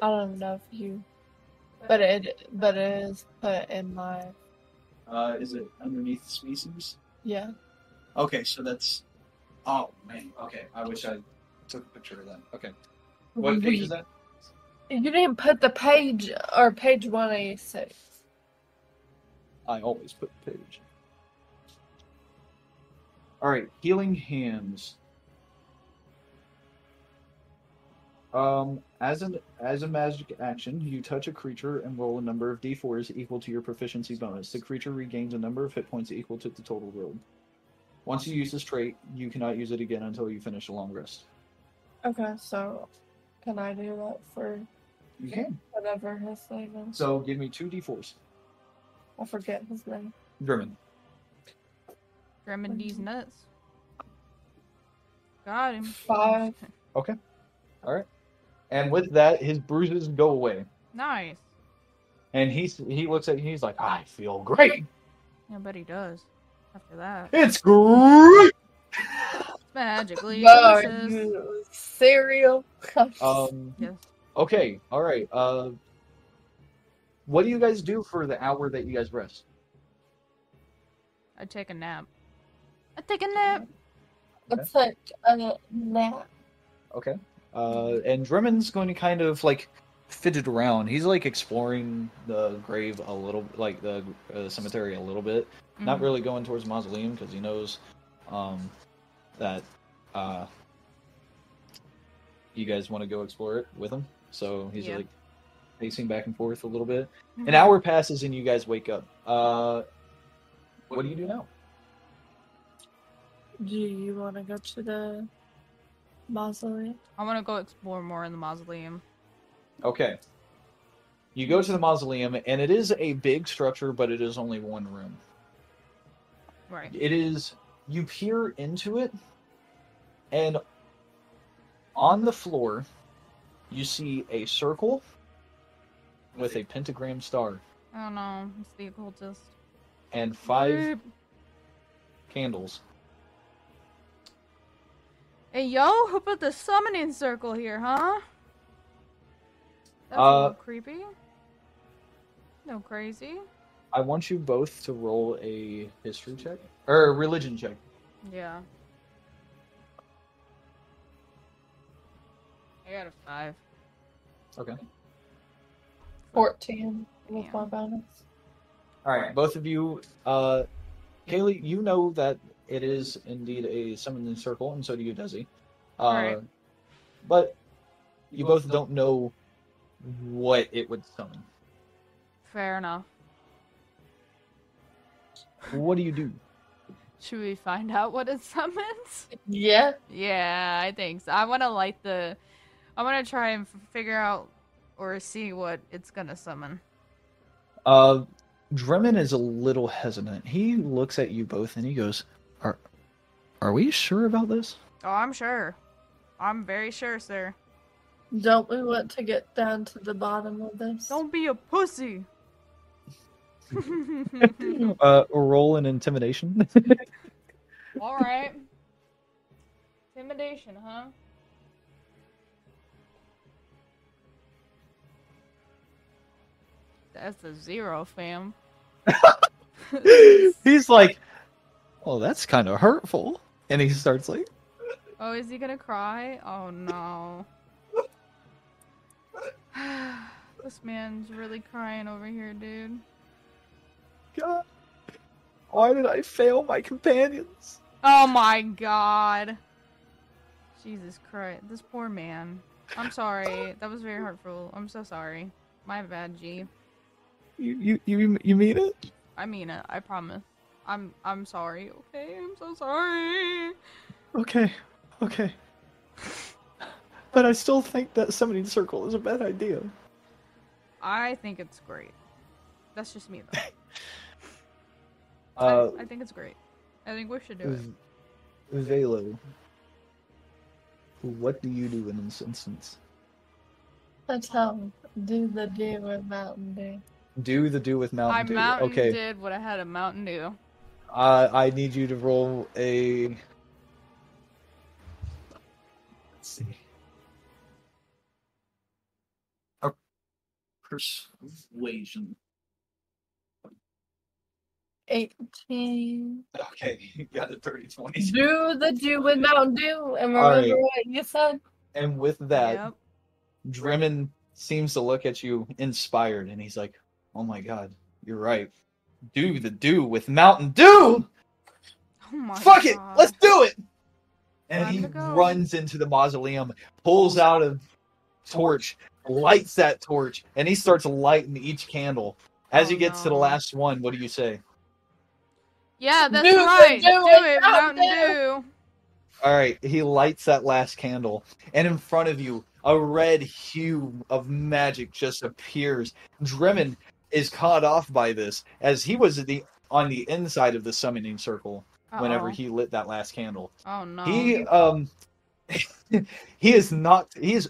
I don't know if you, but it is put in my, Is it underneath species? yeah. Okay, so that's. Oh man. Okay, I wish I took a picture of that. Okay, what page is that? You didn't put the page, or page 186. I always put the page. All right, healing hands. As a magic action, you touch a creature and roll a number of d4s equal to your proficiency bonus. The creature regains a number of hit points equal to the total rolled. Once you use this trait, you cannot use it again until you finish a long rest. Okay, so can I do that for You can. whatever his name is? So give me 2 d4s. I forget his name. German. Grabbing these nuts. Got him. 5. Okay. All right. And with that, his bruises go away. Nice. And he looks at you, he's like, I feel great. Yeah, I bet he does. After that. It's great. Magically. No, delicious. you cereal. Yes. Okay, all right. What do you guys do for the hour that you guys rest? I'd take a nap. I'd take a nap. It's like a nap. Okay. And Drummond's going to kind of like fidget around. He's like exploring the grave a little, like the cemetery a little bit. Not really going towards the mausoleum because he knows that you guys want to go explore it with him. So he's like pacing back and forth a little bit. An hour passes and you guys wake up. What do you do now? Do you want to go to the mausoleum? I want to go explore more in the mausoleum. Okay. You go to the mausoleum, and it is a big structure, but it is only one room. Right. It is... You peer into it, and on the floor, you see a circle with a pentagram star. Oh no, it's the occultist. And 5 candles. Hey yo, who put the summoning circle here, huh? That's a little creepy. No crazy. I want you both to roll a history check. Or a religion check. Yeah. I got a 5. Okay. 14 with Damn. my bonus. Alright, both of you, Kaelie, you know that it is indeed a summoning circle, and so do you, Desi. Right. But you both don't know what it would summon. Fair enough. What do you do? Should we find out what it summons? Yeah. Yeah, I think so. I want to try and figure out or see what it's gonna summon. Dremin is a little hesitant. He looks at you both and he goes, Are we sure about this? Oh, I'm sure. I'm very sure, sir. Don't we want to get down to the bottom of this? Don't be a pussy. Roll an intimidation. All right. Intimidation, huh? That's a 0, fam. He's like, "Oh, that's kind of hurtful," and he starts like, Oh, is he gonna cry? Oh no. This man's really crying over here, dude. "God, why did I fail my companions?" Oh my god. Jesus Christ. This poor man. I'm sorry. That was very hurtful. I'm so sorry. My bad, G. You mean it? I mean it. I promise. I'm sorry. Okay, I'm so sorry. Okay. But I still think that summoning circle is a bad idea. I think it's great. That's just me, though. I think it's great. I think we should do it. Valo, what do you do in this instance? I tell him, do the deal with Mountain Dew. Do the do with Mountain Dew. Mountain Okay. did what I had a Mountain Dew. I need you to roll a... Let's see. A persuasion. 18. Okay, you got a 30-20. Do the do with Mountain Dew, and All remember right. what you said? And with that, Yep. Dremin seems to look at you inspired, and he's like, "Oh my god, you're right. Do the do with Mountain Dew! Oh my Fuck it! God. Let's do it!" And Time he to go. runs into the mausoleum, pulls out a torch, lights that torch, and he starts lighting each candle. As he gets to the no. last one, what do you say? Yeah, that's Do it, right. do Do it, it, Mountain Mountain Dew. All right, he lights that last candle, and in front of you, a red hue of magic just appears. Dremin is caught off by this, as he was on the inside of the summoning circle whenever Uh-oh. he lit that last candle. Oh no. He is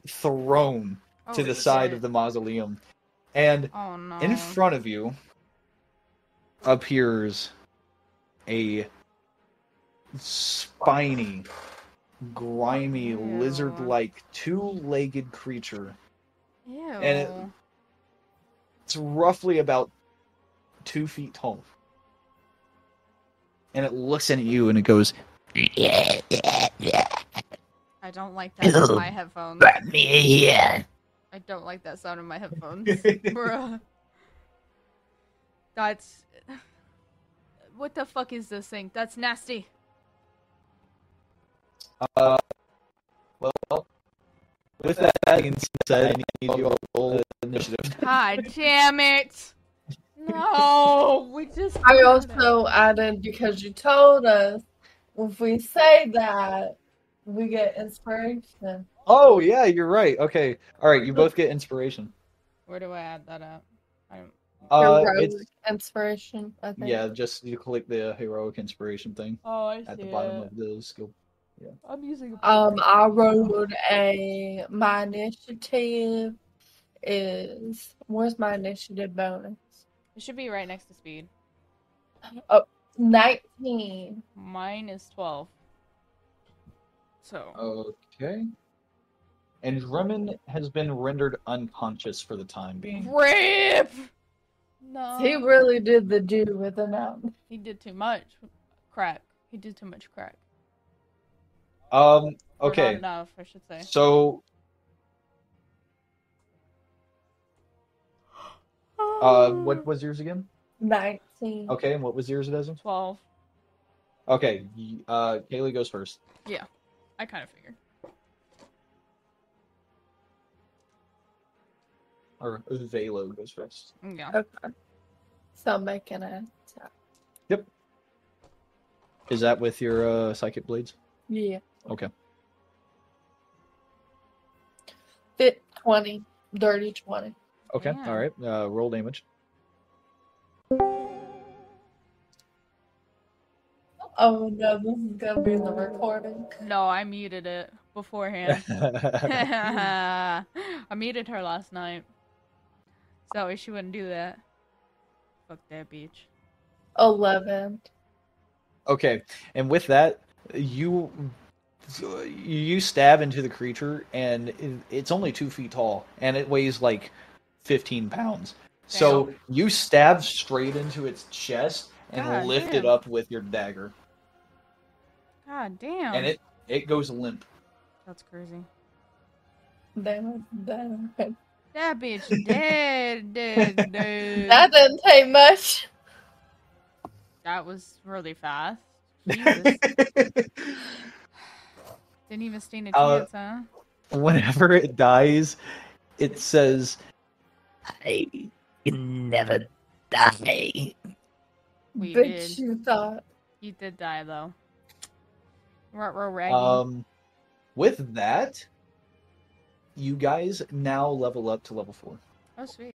thrown to Holy the side shit. of the mausoleum, and Oh no. in front of you appears a spiny, grimy, Ew. lizard-like, two-legged creature. Ew. and It's roughly about 2 feet tall. And it looks at you and it goes, Yeah. I don't like that in my headphones. Let me here. I don't like that sound in my headphones. Bruh. That's... What the fuck is this thing? That's nasty. well, with that being said, I need you to roll initiative. God damn it! No, we just. I also added, because you told us, if we say that, we get inspiration. Oh, yeah, you're right. Okay. All right, you both get inspiration. Where do I add that up? I don't. Heroic It's inspiration, I think. yeah, just you click the heroic inspiration thing Oh, I see at the bottom it. of the skill. I'm using. I rolled my initiative is where's my initiative bonus? It should be right next to speed. 19. Mine is 12. So. Okay. And Drummond has been rendered unconscious for the time being. RIP! No. He really did the do with the mountain. He did too much crack. He did too much crack. Or Okay. not enough, I should say. So, what was yours again? 19. Okay, and what was yours, Desi? 12. Okay, Kaelie goes first. Yeah, I kind of figured. Or Valo goes first. Yeah. Okay. So I'm making a attack. Yep. Is that with your psychic blades? Yeah. Okay. Fit 20. Dirty 20. Okay, Yeah. all right. Roll damage. Oh no, this is gonna be in the recording. No, I muted it beforehand. I muted her last night. So she wouldn't do that. Fuck that bitch. 11. Okay, and with that, you stab into the creature, and it's only 2 feet tall, and it weighs like 15 pounds. So Damn. you stab straight into its chest and God lift it damn. up with your dagger, God damn. and it goes limp. That's crazy. Damn. That bitch dead. That didn't take much. That was really fast. Jesus. Didn't even stand a chance, huh? Whenever it dies, it says, I can never die. We Bitch, did. you thought. You did die, though. Raggy. with that, you guys now level up to level 4. Oh, sweet.